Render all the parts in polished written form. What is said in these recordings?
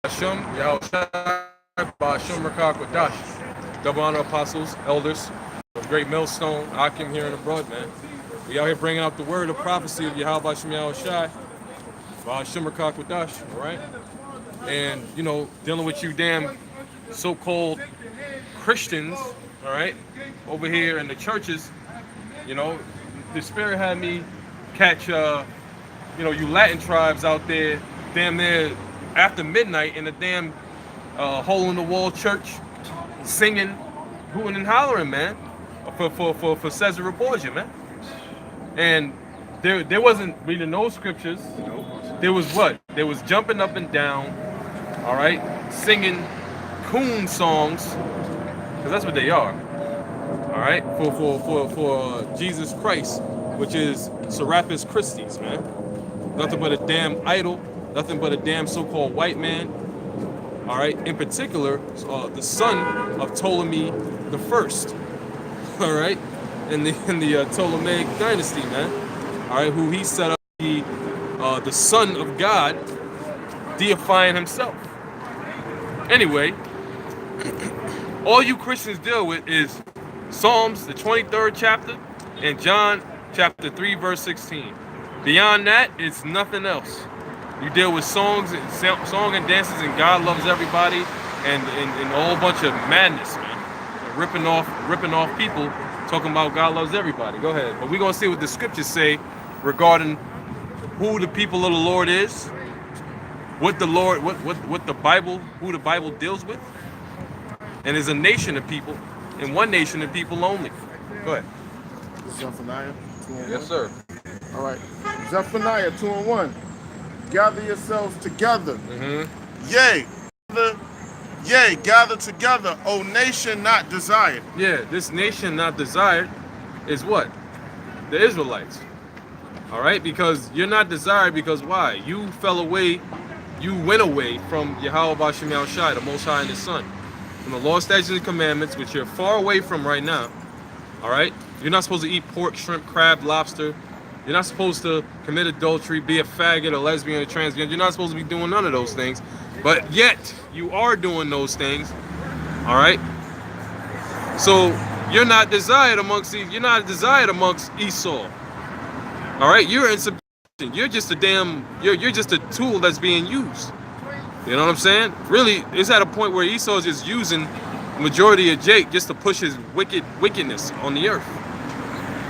Shum, Yahushua, Bashum Rakakwadash. Double honor apostles, elders of Great Millstone, Akim here in the broad, man. We out here bringing out the word of prophecy of Yahweh Bashim Yahushua, Bashum Rakakwadash, all right? And, you know, dealing with you damn so-called Christians, all right, over here in the churches, you know, the Spirit had me catch, you Latin tribes out there, damn near after midnight in a damn hole-in-the-wall church, singing, hooting and hollering, man, for Cesare Borgia, man. And there wasn't reading no scriptures. There was what? There was jumping up and down, all right, singing coon songs, because that's what they are, all right, for Jesus Christ, which is Serapis Christi, man. Nothing but a damn idol, nothing but a damn so-called white man, all right, in particular, the son of Ptolemy the First, all right, in the Ptolemaic dynasty, man, all right, who he set up the son of God, deifying himself. Anyway, all you Christians deal with is Psalms, the 23rd chapter, and John chapter 3, verse 16. Beyond that, it's nothing else. You deal with songs and dances, and God loves everybody, and a whole bunch of madness, man. Ripping off people, talking about God loves everybody. Go ahead. But we're gonna see what the scriptures say regarding who the people of the Lord is, what the Lord, what the Bible, who the Bible deals with, and is a nation of people, and one nation of people only. Go ahead. Zephaniah 2:1. Yes, sir. All right. Zephaniah 2:1. Gather yourselves together. Gather together, O nation not desired. Yeah, this nation not desired is what? The Israelites. All right, because you're not desired because why? You fell away, you went away from Yahweh Bashim Yahushua, the Most High and His Son, from the law, statutes, and commandments, which you're far away from right now. All right, you're not supposed to eat pork, shrimp, crab, lobster. You're not supposed to commit adultery, be a faggot, a lesbian, a transgender. You're not supposed to be doing none of those things, but yet you are doing those things. All right. So you're not desired amongst Esau. All right. You're in subjection. You're just a damn. You're just a tool that's being used. You know what I'm saying? Really, it's at a point where Esau is just using the majority of Jake just to push his wickedness on the earth.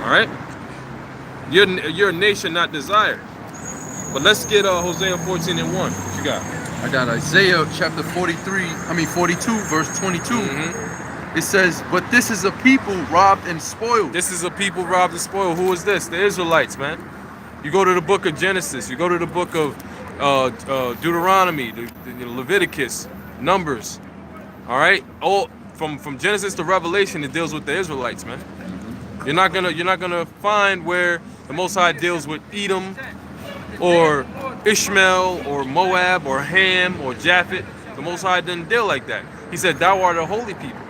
All right. You're a nation not desired. But let's get Hosea 14:1. What you got? I got Isaiah chapter 42, verse 22. It says, but this is a people robbed and spoiled. This is a people robbed and spoiled. Who is this? The Israelites, man. You go to the book of Genesis. You go to the book of Deuteronomy, the Leviticus, Numbers. All right? All from Genesis to Revelation, it deals with the Israelites, man. You're not gonna find where the Most High deals with Edom or Ishmael or Moab or Ham or Japheth. The Most High didn't deal like that. He said, "Thou art a holy people."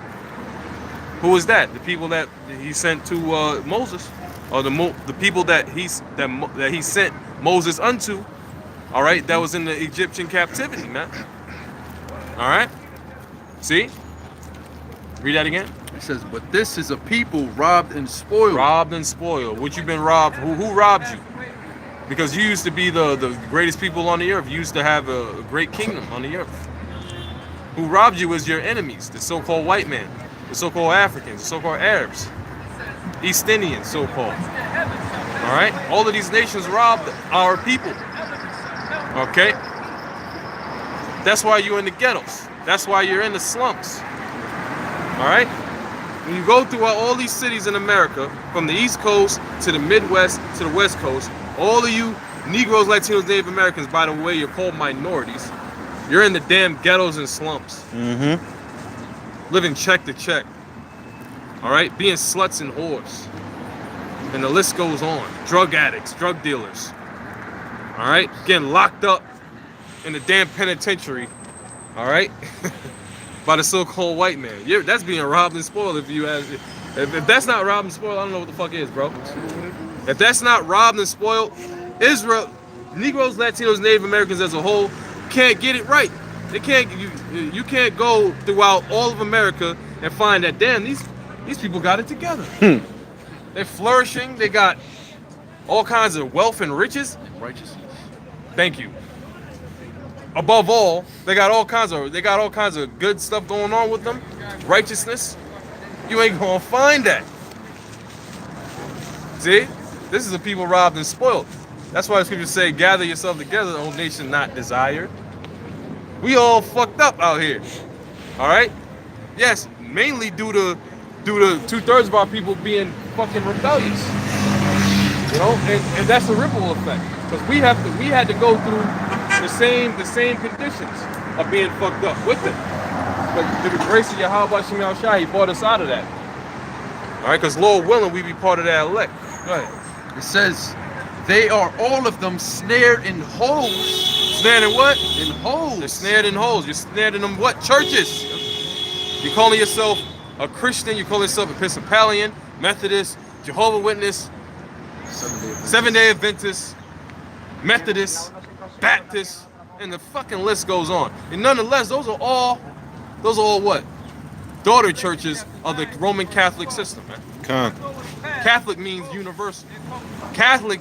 Who is that? The people that He sent to Moses, or the people that he sent Moses unto. All right, that was in the Egyptian captivity, man. All right, see. Read that again. It says, but this is a people robbed and spoiled. Robbed and spoiled. What you been robbed? Who robbed you? Because you used to be the greatest people on the earth. You used to have a great kingdom on the earth. Who robbed you is your enemies, the so-called white man, the so-called Africans, the so-called Arabs, East Indians, so-called. All right? All of these nations robbed our people. Okay? That's why you're in the ghettos. That's why you're in the slums. All right? When you go throughout all these cities in America, from the East Coast to the Midwest to the West Coast, all of you Negroes, Latinos, Native Americans, by the way, you're called minorities. You're in the damn ghettos and slums. Living check to check. All right? Being sluts and whores. And the list goes on. Drug addicts, drug dealers. All right? Getting locked up in the damn penitentiary. All right? By the so-called white man. That's being robbed and spoiled. If that's not robbed and spoiled, I don't know what the fuck is, bro. If that's not robbed and spoiled, Israel, Negroes, Latinos, Native Americans as a whole can't get it right. They can't. You can't go throughout all of America and find that damn these people got it together. They're flourishing. They got all kinds of wealth and riches. Righteousness. Thank you. Above all, they got all kinds of good stuff going on with them. Righteousness. You ain't gonna find that. See? This is a people robbed and spoiled. That's why the scriptures say, gather yourself together, O nation not desired. We all fucked up out here. Alright? Yes, mainly due to 2/3 of our people being fucking rebellious. You know, and that's a ripple effect. Because we had to go through the same conditions of being fucked up with it. But through the grace of Yahweh Shem Shai, he brought us out of that. Alright, because Lord willing, we be part of that elect. Go ahead. It says, they are all of them snared in holes. Snared in what? In holes. They're snared in holes. You're snared in them what? Churches. You're calling yourself a Christian. You call yourself Episcopalian, Methodist, Jehovah's Witness, Seventh-day Adventist, Methodist, Baptist, and the fucking list goes on. And nonetheless, those are all what? Daughter churches of the Roman Catholic system, man. Catholic means universal. Catholic,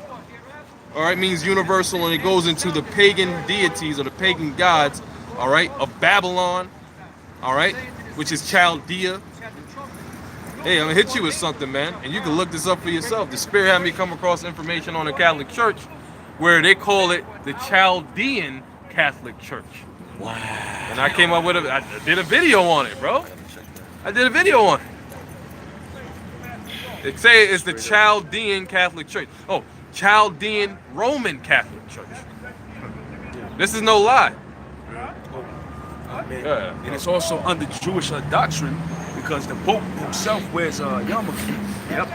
all right, means universal, and it goes into the pagan deities or the pagan gods, all right, of Babylon, all right, which is Chaldea. Hey, I'm gonna hit you with something, man, and you can look this up for yourself. The Spirit had me come across information on the Catholic Church where they call it the Chaldean Catholic Church. Wow. And I came up with I did a video on it, bro. I did a video on it. They say it's the Chaldean Catholic Church. Oh, Chaldean Roman Catholic Church. This is no lie. Yeah. And it's also under Jewish doctrine because the Pope himself wears a yarmulke. Yep.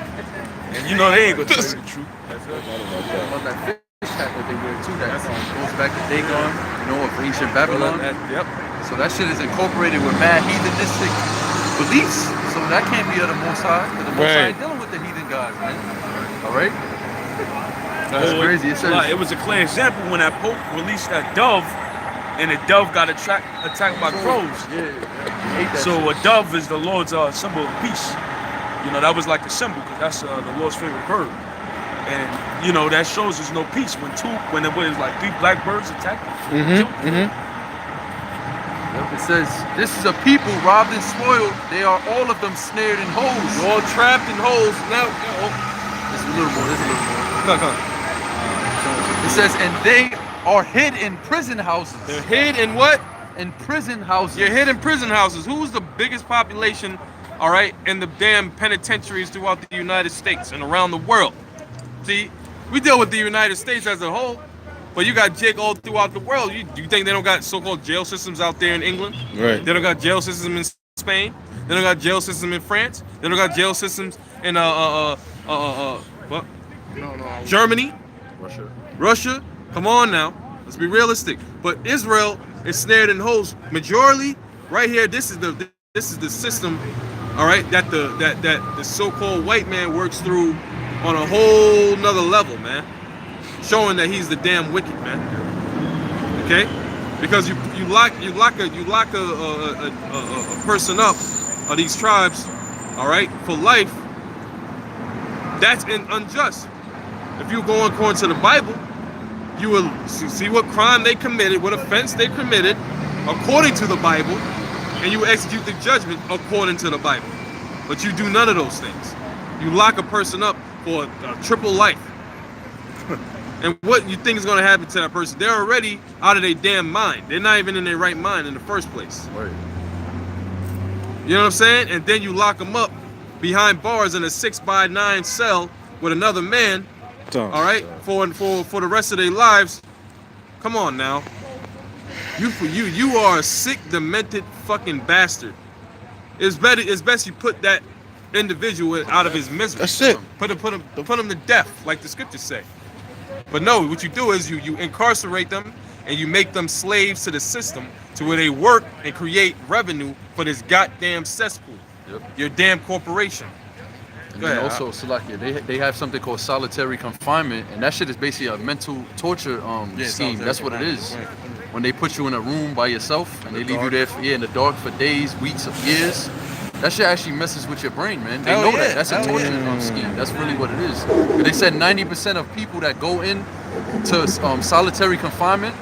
And you know they ain't gonna tell you the truth. On that fish hat that they wear too, that goes back to Dagon, you know, of ancient Babylon. Yep. So that shit is incorporated with mad heathenistic beliefs. So that can't be of the Most High, because the Most High ain't dealing with the heathen gods, man. All right? That's crazy. It says, It was a clear example when that Pope released that dove, and the dove got attacked by crows. Yeah. So a dove is the Lord's symbol of peace. You know, that was like the symbol, because that's the Lord's favorite bird. And you know that shows there's no peace when it was like 3 black birds attacked them. It says, this is a people robbed and spoiled. They are all of them snared in holes. You're all trapped in holes. Now, There's a little more. come. It says, and they are hid in prison houses. They're hid in what? In prison houses. You're hid in prison houses. Who's the biggest population, all right, in the damn penitentiaries throughout the United States and around the world? See, we deal with the United States as a whole, but you got jig all throughout the world. You think they don't got so-called jail systems out there in England? Right. They don't got jail systems in Spain. They don't got jail systems in France. They don't got jail systems in what? No. Germany. Russia. Come on now. Let's be realistic. But Israel is snared in holes. Majorly, right here, this is the system, all right, that the so-called white man works through on a whole nother level, man. Showing that he's the damn wicked, man. Okay? Because you lock a person up of these tribes, all right, for life. That's unjust. If you go according to the Bible, you will see what crime they committed, what offense they committed, according to the Bible, and you execute the judgment according to the Bible. But you do none of those things. You lock a person up for a triple life. And what you think is going to happen to that person? They're already out of their damn mind. They're not even in their right mind in the first place. Right. You know what I'm saying? And then you lock them up behind bars in a 6x9 cell with another man. All right, for the rest of their lives. Come on now. You are a sick, demented fucking bastard. It's best you put that individual out of his misery. That's it. Put him to death, like the scriptures say. But no, what you do is you incarcerate them and you make them slaves to the system, to where they work and create revenue for this goddamn cesspool. Yep. Your damn corporation. And Go then ahead. also, Salakia, they have something called solitary confinement, and that shit is basically a mental torture scheme. That's what it is. Right. when they put you in a room by yourself and they leave you there in the dark for days, weeks, years. That shit actually messes with your brain, man. They know that. That's a torture scheme. That's really what it is. And they said 90% of people that go in to solitary confinement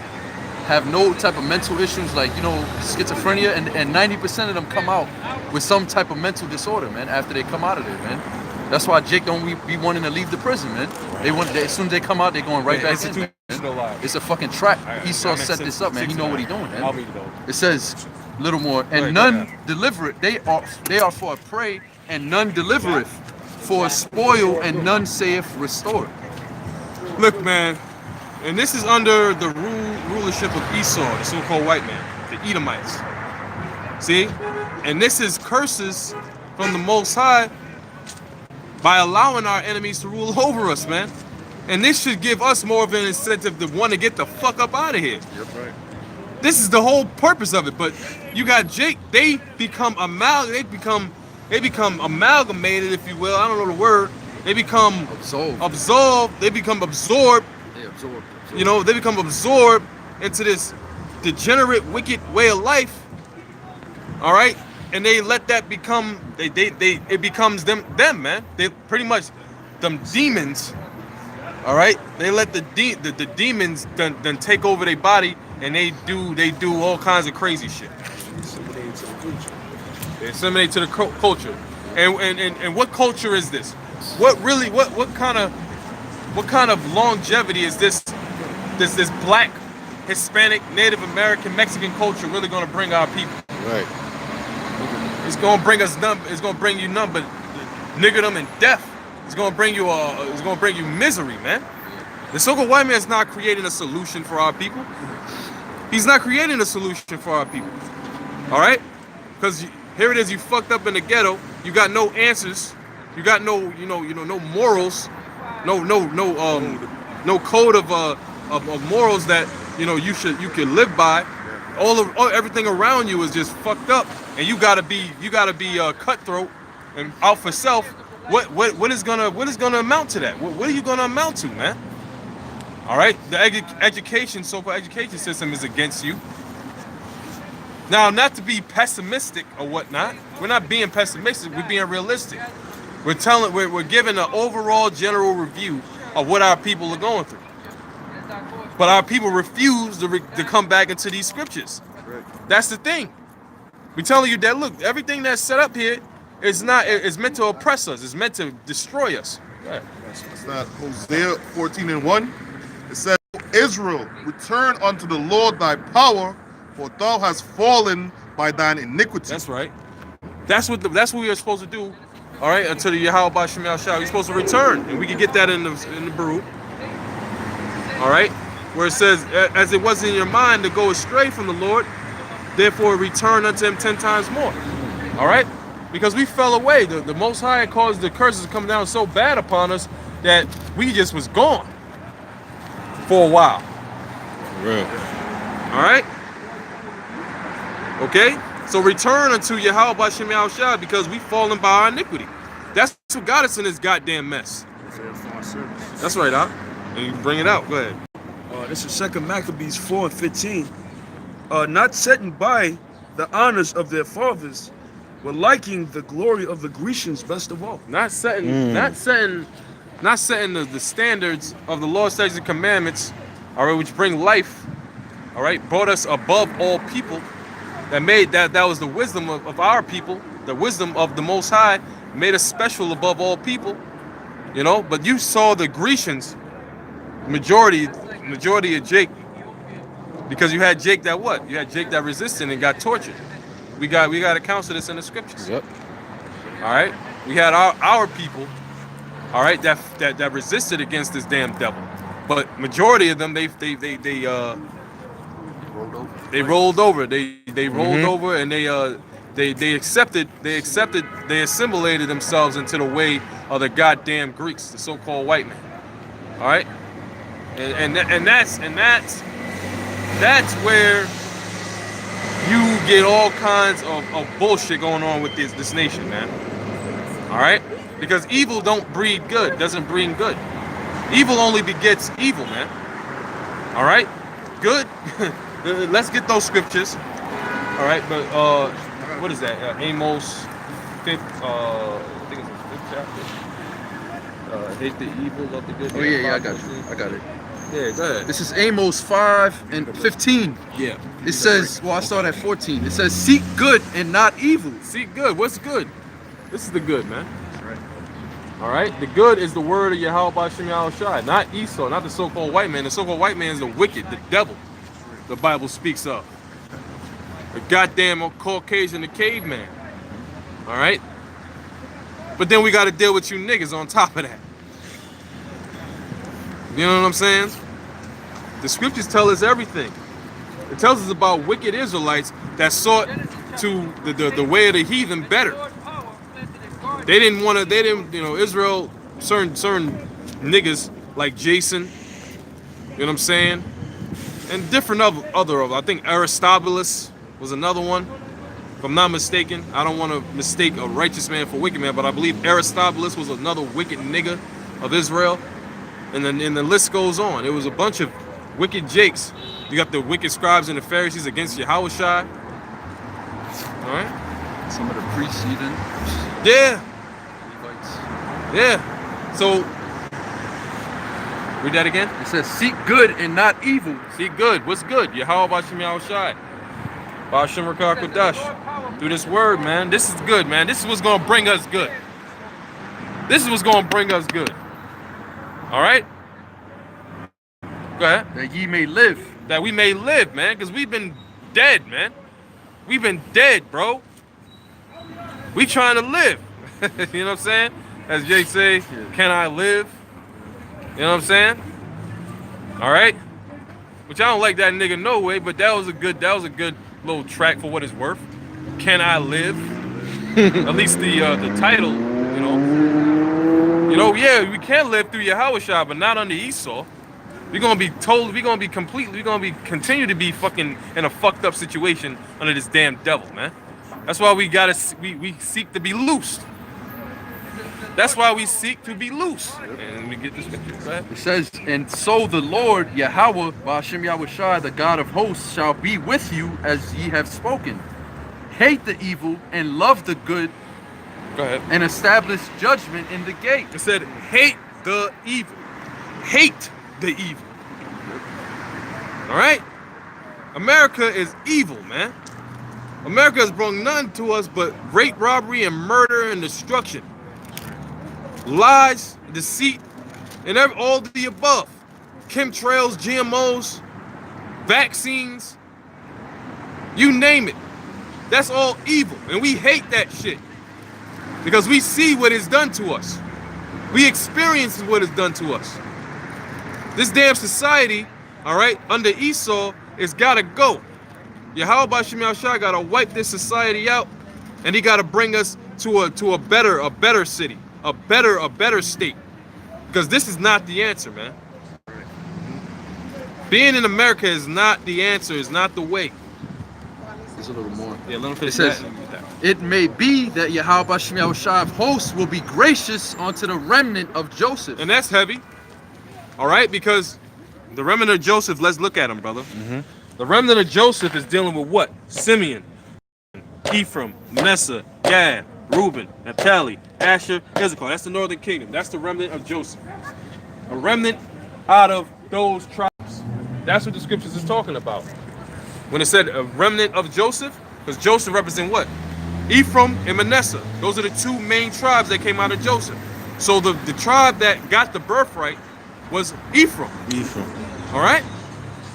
have no type of mental issues like, schizophrenia, and 90% of them come out with some type of mental disorder, man, after they come out of there, man. That's why Jake don't be wanting to leave the prison, man. As soon as they come out, they're going right back in, man. It's a fucking trap. Esau set this up, man. He know what he doing, man. It says a little more, and none delivereth. They are for a prey, and none delivereth. For a spoil, and none saith restore. Look, man, and this is under the rulership of Esau, the so-called white man, the Edomites. See? And this is curses from the Most High by allowing our enemies to rule over us, man. And this should give us more of an incentive to want to get the fuck up out of here. Yep, right. This is the whole purpose of it. But you got Jake, they become amalgamated, if you will. I don't know the word. They become absolved. They become absorbed. They become absorbed into this degenerate, wicked way of life. All right, and they let that become it becomes them, man. They pretty much them demons. All right, they let the demons then take over their body, and they do all kinds of crazy shit. They assimilate to the culture. And what culture is this? What kind of longevity is this black, Hispanic, Native American, Mexican culture really gonna bring our people? Right. It's gonna bring us none. It's gonna bring you none but niggerdom and death. It's gonna bring you misery, man. The so-called white man is not creating a solution for our people. He's not creating a solution for our people. All right? Because here it is, you fucked up in the ghetto. You got no answers. You got no morals. No code of morals that you can live by. Everything around you is just fucked up, and you gotta be cutthroat and out for self. What is gonna amount to that? What are you gonna amount to, man? All right, the so-called education system is against you. Now, not to be pessimistic or whatnot, we're not being pessimistic. We're being realistic. We're giving an overall general review of what our people are going through. But our people refuse to come back into these scriptures. That's the thing. We're telling you that, look, everything that's set up here is meant to oppress us. It's meant to destroy us. Right. It's not Hosea 14:1. It says, Israel, return unto the Lord thy power, for thou hast fallen by thine iniquity. That's right. That's what we are supposed to do. All right, until the Yahweh Shem Yahshua, we're supposed to return, and we can get that in the Baruch. All right, where it says, as it was in your mind to go astray from the Lord, therefore return unto him 10 times more. All right, because we fell away. The Most High caused the curses to come down so bad upon us that we just was gone for a while. Real. All right. Okay. So return unto Yahweh Shem Yahshua, because we fallen by our iniquity. That's what got us in this goddamn mess. That's right, Doc. And you bring it out. Go ahead. This is 2 Maccabees 4:15. Not setting by the honors of their fathers, but liking the glory of the Grecians best of all. Not setting the standards of the law, statutes, and commandments, all right, which bring life, all right, brought us above all people. That was the wisdom of our people, the wisdom of the Most High, made us special above all people, But you saw the Grecians, majority of Jake, because you had Jake that what? You had Jake that resisted and got tortured. We got accounts of this in the scriptures. Yep. All right. We had our people, all right, that resisted against this damn devil, but majority of them they rolled over. They rolled over, and they assimilated themselves into the way of the goddamn Greeks, the so-called white man. All right, and that's where you get all kinds of bullshit going on with this nation, man. All right, because evil don't breed good, doesn't bring good. Evil only begets evil, man. All right, good. let's get those scriptures. All right, but what is that? Amos 5th, I think it's the 5th chapter. Hate the evil, love the good. Oh yeah, I got you. I got it. Yeah, go ahead. This is Amos 5:15. Yeah. It says, well, I start at 14. It says, seek good and not evil. See, good. What's good? This is the good, man. That's right. All right? The good is the word of Yahweh Ba'Shem Yahushai, not Esau, not the so-called white man. The so-called white man is the wicked, the devil, the Bible speaks of. The goddamn Caucasian, the caveman. All right? But then we got to deal with you niggas on top of that. You know what I'm saying? The scriptures tell us everything. It tells us about wicked Israelites that sought to the way of the heathen better. They didn't, Israel, certain niggas like Jason, you know what I'm saying? And different other, I think Aristobulus was another one. If I'm not mistaken, I don't want to mistake a righteous man for wicked man, but I believe Aristobulus was another wicked nigga of Israel. And then the list goes on. It was a bunch of wicked jakes. You got the wicked scribes and the Pharisees against Yahushua. All right? Some of the priests even. Yeah. Levites. Yeah. So, read that again. It says, seek good and not evil. See, good. What's good? Yahweh Ba'Shem Yahushai. Ba'Shem Rakah Kodash. Through this word, man. This is good, man. This is what's going to bring us good. This is what's going to bring us good. All right? Go ahead. That ye may live. That we may live, man, because we've been dead, man. We've been dead, bro. We trying to live. You know what I'm saying? As Jake say, can I live? You know what I'm saying? All right? Which I don't like that nigga no way, but that was a good little track for what it's worth. Can I live? At least the title, you know. You know, yeah, we can live through Yahushua, but not under Esau. We're gonna be continue to be fucking in a fucked up situation under this damn devil, man. That's why we seek to be loosed. That's why we seek to be loose. And we get this scripture. Go ahead. It says, and so the Lord, Yahweh, Ba'Shem Yahushai, the God of hosts, shall be with you as ye have spoken. Hate the evil and love the good. Go ahead. And establish judgment in the gate. It said, hate the evil. Hate the evil. All right? America is evil, man. America has brought none to us but rape, robbery, and murder and destruction. Lies, deceit, and all the above. Chemtrails, GMOs, vaccines, you name it. That's all evil, and we hate that shit. Because we see what it's done to us. We experience what it's done to us. This damn society, all right, under Esau, it's gotta go. Yahweh Ba'Shem Yahushua gotta wipe this society out, and he gotta bring us to a better city, a better state. Because this is not the answer, man. Being in America is not the answer, is not the way. There's a little more. Yeah, let him finish It says, that. it may be that Yahweh Ba'Shem Yahushua of hosts will be gracious unto the remnant of Joseph. And that's heavy. All right, because the remnant of Joseph, let's look at him, brother. The remnant of Joseph is dealing with what? Simeon, Ephraim, Manasseh, Gad, Reuben, Naphtali, Asher, Issachar. That's the northern kingdom. That's the remnant of Joseph. A remnant out of those tribes. That's what the scriptures is talking about. When it said a remnant of Joseph, because Joseph represents what? Ephraim and Manasseh. Those are the two main tribes that came out of Joseph. So the tribe that got the birthright was Ephraim. All right?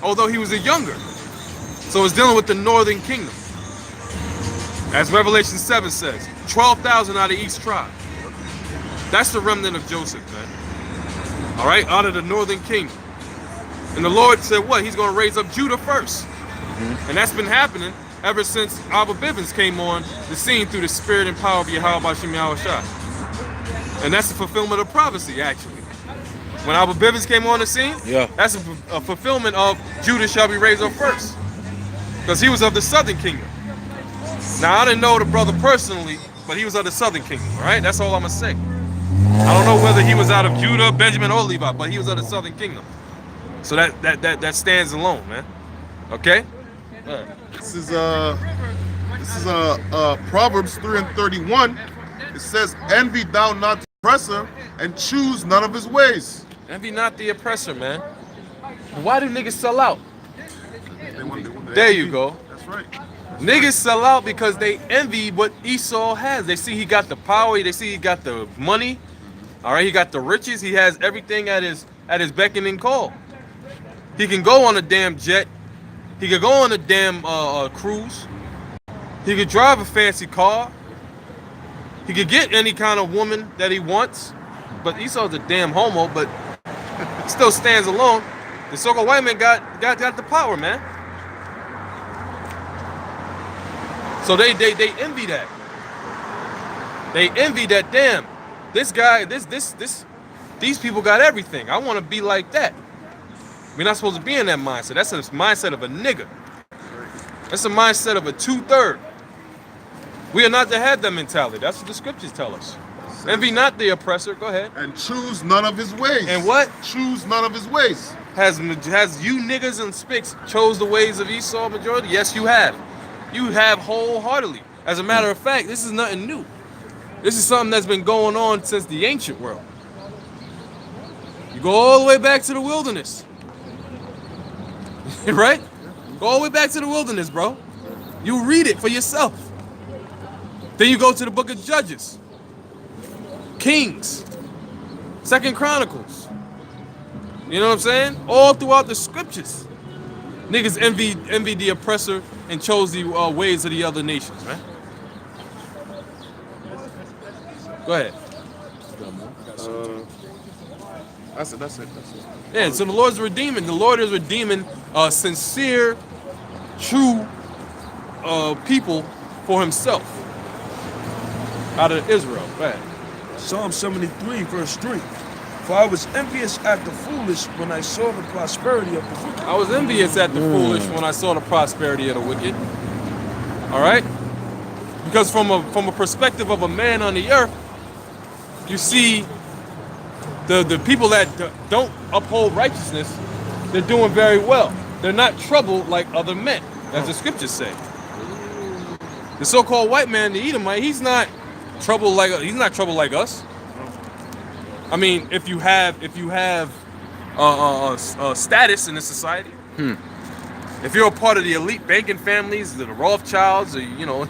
Although he was a younger. So it's dealing with the northern kingdom. As Revelation 7 says, 12,000 out of each tribe. That's the remnant of Joseph, man. All right? Out of the northern kingdom. And the Lord said what? He's going to raise up Judah first. And that's been happening ever since Abba Bivens came on the scene through the spirit and power of Yahweh Ba'Shem Yahushua. And that's the fulfillment of prophecy, actually. When Abba Bivens came on the scene, that's a fulfillment of Judah shall be raised up first. Because he was of the southern kingdom. Now, I didn't know the brother personally, but he was of the southern kingdom, all right? That's all I'm going to say. I don't know whether he was out of Judah, Benjamin, or Levi, but he was of the southern kingdom. So that stands alone, man. Okay? This is Proverbs 3:31. It says, "Envy thou not the oppressor, and choose none of his ways." Envy not the oppressor, man. Why do niggas sell out? They There you go. That's right. Niggas sell out because they envy what Esau has. They see he got the power. They see he got the money. All right, he got the riches. He has everything at his beck and call. He can go on a damn jet. He could go on a damn cruise. He could drive a fancy car. He could get any kind of woman that he wants. But Esau's a damn homo, but still stands alone. The so-called white man got the power, man. So they envy that. They envy that. Damn, this guy, these people got everything. I want to be like that. We're not supposed to be in that mindset. That's a mindset of a nigga. That's a mindset of a 2/3. We are not to have that mentality. That's what the scriptures tell us. Envy not the oppressor. Go ahead. And choose none of his ways. And what? Choose none of his ways. Has you niggas and spics chose the ways of Esau majority? Yes, you have. You have wholeheartedly. As a matter of fact, this is nothing new. This is something that's been going on since the ancient world. You go all the way back to the wilderness. Right? Go all the way back to the wilderness, bro. You read it for yourself. Then you go to the book of Judges, Kings, 2nd Chronicles. You know what I'm saying? All throughout the scriptures. Niggas envied the oppressor and chose the ways of the other nations, man. Go ahead. That's it. Yeah, so the Lord's redeeming. The Lord is redeeming sincere, true people for himself out of Israel. Go ahead. Psalm 73, verse 3. For I was envious at the foolish when I saw the prosperity of the wicked. I was envious at the foolish when I saw the prosperity of the wicked. All right? Because from a perspective of a man on the earth, you see the people that don't uphold righteousness, they're doing very well. They're not troubled like other men, as the scriptures say. The so-called white man, the Edomite, he's not troubled like us. I mean, if you have status in this society, if you're a part of the elite banking families, the Rothschilds, or, you know,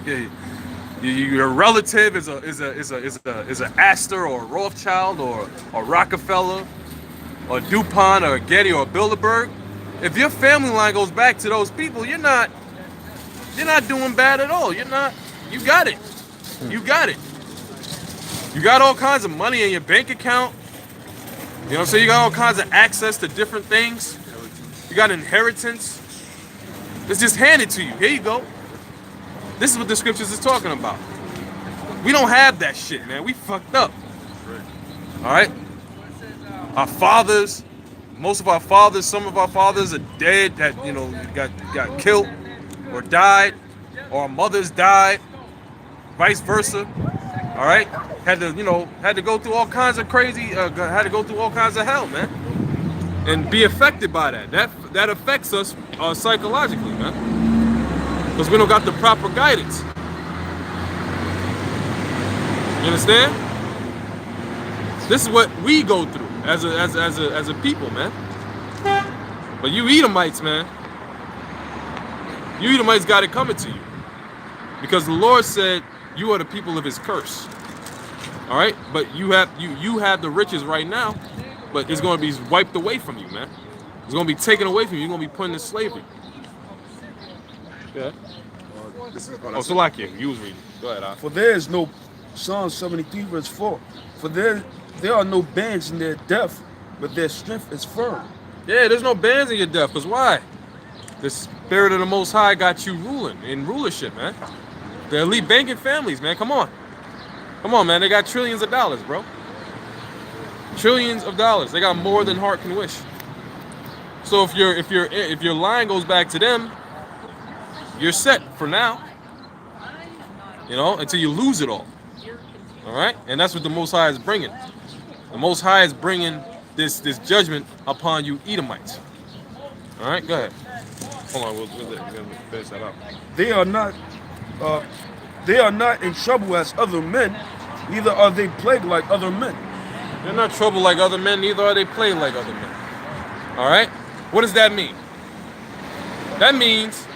your relative is a Astor or a Rothschild or a Rockefeller or DuPont or a Getty or a Bilderberg, if your family line goes back to those people, you're not doing bad at all. You got it. You got it. You got all kinds of money in your bank account. You know what I'm saying? You got all kinds of access to different things. You got inheritance. It's just handed to you. Here you go. This is what the scriptures is talking about. We don't have that shit, man. We fucked up. All right? Our fathers, most of our fathers, some of our fathers are dead that, you know, got killed or died, or our mothers died, vice versa. All right? Had to go through all kinds of crazy, had to go through all kinds of hell, man. And be affected by that. That affects us psychologically, man. Because we don't got the proper guidance. You understand? This is what we go through as a people, man. But you Edomites, man. You Edomites got it coming to you. Because the Lord said you are the people of his curse. All right? But you have the riches right now, but it's going to be wiped away from you, man. It's going to be taken away from you. You're going to be put into slavery. Yeah. Salakia, you was reading. Go ahead. For there is no, Psalm 73, verse 4. For there are no bands in their death, but their strength is firm. Yeah, there's no bands in your death, because why? The spirit of the Most High got you ruling, in rulership, man. The elite banking families, man, come on. Come on, man, they got trillions of dollars, bro. Trillions of dollars. They got more than heart can wish. So if your line goes back to them, you're set for now. You know, until you lose it all. All right? And that's what the Most High is bringing. The Most High is bringing this judgment upon you Edomites. All right? Go ahead. Hold on, we'll finish that up. They are not in trouble as other men, neither are they plagued like other men. They're not troubled like other men, neither are they plagued like other men. All right? What does that mean? That means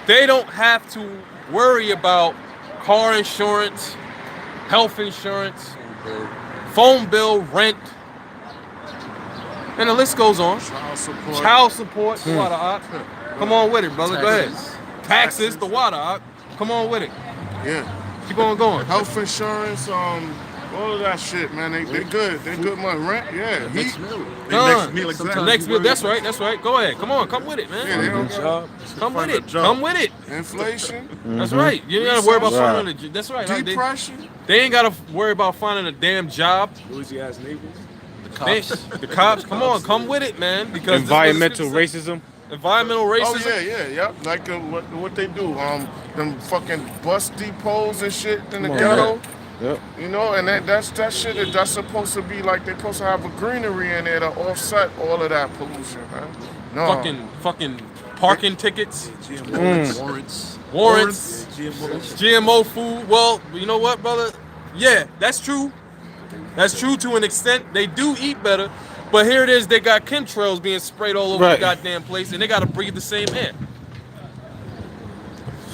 they don't have to worry about car insurance, health insurance, phone bill, rent, and the list goes on. Child support, the water op. Come on with it, brother. Go ahead. Taxes, the water op. Come on with it. Yeah. Keep on going. Health insurance, all of that shit, man. They good. They good money. Rent, yeah. Next meal. Done. meal, exactly. Next meal. That's right. That's right. Go ahead. Come on. Come with it, man. Yeah, they don't Job. Come with find a it. job. Come with it. Inflation, That's right. You ain't gotta worry about Right. finding a. That's right. depression. They ain't gotta worry about finding a damn job. Noisy ass neighbors. The cops. Come on. Come with it, man. Because Environmental racism. Environmental Oh racism. yeah. Like what they do, them fucking bus depots and shit in the ghetto. Yep. You know, and that shit that's supposed to be like they're supposed to have a greenery in there to offset all of that pollution, man. No. Fucking parking tickets, Warrants. warrants, GMO food. Well, you know what, brother? Yeah, that's true. That's true to an extent. They do eat better, but here it is. They got chemtrails being sprayed all over Right. the goddamn place, and they got to breathe the same air.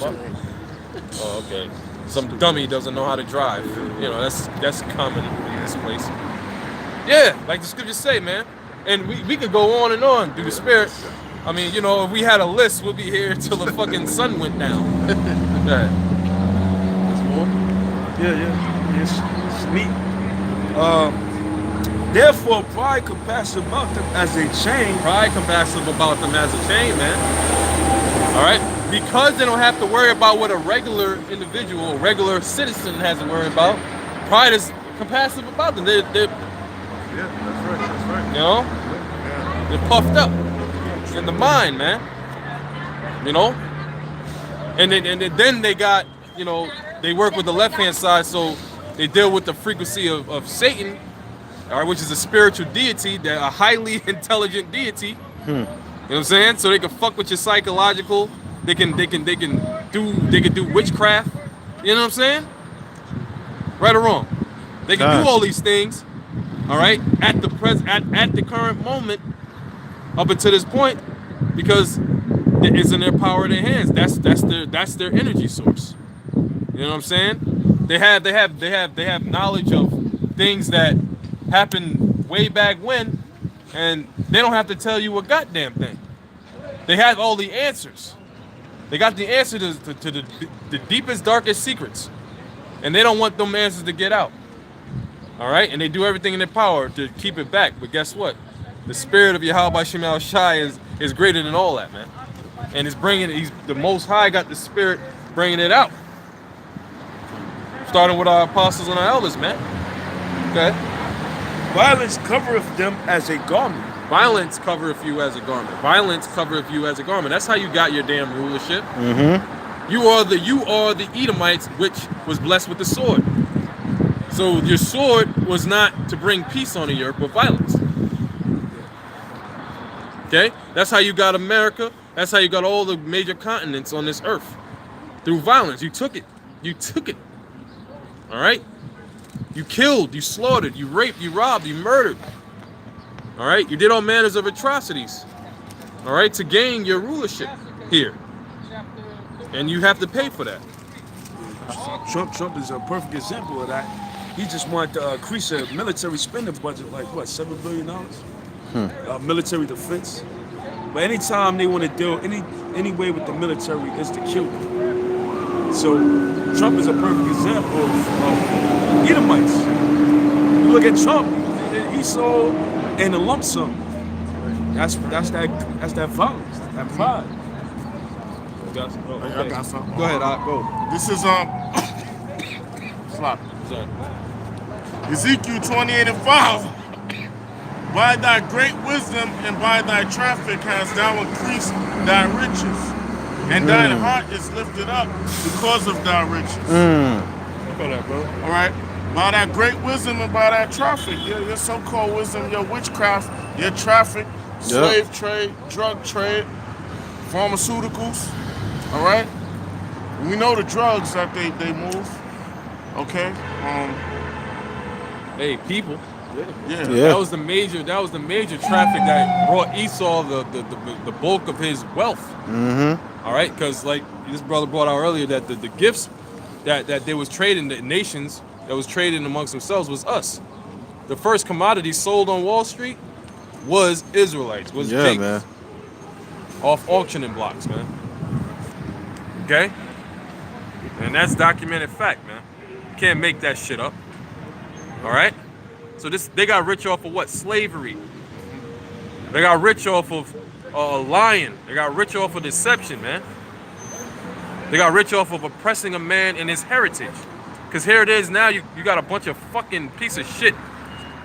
Oh, okay. Some dummy doesn't know how to drive. You know, that's common in this place. Yeah, like the scriptures say, man. And we could go on and on through the spirit. I mean, you know, if we had a list, we'll be here till the fucking sun went down. Yeah. Yeah. It's neat. Therefore, pride compassive about them as a chain. Pride compassive about them as a chain, man. All right? Because they don't have to worry about what a regular individual, a regular citizen has to worry about, pride is compassive about them. They're Yeah, that's right. you know, they're puffed up in the mind, man. You know? And then they got, you know, they work with the left-hand side, so they deal with the frequency of Satan, all right, which is a spiritual deity, a highly intelligent deity. You know what I'm saying? So they can fuck with your psychological. They can do witchcraft. You know what I'm saying? Right or wrong? They can do all these things. All right, at the current moment, up until this point, because it's in their power of their hands. That's their energy source. You know what I'm saying? They have knowledge of things that happened way back when, and they don't have to tell you a goddamn thing. They have all the answers. They got the answer to the deepest, darkest secrets, and they don't want them answers to get out. All right, and they do everything in their power to keep it back. But guess what? The spirit of Yahweh Shemal Shai is greater than all that, man. And he's the Most High got the spirit bringing it out. Starting with our apostles and our elders, man. Okay. Violence covereth them as a garment. Violence covereth you as a garment. Violence covereth you as a garment. That's how you got your damn rulership. You are the Edomites, which was blessed with the sword. So your sword was not to bring peace on the earth, but violence. Okay? That's how you got America. That's how you got all the major continents on this earth. Through violence. You took it. You took it. All right? You killed, you slaughtered, you raped, you robbed, you murdered. All right? You did all manners of atrocities. All right? To gain your rulership here. And you have to pay for that. Trump is a perfect example of that. He just wanted to increase the military spending budget, like what, $7 billion? Military defense. But anytime they want to deal any way with the military is to kill them. So Trump is a perfect example of Edomites. You look at Trump, Esau and a lump sum. That's that violence, that pride. I got something. Go ahead, go. This is slap. Ezekiel 28:5. By thy great wisdom and by thy traffic hast thou increased thy riches, and thine heart is lifted up because of thy riches. All right. By thy great wisdom and by thy traffic, your so-called wisdom, your witchcraft, your traffic, slave trade, drug trade, pharmaceuticals, all right? We know the drugs that they move, okay? Hey, people. Yeah. That was the major traffic that brought Esau the bulk of his wealth. Mm-hmm. All right, because like this brother brought out earlier that the gifts that they was trading, the nations that was trading amongst themselves was us. The first commodity sold on Wall Street was Israelites, was Jacobs. man. Off auctioning blocks, man. Okay? And that's documented fact, man. You can't make that shit up. All right? So they got rich off of what? Slavery. They got rich off of lying. They got rich off of deception, man. They got rich off of oppressing a man in his heritage. Because here it is now, you got a bunch of fucking piece of shit,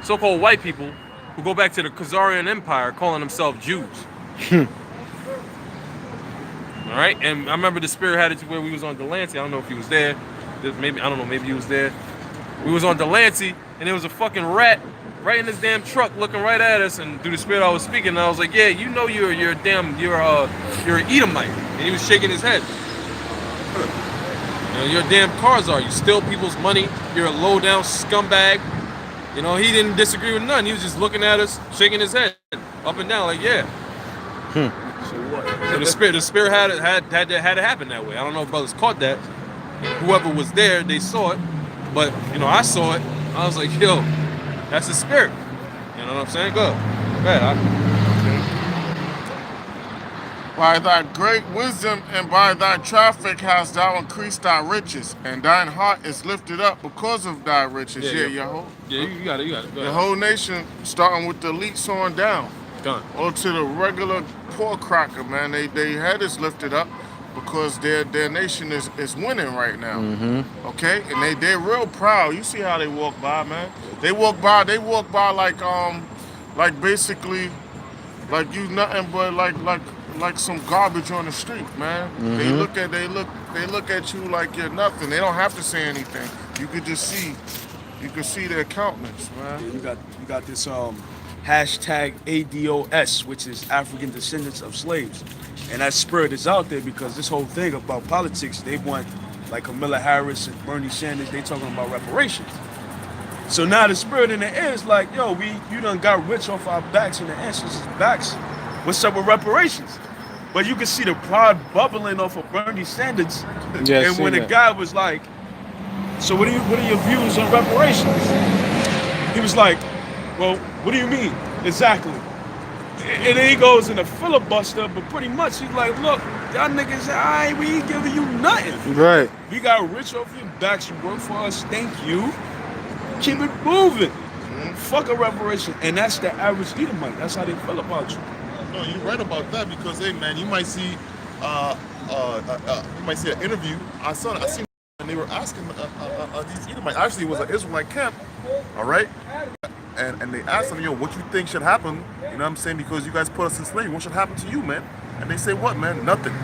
so-called white people who go back to the Khazarian Empire calling themselves Jews. All right? And I remember the Spirit had it to where we was on Delancey. I don't know if he was there. Maybe, I don't know, maybe he was there. We was on Delancey, and there was a fucking rat right in this damn truck looking right at us, and through the Spirit I was speaking, and I was like, yeah, you know you're an Edomite. And he was shaking his head. You know, you're a damn Khazar. You steal people's money. You're a low-down scumbag. You know, he didn't disagree with none. He was just looking at us, shaking his head up and down, like, yeah. So what? So the spirit had it happen that way. I don't know if brothers caught that. Whoever was there, they saw it. But you know, I saw it. I was like, yo, that's the spirit. You know what I'm saying? Go ahead. By thy great wisdom and by thy traffic hast thou increased thy riches, and thine heart is lifted up because of thy riches. Yeah. You got it. Go The ahead. whole nation, starting with the elites on down, Done. or to the regular poor cracker, man. They head is lifted up because their nation is winning right now. Mm-hmm. Okay, and they're real proud. You see how they walk by, man. They walk by like basically like you nothing but like some garbage on the street, man. Mm-hmm. They look at you like you're nothing. They don't have to say anything. You could see their countenance, man. Yeah, you got this hashtag ADOS, which is African Descendants of Slaves. And that spirit is out there because this whole thing about politics, they want, like Kamala Harris and Bernie Sanders, they talking about reparations. So now the spirit in the air is like, yo, you done got rich off our backs and the ancestors' backs. What's up with reparations? But you can see the pride bubbling off of Bernie Sanders. Yeah, and when the guy was like, so what are your views on reparations? He was like, well, what do you mean? Exactly. And then he goes in a filibuster, but pretty much he's like, look, y'all niggas, we ain't giving you nothing. Right. We got rich off your backs, you work for us, thank you. Keep it moving. Fuck a reparation. And that's the average Edomite. That's how they feel about you. No, you're right about that because, hey, man, you might see an interview. I seen, and they were asking these Edomites. Actually, it was an Israelite camp, all right. And they asked them, yo, what you think should happen? You know what I'm saying? Because you guys put us in slavery. What should happen to you, man? And they say, what, man? Nothing.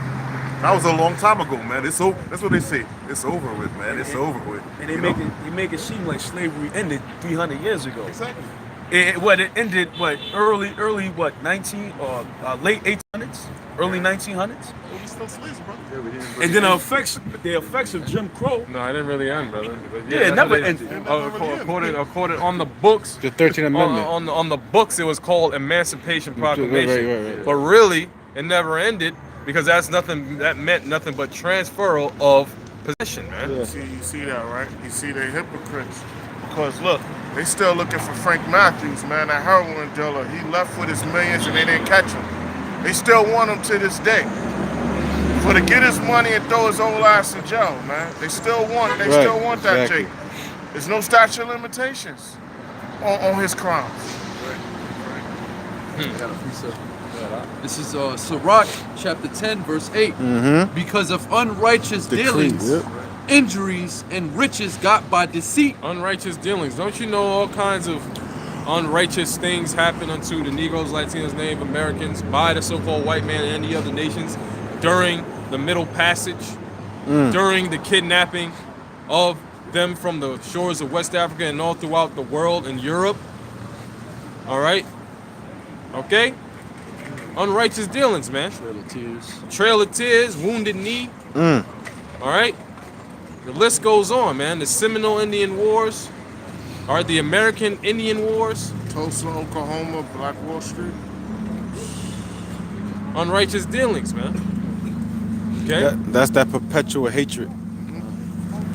That was a long time ago, man. It's over. That's what they say. It's over with, man. It's over with. And they make it seem like slavery ended 300 years ago. Exactly. It ended early 19 or late 1800s, early 1900s. Well, we still slaves, bro. And then the effects of Jim Crow. No, it didn't really end, brother. But Yeah, it that's never what ended. According on the books, The 13th Amendment. on the books, it was called Emancipation Proclamation. Right. But really, it never ended because that meant nothing but transfer of possession, man. Yeah. You see that, right? You see they hypocrites. Because look, they still looking for Frank Matthews, man, that heroin dealer. He left with his millions and they didn't catch him. They still want him to this day. For to get his money and throw his old ass in jail, man. They still want that exactly. Jake. There's no statute of limitations on his crimes. This is Sirach chapter 10, verse 8. Mm-hmm. Because of unrighteous dealings, Yep. injuries, and riches got by deceit. Unrighteous dealings. Don't you know all kinds of unrighteous things happen unto the Negroes, Latinos, Native Americans by the so-called white man and the other nations during the Middle Passage, during the kidnapping of them from the shores of West Africa and all throughout the world and Europe? All right? Okay? Unrighteous dealings, man. Trail of Tears. Trail of Tears, Wounded Knee. All right. The list goes on, man. The Seminole Indian Wars. All right. The American Indian Wars. Tulsa, Oklahoma, Black Wall Street. Unrighteous dealings, man. Okay. That's that perpetual hatred.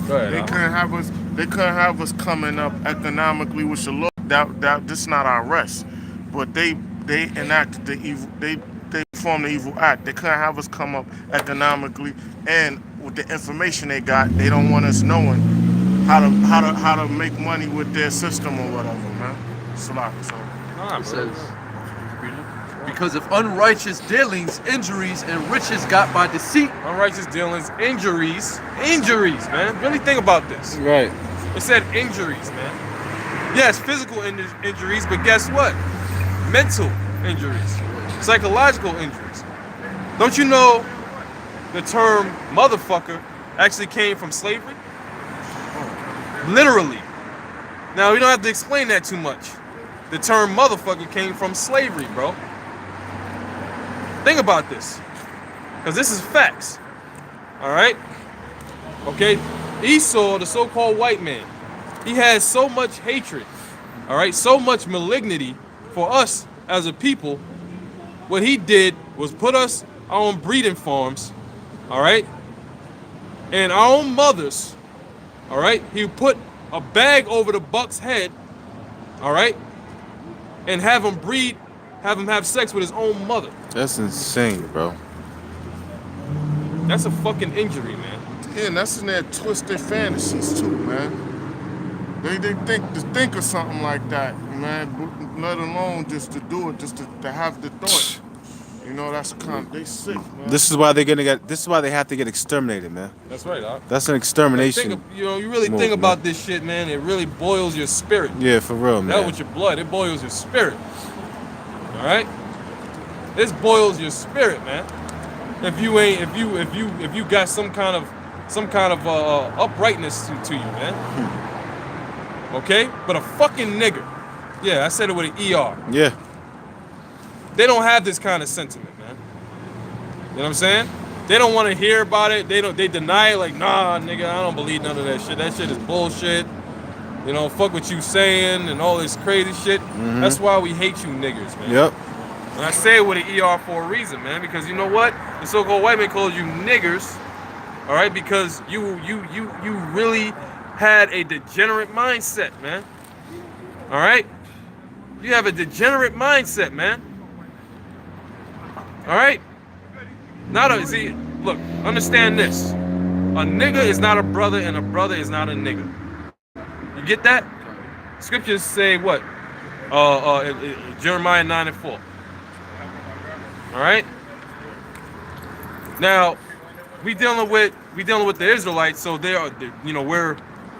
Go ahead, They Al. couldn't have us. They couldn't have us coming up economically with your law. That this is not our rest, but they enacted the evil. They formed the evil act. They couldn't have us come up economically, and with the information they got, they don't want us knowing how to make money with their system or whatever, man. So Nah, It bro. says, because of unrighteous dealings, injuries, and riches got by deceit. Unrighteous dealings, injuries, man. Really think about this. Right. It said injuries, man. Yes, physical injuries, but guess what? Mental injuries, psychological injuries. Don't you know the term motherfucker actually came from slavery? Literally. Now, we don't have to explain that too much. The term motherfucker came from slavery, bro. Think about this, because this is facts. All right? Okay? Esau, the so-called white man, he has so much hatred, all right, so much malignity for us as a people. What he did was put us on breeding farms, all right, and our own mothers, all right. He put a bag over the buck's head, all right, and have him breed, have him have sex with his own mother. That's insane, bro. That's a fucking injury, man. yeah, and that's in their twisted fantasies too, man. They think of something like that, man. Let alone just to do it, just to have the thought. You know, that's they sick, man. This is why they're gonna get. This is why they have to get exterminated, man. That's right, Doc. That's an extermination. You really move, think about man. this shit, man. It really boils your spirit. Yeah, for real, Not man. with your blood. It boils your spirit. All right. This boils your spirit, man. If you got some kind of uprightness to you, man. Okay. But a fucking nigger. Yeah, I said it with an ER. Yeah. They don't have this kind of sentiment, man. You know what I'm saying? They don't want to hear about it. They deny it like, nah, nigga, I don't believe none of that shit. That shit is bullshit. You know, fuck what you saying and all this crazy shit. That's why we hate you niggas, man. Yep. And I say it with an ER for a reason, man, because you know what? The so-called white man calls you niggers, all right, because you really had a degenerate mindset, man. All right? You have a degenerate mindset, man. All right? See, look, understand this. A nigga is not a brother, and a brother is not a nigga. You get that? Scriptures say what? Jeremiah 9:4. All right? Now, we dealing with the Israelites, so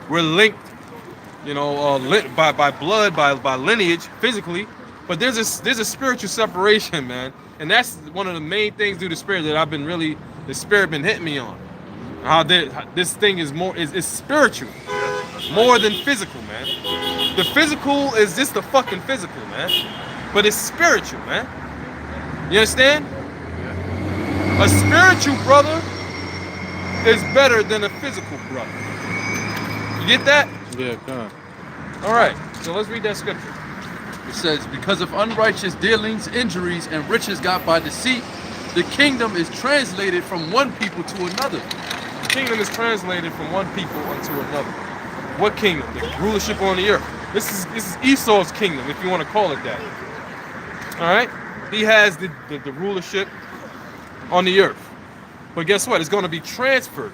we're linked, by blood, by lineage, physically, but there's a spiritual separation, man. And that's one of the main things through the spirit that the spirit been hitting me on. How this thing is spiritual, more than physical, man. The physical is just the fucking physical, man. But it's spiritual, man. You understand? A spiritual brother is better than a physical brother. You get that? Yeah, come on. All right. So let's read that scripture. It says, because of unrighteous dealings, injuries, and riches got by deceit, the kingdom is translated from one people to another. The kingdom is translated from one people unto another. What kingdom? The rulership on the earth. This is Esau's kingdom, if you want to call it that. All right? He has the rulership on the earth. But guess what? It's going to be transferred.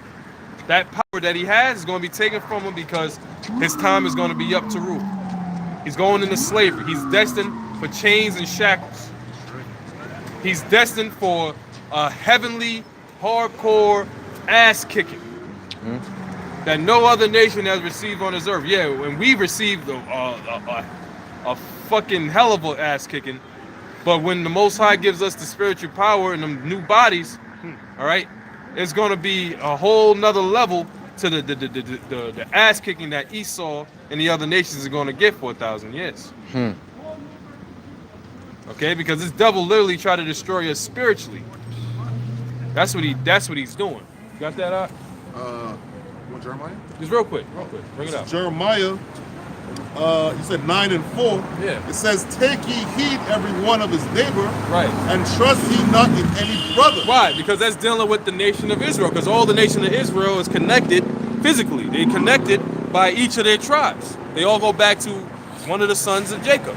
That power that he has is going to be taken from him because his time is going to be up to rule. He's going into slavery. He's destined for chains and shackles. He's destined for a heavenly, hardcore ass kicking that no other nation has received on this earth. Yeah, when we received a fucking hell of a ass kicking, but when the Most High gives us the spiritual power and the new bodies, all right, it's going to be a whole nother level to the ass kicking that Esau and the other nations are going to get for 1,000 years. Okay, because this devil literally tried to destroy us spiritually. That's what he's doing. You got that out? What, Jeremiah? Just real quick. Bring it up. Jeremiah, you said 9 and 4. Yeah. It says, take ye heed every one of his neighbor, Right. and trust ye not in any brother. Why? Because that's dealing with the nation of Israel. Because all the nation of Israel is connected physically. They're connected by each of their tribes. They all go back to one of the sons of Jacob.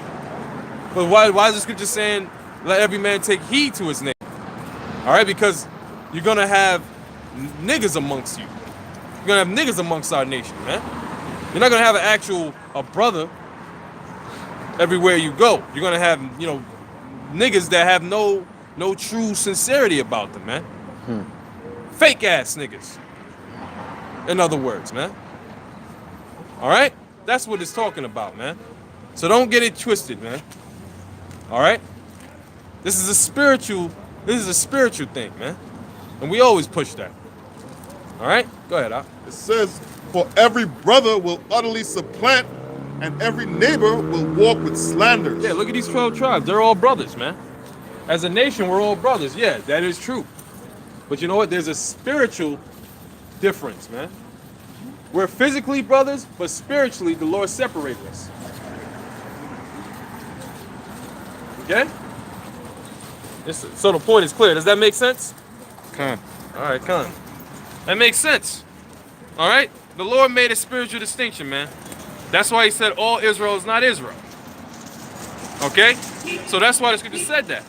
But why is the scripture saying, let every man take heed to his neighbor? All right, because you're going to have niggas amongst you. You're going to have niggas amongst our nation, man. You're not going to have a brother everywhere you go. You're going to have, niggas that have no true sincerity about them, man. Fake ass niggas. In other words, man. All right? That's what it's talking about, man. So don't get it twisted, man. All right? This is a spiritual thing, man. And we always push that. All right? Go ahead, Al. It says, for every brother will utterly supplant, and every neighbor will walk with slanders. Yeah, look at these 12 tribes. They're all brothers, man. As a nation, we're all brothers. Yeah, that is true. But you know what? There's a spiritual difference, man. We're physically brothers, but spiritually, the Lord separated us. Okay? So the point is clear. Does that make sense? Come. All right, come. That makes sense. All right? The Lord made a spiritual distinction, man. That's why he said all Israel is not Israel. Okay? So that's why the scripture said that.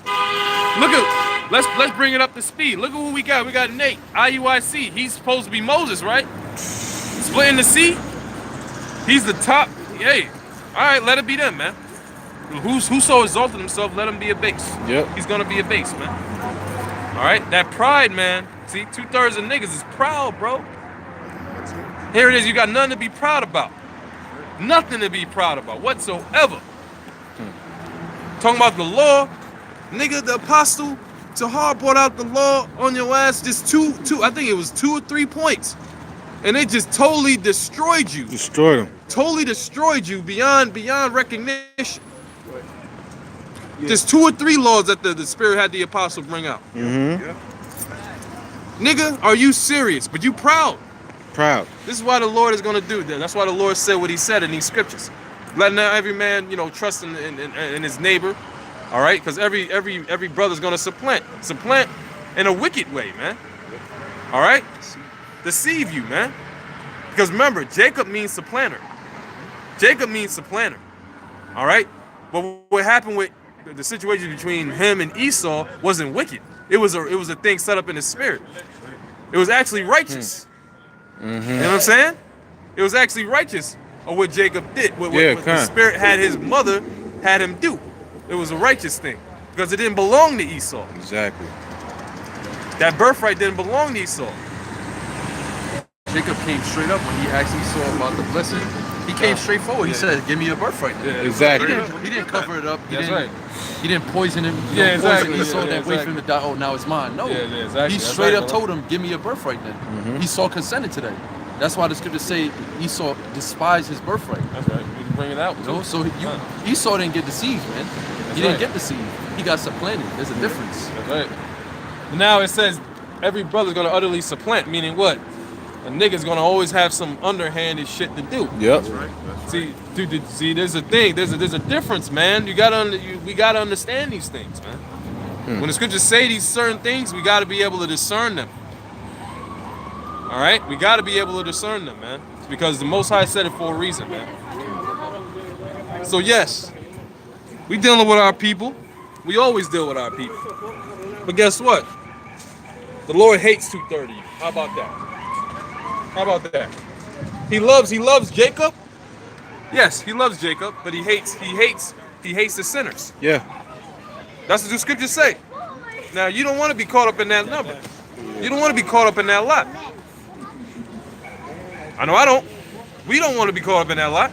Look at, let's bring it up to speed. Look at who we got. We got Nate, IUIC. He's supposed to be Moses, right? Splitting the sea. He's the top. Hey, all right, let it be them, man. Who so exalted himself, let him be a base. Yep. He's gonna be a base, man. All right, that pride, man. See, 2/3 of niggas is proud, bro. Here it is. You got nothing to be proud about. Nothing to be proud about whatsoever. Talking about the law, nigga. The apostle Tahar brought out the law on your ass. Just two. I think it was 2 or 3 points, and it just totally destroyed you. Destroyed him. Totally destroyed you beyond recognition. There's 2 or 3 laws that the Spirit had the apostle bring out. Mm-hmm. Nigga, are you serious? But you proud. Proud. This is why the Lord is gonna do that. That's why the Lord said what he said in these scriptures. Let now every man, trust in his neighbor. All right? Because every brother's gonna supplant in a wicked way, man. All right? Deceive you, man. Because remember, Jacob means supplanter. Jacob means supplanter. All right? But what happened with the situation between him and Esau wasn't wicked. It was a thing set up in his spirit. It was actually righteous. Mm-hmm. You know what I'm saying? It was actually righteous of what Jacob did. What the Spirit had his mother had him do. It was a righteous thing. Because it didn't belong to Esau. Exactly. That birthright didn't belong to Esau. Jacob came straight up when he asked Esau about the blessing. He came straight forward. He said, "Give me your birthright." Yeah, Exactly. He didn't cover it up. That's right. He didn't poison him. Yeah, exactly. Poison Esau Yeah, that wait for him to die. Oh, now it's mine. No. Yeah, exactly. He That's straight right, up bro. told him, "Give me your birthright." Then Esau consented to that. That's why the scriptures say Esau despised his birthright. That's right. We can bring it out. You know? So Esau didn't get deceived, man. He didn't get deceived. He got supplanted. There's a difference. That's right. Now it says every brother's gonna utterly supplant, meaning what? A nigga's gonna always have some underhanded shit to do. Yep. See, dude, there's a thing. There's a difference, man. We gotta understand these things, man. When the scriptures say these certain things, we gotta be able to discern them. All right, we gotta be able to discern them, man. It's because the Most High said it for a reason, man. So yes, we dealing with our people. We always deal with our people. But guess what? The Lord hates 2/3 of you. How about that? How about that? He loves Jacob. Yes, he loves Jacob, but he hates the sinners. Yeah. That's what the scriptures say. Now you don't want to be caught up in that number. You don't want to be caught up in that lot. I know I don't. We don't want to be caught up in that lot.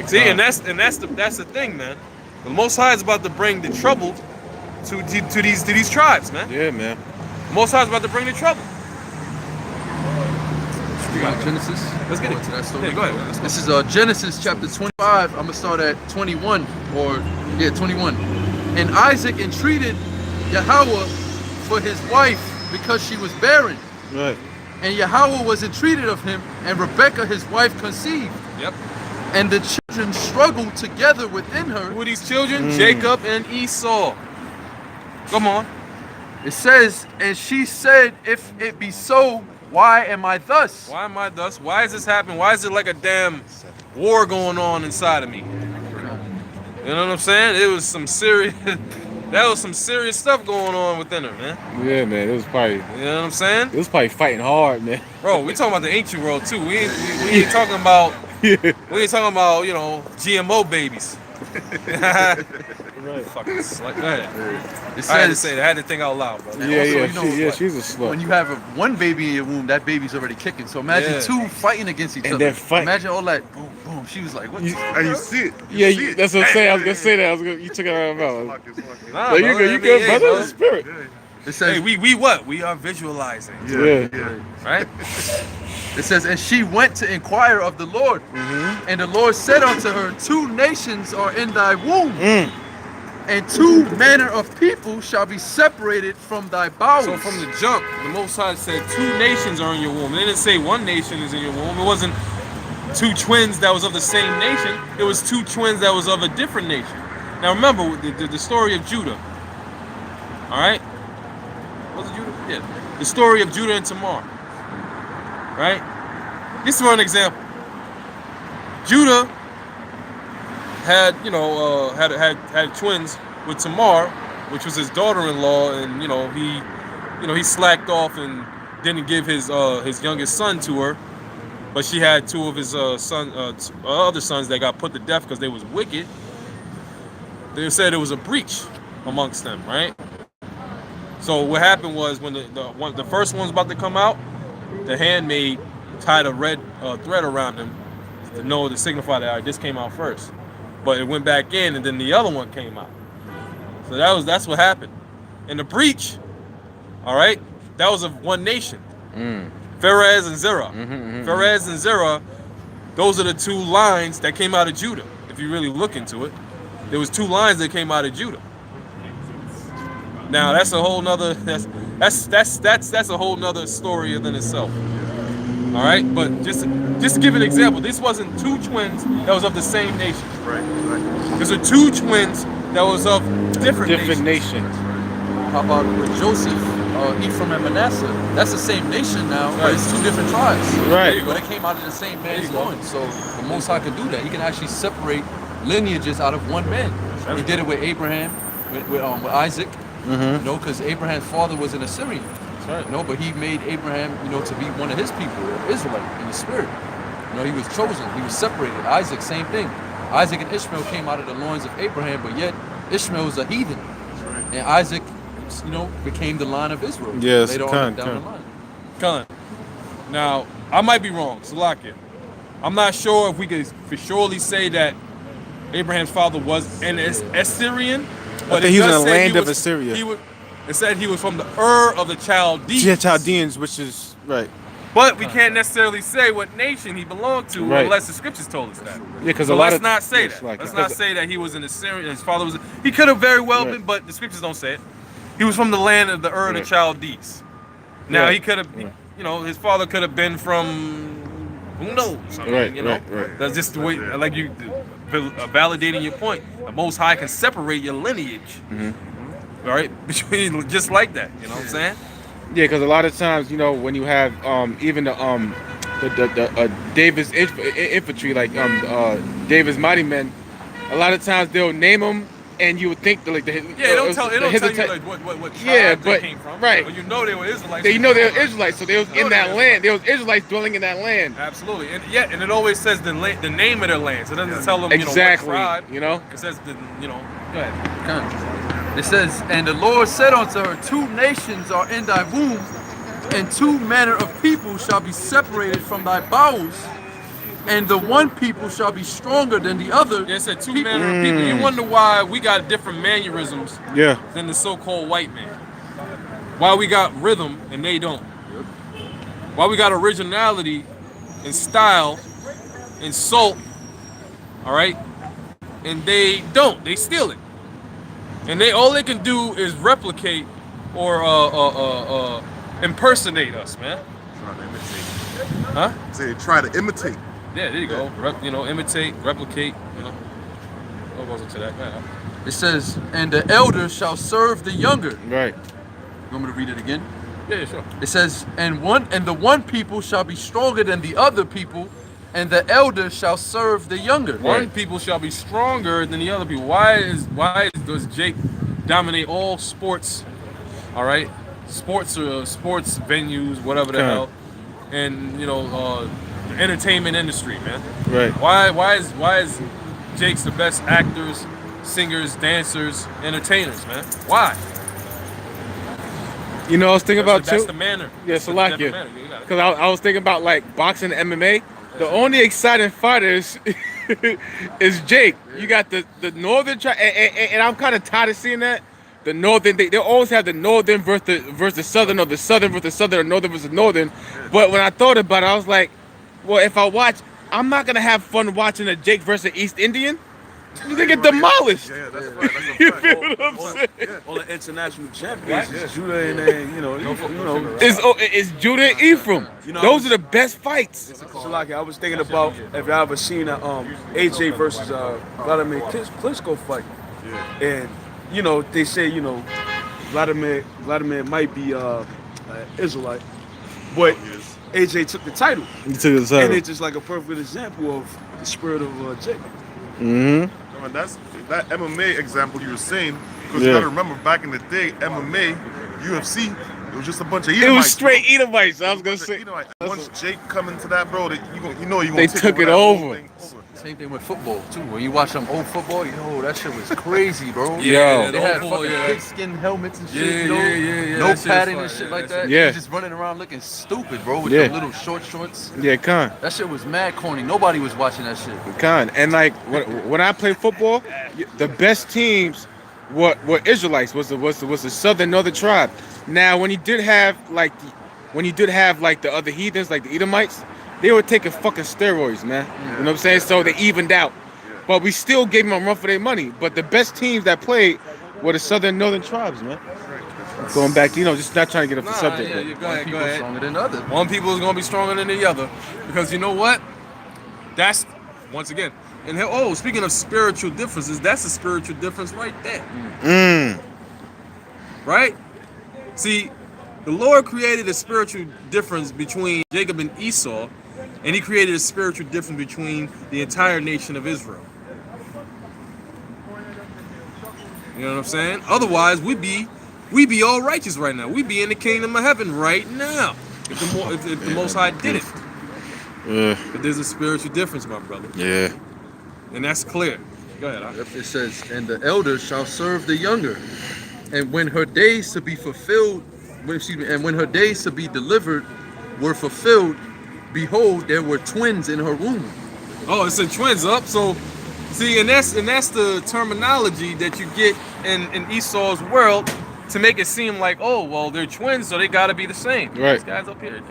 See, and that's the thing, man. The Most High is about to bring the trouble to these tribes, man. Yeah, man. The Most High is about to bring the trouble. Genesis. Let's get Go it. into that story. Yeah, go ahead. Let's go. This is Genesis chapter 25. I'm gonna start at 21 21. And Isaac entreated Yahweh for his wife because she was barren. Right. And Yahweh was entreated of him, and Rebekah his wife conceived. Yep. And the children struggled together within her. Who are these children? Jacob and Esau. Come on. It says, and she said, if it be so, why am I thus? Why am I thus? Why is this happening? Why is it like a damn war going on inside of me? You know what I'm saying? It was some serious. That was some serious stuff going on within her, man. Yeah, man. It was probably You know what I'm saying? fighting hard, man. Bro, we talking about the ancient world too. We ain't talking about Yeah. we ain't talking about, you know, GMO babies. Right. Fucking slut. Go ahead. It I had to says, say that. I had to think out loud, bro. And Yeah, also, yeah, you know, she's a slut. when you have one baby in your womb, that baby's already kicking. So imagine Yeah. two fighting against each And other. they're fighting. Imagine all that boom, boom. She was like, what? And you see it. Yeah, see it. that's what I'm saying. I was gonna say that. You took it out of my mouth. Fuck it, fuck it. Nah, So you bro, good? I You mean, good, hey, brother? bro. The spirit. It says, Hey, we what? We are visualizing, Yeah, yeah. right? it says, and she went to inquire of the Lord. And the Lord said unto her, 2 nations are in thy womb. And 2 manner of people shall be separated from thy bowels. So from the jump, the Most High said 2 nations are in your womb. They didn't say 1 nation is in your womb. It wasn't 2 twins that was of the same nation. It was 2 twins that was of a different nation. Now remember the story of Judah. All right? Was it Judah? Yeah. The story of Judah and Tamar. Right? This is for an example. Judah had, you know, had twins with Tamar, which was his daughter-in-law, and he slacked off and didn't give his youngest son to her, but she had 2 of his other sons that got put to death because they was wicked. They said it was a breach amongst them, right? So what happened was when the first one was about to come out, the handmaid tied a red thread around him to signify that, all right, this came out first. But it went back in, and then the other one came out. So that's what happened. And the breach, all right, that was of 1 nation. Pharez and Zerah. Pharez and Zerah, those are the 2 lines that came out of Judah. If you really look into it, there was 2 lines that came out of Judah. Now that's a whole nother that's a whole nother story within itself. All right, but just to give an example, this wasn't 2 twins that was of the same nation. Right, right. These are 2 twins that was of different Nations. How about with Joseph, Ephraim and Manasseh? That's the same nation now, but it's 2 different tribes. Right. But it came out of the same man's loins. So the Most High could do that. He can actually separate lineages out of 1 man. He did it with Abraham, with Isaac. You know, because Abraham's father was an Assyrian. right. You know, but he made Abraham, you know, to be one of his people, Israelite in the spirit. You know, he was chosen. He was separated. Isaac, same thing. Isaac and Ishmael came out of the loins of Abraham, but yet Ishmael was a heathen, and Isaac, you know, became the line of Israel. Yes, later on down the line. Con. Now, I might be wrong, Salakia. I'm not sure if we could for surely say that Abraham's father was an Assyrian, but think he was in does the say land he of was- Assyria. It said he was from the Ur of the Chaldees. Yeah, Chaldeans, which is right. But we can't necessarily say what nation he belonged to Right. unless the scriptures told us that. Yeah, because So a lot let's of not say it's that. like- Let's not say that he was an Assyrian. His father was. He could have very well Right. been, but the scriptures don't say it. He was from the land of the Ur of the Right. Chaldees. Now Right. he could have, Right. you know, his father could have been from who knows? I mean, Right, you know, right. that's just the way. Like you validating your point. The Most High can separate your lineage. All right, between just like that. You know what I'm saying? Yeah, because a lot of times, you know, when you have even the David's infantry, like David's mighty men, a lot of times they'll name them, and you would think that like the Yeah, they don't tell you like what tribe Yeah, they but- came from. right. But you know they were Israelites. you know they're Israelites, so they was You know in they that were land. There was Israelites dwelling in that land. Absolutely, and it always says the name of their lands. It doesn't tell them Exactly. what tribe. You know. It says Go ahead. Come. It says, and the Lord said unto her, 2 nations are in thy womb, and 2 manner of people shall be separated from thy bowels, and the one people shall be stronger than the other. Yeah, it said 2 manner of people. You wonder why we got different mannerisms Yeah. than the so-called white man. Why we got rhythm and they don't. Why we got originality and style and salt, all right? And they don't. They steal it. And all they can do is replicate or impersonate us, man. Trying to imitate. Huh? Say they try to imitate. Yeah, there you go. Imitate, replicate, What goes into that, man? It says, and the elder shall serve the younger. Right. You want me to read it again? Yeah, sure. It says, and the one people shall be stronger than the other people, and the elder shall serve the younger. One people shall be stronger than the other people. Why does Jake dominate all sports? All right, sports venues, whatever the hell, and the entertainment industry, man. Right. Why is Jake's the best actors, singers, dancers, entertainers, man? Why? You know, I was thinking about That's too. the manner. Yeah, That's the manner. Salakia. You got it. Because I was thinking about like boxing and MMA. The only exciting fighters is Jake. You got the northern tribe, and I'm kind of tired of seeing that. The northern, they always have the northern versus the southern, or the southern versus southern, or northern versus northern. But when I thought about it, I was like, well, if I watch, I'm not gonna have fun watching a Jake versus East Indian. You're gonna get demolished. Yeah, that's right. That's You a fact. feel what I'm saying? All the international champions is Judah and then, It's Judah and Ephraim. Those are the best fights. So like I was thinking about if y'all ever seen a AJ versus Vladimir Klitschko fight, and they say Vladimir might be Israelite, but AJ took the title, and it's just like a perfect example of the spirit of Jake. And that's that MMA example you were saying, because you gotta remember back in the day, MMA, UFC, it was just a bunch of Edomites. It was straight Edomites. I was gonna say. Edomites. Once Jake come into that, bro, you're gonna They take took it that whole over. thing Same thing with football too. When you watch some old football, that shit was crazy, bro. Yeah, They had the fucking old- pigskin helmets and shit, Yeah, yeah. No That shit was padding fire. and shit Yeah, like that that. shit- Yeah. You just running around looking stupid, bro, with Yeah. the little short shorts. Yeah, Khan. That shit was mad corny. Nobody was watching that shit. Khan. And like when I played football, the best teams were Israelites. Was the southern northern tribe. Now when you did have like the other heathens, like the Edomites, they were taking fucking steroids, man. You know what I'm saying? So they evened out. But we still gave them a run for their money. But the best teams that played were the southern northern tribes, man. Going back to, just not trying to get off the subject. Yeah, but- you go ahead, go People ahead. stronger than others. One people is gonna be stronger than the other, because you know what? That's once again. And speaking of spiritual differences, that's a spiritual difference right there. Right? See, the Lord created a spiritual difference between Jacob and Esau, and He created a spiritual difference between the entire nation of Israel. You know what I'm saying? Otherwise, we'd be all righteous right now. We'd be in the kingdom of heaven right now if the Most High did it. But there's a spiritual difference, my brother, Yeah. and that's clear. Go ahead. Al. It says, and the elder shall serve the younger. And when her days to be fulfilled, and when her days to be delivered were fulfilled, behold, there were twins in her womb. Oh, it said twins up. So, see, and that's the terminology that you get in Esau's world to make it seem like, oh, well, they're twins, so they gotta be the same. Right. These guys up here,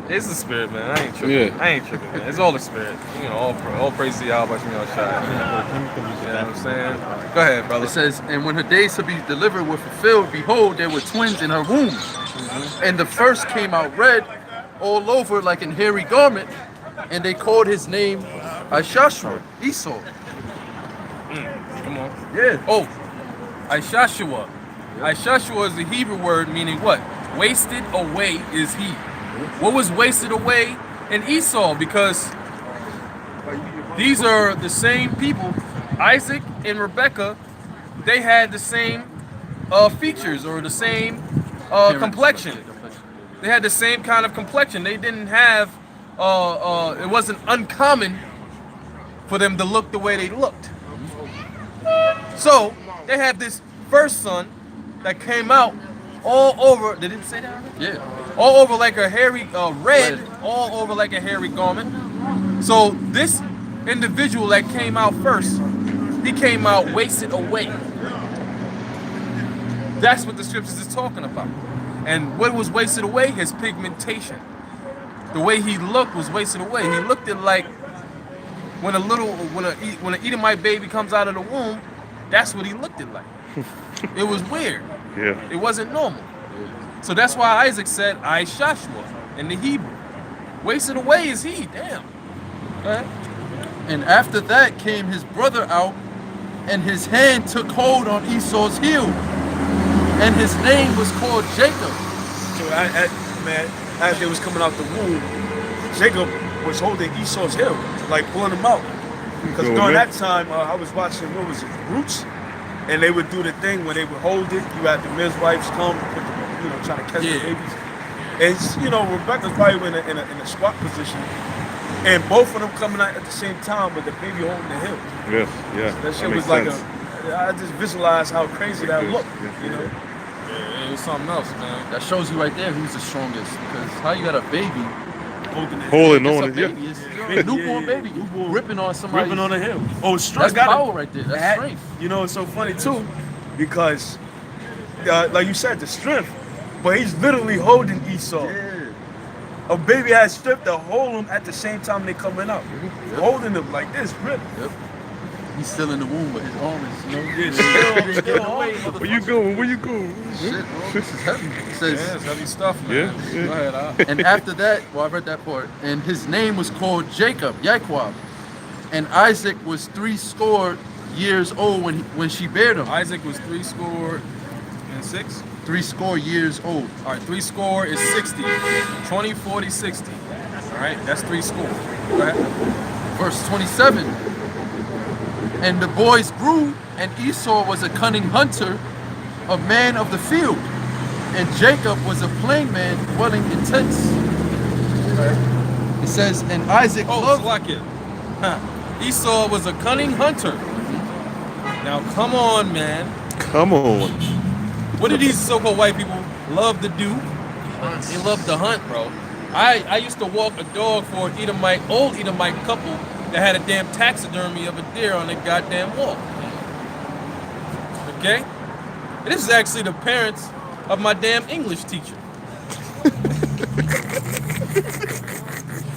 it's the spirit, man. I ain't tripping. Yeah. I ain't tripping, man. It's all the spirit. All praise to Yahweh Shemel Shai. You know what I'm saying? Go ahead, brother. It says, and when her days to be delivered were fulfilled, behold, there were twins in her womb. And the first came out red all over like an hairy garment, and they called his name Ishashua, Esau. Come on. Yeah. Oh, Ishashua. Ishashua is the Hebrew word meaning what? Wasted away is he. What was wasted away in Esau? Because these are the same people. Isaac and Rebekah, they had the same features or the same complexion. They had the same kind of complexion. They didn't have, it wasn't uncommon for them to look the way they looked. So they had this first son that came out all over. They didn't say that already? Yeah. All over like a hairy red, all over like a hairy garment. So this individual that came out first, he came out wasted away. That's what the scriptures is talking about. And what was wasted away? His pigmentation. the way he looked was wasted away. He looked at like when an Edomite baby comes out of the womb, that's what he looked at like. It was weird. Yeah. It wasn't normal. So that's why Isaac said, I Shashua in the Hebrew. Wasted away is he, damn. Okay? And after that came his brother out, and his hand took hold on Esau's heel, and his name was called Jacob. So man, as they was coming out the womb, Jacob was holding Esau's heel, like pulling him out. Because during that time, I was watching, what was it, Roots? And they would do the thing when they would hold it. You had the midwives come, put the, trying to catch the babies. And Rebecca's probably in a squat position, and both of them coming out at the same time with the baby holding the hill. Yeah. That shit makes was like sense. I just visualized how crazy that looked. Yeah, it was something else, man. That shows you right there who's the strongest. Because how you got a baby, Holding it's on a it. baby, Yeah. it's a newborn baby, ripping on somebody. Ripping on the hill. Oh, strength. That's power right there. That's strength. It's so funny too, because like you said, the strength. But he's literally holding Esau. Yeah. A baby has strength to hold him at the same time they coming out. Holding him like this, really. Yep. He's still in the womb, but his arm is, Yeah, still away, Where you going? Where you going? Shit, bro, this is heavy. It says, Yeah, it's heavy stuff, man. Yeah. Go ahead, and after that, I read that part, and his name was called Jacob, Yaquab. And Isaac was 70 years old when she bare him. Isaac was 76. 70 years old. All right, 70 is 60. 20, 40, 60. All right, that's 70. Go ahead. Verse 27. And the boys grew, and Esau was a cunning hunter, a man of the field, and Jacob was a plain man dwelling in tents. It says, and Isaac loved. Slack Esau was a cunning hunter. Now, come on, man. Come on. What do these so-called white people love to do? They love to hunt, bro. I used to walk a dog for an old Edomite couple that had a damn taxidermy of a deer on their goddamn wall. Okay? And this is actually the parents of my damn English teacher.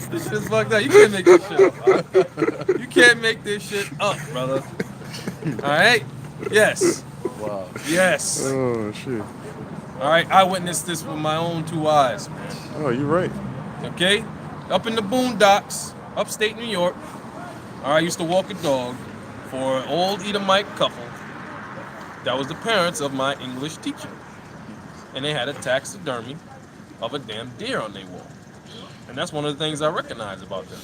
This shit is fucked up. You can't make this shit up. Right? You can't make this shit up, brother. Alright? Yes. Wow. Yes. Oh shit. Alright, I witnessed this with my own 2 eyes, man. Oh, you're right. Okay? Up in the boondocks, upstate New York, I used to walk a dog for an old Edomite couple that was the parents of my English teacher. And they had a taxidermy of a damn deer on their wall. And that's one of the things I recognize about them.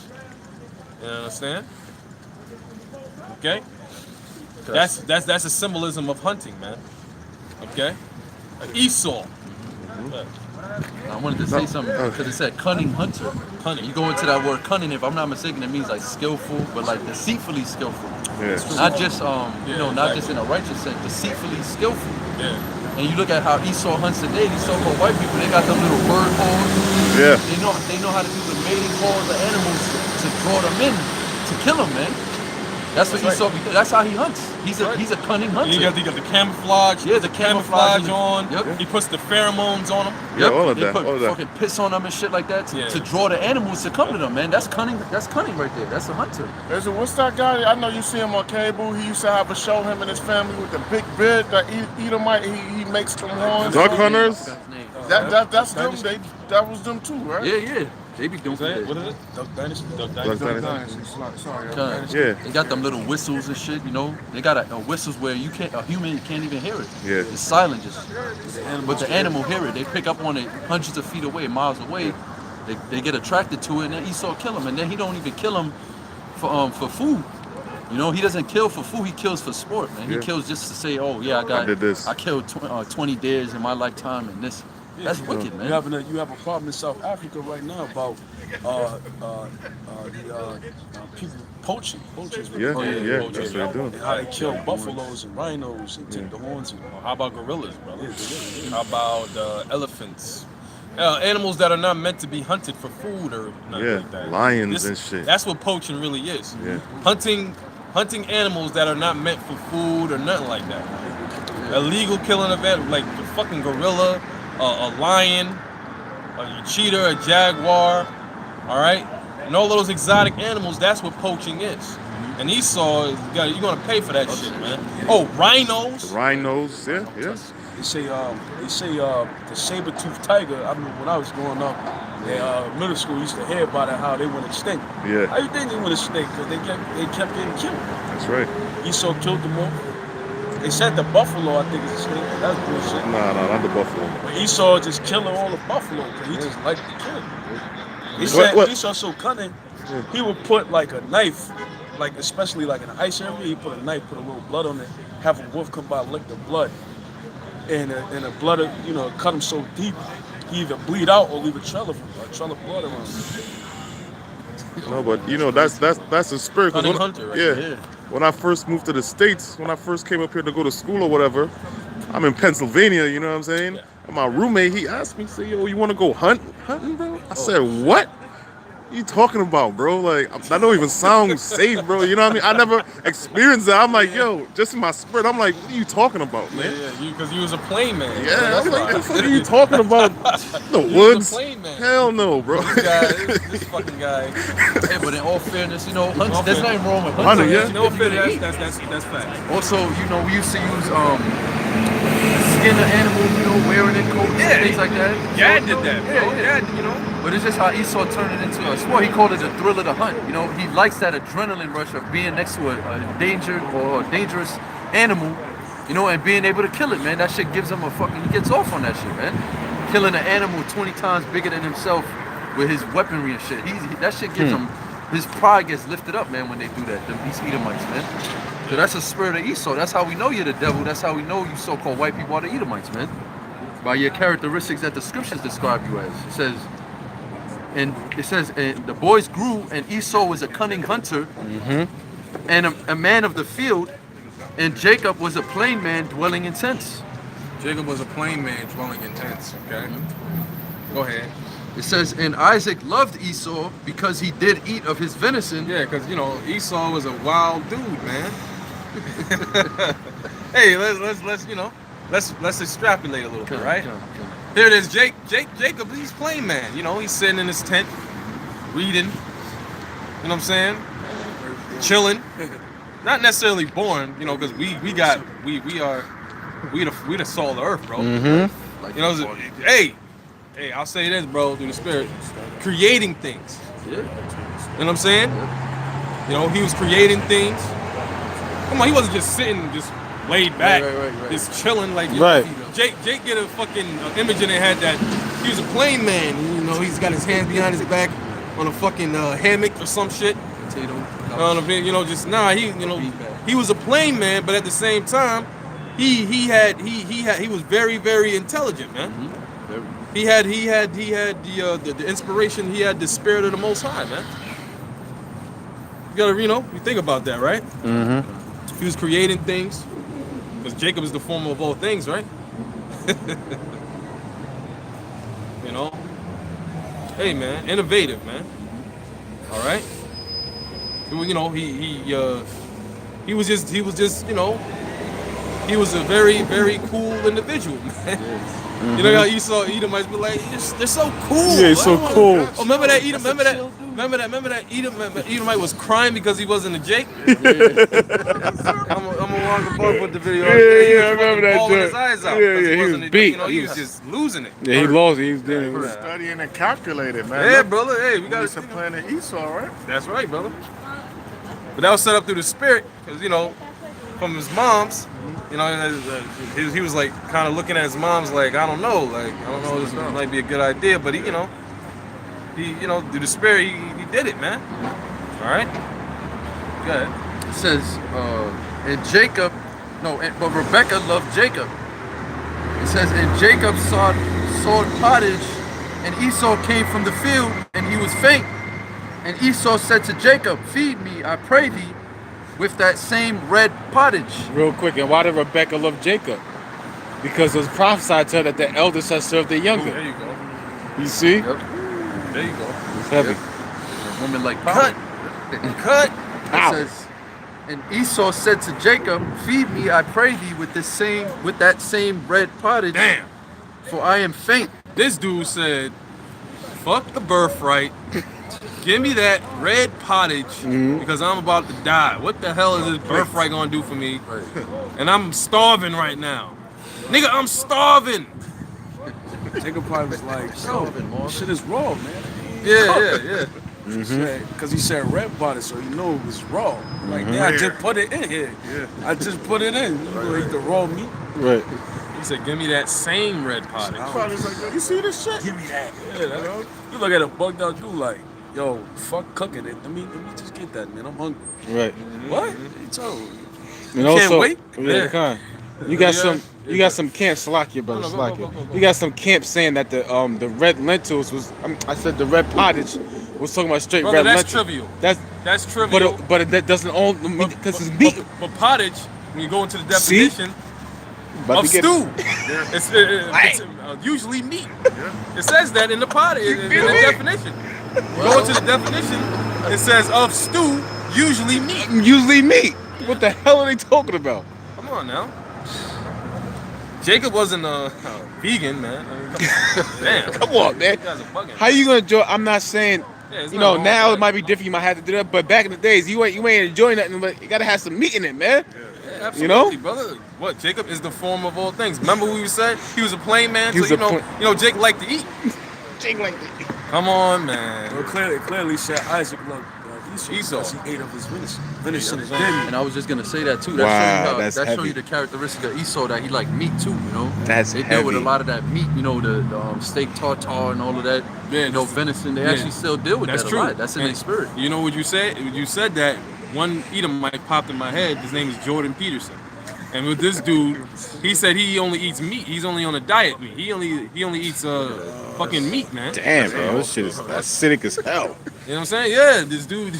You understand? Okay? That's a symbolism of hunting, man. Okay? Esau. I wanted to say something because it said cunning hunter. Cunning. You go into that word cunning, if I'm not mistaken, it means like skillful, but like deceitfully skillful. Yeah. Not just not exactly. just in a righteous sense, deceitfully skillful. Yeah. And you look at how Esau hunts today, these so-called white people, they got them little bird calls. Yeah. They know how to do the mating calls of animals to draw them in, to kill them, man. That's what Esau, that's how he hunts. He's a cunning hunter. You got the camouflage. Yeah, the camouflage on. Yep. He puts the pheromones on them. Yeah, all of They that. put All of that. fucking piss on them and shit like that to draw the animals to come to them, man. That's cunning. That's cunning right there. That's a hunter. What's that guy? I know you see him on cable. He used to have a show, him and his family with the big beard. That Edomite, he makes them horns. Duck hunters. That's his name. That's them. That was them too, right? Yeah. They be doing What that. is it? Duck Dynasty? Duck Duck Dynasty. Dynasty. Sorry. Yeah. They got them little whistles and shit, you know. They got a whistles where a human can't even hear it. Yeah. It's silent, just. But the animal hear it. They pick up on it hundreds of feet away, miles away. They get attracted to it, and then Esau kill him. And then he don't even kill him for food. You know, he doesn't kill for food. He kills for sport, man. Yeah. He kills just to say, oh yeah, I did this. I killed 20 deers in my lifetime, and this. That's wicked, man. You have a problem in South Africa right now about people poaching. Poachers. Yeah. yeah, Yeah. poachers. That's what they're doing. And how they kill buffaloes and rhinos and take the horns. And, How about gorillas, brother? How about elephants? Animals that are not meant to be hunted for food or nothing Yeah, like that. lions and shit. That's what poaching really is. Yeah. Hunting animals that are not meant for food or nothing like that. Illegal killing of animals, like the fucking gorilla, a lion, a cheetah, a jaguar, All right, and all those exotic animals. That's what poaching is. And Esau, you're gonna pay for that shit, man. Oh, rhinos. Rhinos, yeah. They say the saber-toothed tiger. I remember when I was growing up in middle school, we used to hear about it, how they went extinct. Yeah. How you think they went extinct? Because they kept getting killed. That's right. Esau killed them all. They said the buffalo, I think, is extinct. That's bullshit. Nah, not the buffalo. But Esau just killing all the buffalo because he just liked to kill. He said What? Esau so cunning, he would put like a knife, like especially like in the ice area, he put a knife, put a little blood on it, have a wolf come by, lick the blood, and the blood, cut him so deep, he either bleed out or leave a trail of blood around him. No, but that's the spirit. 'Cause Cunning hunter, right? Yeah. When I first moved to the States, when I first came up here to go to school or whatever, I'm in Pennsylvania, you know what I'm saying? Yeah. And my roommate, he asked me, he said, yo, you want to go hunting, bro? I said, what? What you talking about, bro? Like, that don't even sound safe, bro. You know what I mean? I never experienced that. I'm like, yo, just in my spirit, I'm like, what are you talking about, man? Yeah, because you was a plain man. Yeah, That's I'm like, why. what the fuck are you talking about? The You was woods? a plain man. Hell no, bro. This fucking guy. Yeah, but in all fairness, hunting, all there's fairness. nothing wrong with Hunting, hunting. yeah. You know, that's fact. Also, we used to use skin of animals, wearing it coats and things like that. Dad So, did that, bro. Yeah. Dad, But it's just how Esau turned it into a sport. He called it the thrill of the hunt. He likes that adrenaline rush of being next to a endangered or a dangerous animal, and being able to kill it, man. That shit gives him he gets off on that shit, man. Killing an animal 20 times bigger than himself with his weaponry and shit. That shit gives him, his pride gets lifted up, man, when they do that, these Edomites, man. So that's the spirit of Esau. That's how we know you're the devil. That's how we know you so-called white people are the Edomites, man. By your characteristics that the scriptures describe you as. It says, and the boys grew, and Esau was a cunning hunter, and a man of the field, and Jacob was a plain man dwelling in tents. Jacob was a plain man dwelling in tents, okay? Go ahead. It says, and Isaac loved Esau because he did eat of his venison. Yeah, because, Esau was a wild dude, man. Hey, let's extrapolate a little bit, right? Here it is, Jacob, he's plain man. He's sitting in his tent, reading, you know what I'm saying? Chilling. Not necessarily born, because we the salt of the earth, bro. Hey, I'll say this, bro, through the spirit. Creating things. Yeah. You know what I'm saying? He was creating things. Come on, he wasn't just sitting, just laid back, Right. just chilling like Right. Jake get a fucking image in their head that he was a plain man. He's got his hands behind his back on a fucking hammock or some shit. He was a plain man, but at the same time, he was very, very intelligent, man. He had the inspiration. He had the spirit of the Most High, man. You gotta, you think about that, right? Mm-hmm. He was creating things, because Jacob is the former of all things, right? Hey, man, innovative, man. All right. He was just, he was a very, very cool individual, man. You know how Esau Edomites be like, they're so cool. Yeah, he's so cool. Oh, remember that Edomite was crying because he wasn't a Jake? I'm a walk above with the video. Yeah, I remember that bawling his joke. eyes out. Yeah, because he was wasn't a- beat. he was just losing it. Yeah, he lost. He was doing it. Studying and calculated, man. Yeah, Look, brother. Hey, we got it's a planet Esau, right? That's right, brother. But that was set up through the spirit, because from his mom's, he was like kind of looking at his mom's like, I don't know, this might be a good idea, but he through the spirit, he did it, man. All right. Good. It says, but Rebekah loved Jacob. It says, and Jacob sawed pottage, and Esau came from the field, and he was faint. And Esau said to Jacob, feed me, I pray thee, with that same red pottage. Real quick, and why did Rebecca love Jacob? Because it was prophesied to her that the eldest had served the younger. There you go. You see? Yep. There you go. It's heavy. A woman like Cut. power. Cut. Ow. It says, and Esau said to Jacob, feed me, I pray thee, with that same red pottage. Damn. For I am faint. This dude said, fuck the birthright. Give me that red pottage because I'm about to die. What the hell is this birthright gonna do for me? And I'm starving right now. Nigga, I'm starving. Jacob probably was like, yo, Starving, Marvin. this shit is raw, man. Yeah. Because he said red body, so you know it was raw. Like, yeah, I just put it in here. I just put it in. You gonna eat the raw meat? Right. He said, give me that same red pottage. Probably was like, yo, you see this shit? Give me that. Yeah, that's, you look at a bugged out dude like, yo, fuck cooking it. Let me just get that, man. I'm hungry. Right. What? You told me. And can't also, wait? yeah, kind. You got some. You got some camp Salakia, brother Salakia. You got some camp saying that the red lentils was. I said the red pottage was talking about straight Brother, red that's lentils. trivial. That's trivial. But that doesn't own because it's meat. But pottage, when you go into the definition About of to get- stew, it's usually meat. It says that in the pottage, in the definition. You go into the definition, it says of stew, usually meat. Usually meat. What the hell are they talking about? Come on now. Jacob wasn't a vegan, man. I mean, damn. Come on, man. You guys are bugging. How you gonna enjoy? I'm not saying. Yeah, it's You not know, all now it right. might be different. You might have to do that, but back in the days, you ain't enjoying nothing. But you gotta have some meat in it, man. Yeah, absolutely, You know? brother. What? Jacob is the form of all things. Remember we said he was a plain man, He was so a you know, Jake liked to eat. Jake like that. Come on, man. Well, clearly said Isaac loved Esau. Esau. Because he ate of his venison. Venison is Yeah. dead. And I was just gonna say that too. Wow, That's that's show heavy. you the characteristic of Esau that he liked meat too. You know, That's they deal with a heavy. lot of that meat. You know, the steak tartare and all of that. Yeah, you know, venison. They yeah. actually still deal with That's that true. a lot. That's in And their spirit. You know what you said? You said that one Edomite popped in my head. His name is Jordan Peterson. And with this dude, he said he only eats meat. He's only on a diet meat. He only eats fucking meat, man. Damn, bro, this shit is acidic as hell. You know what I'm saying? Yeah, this dude,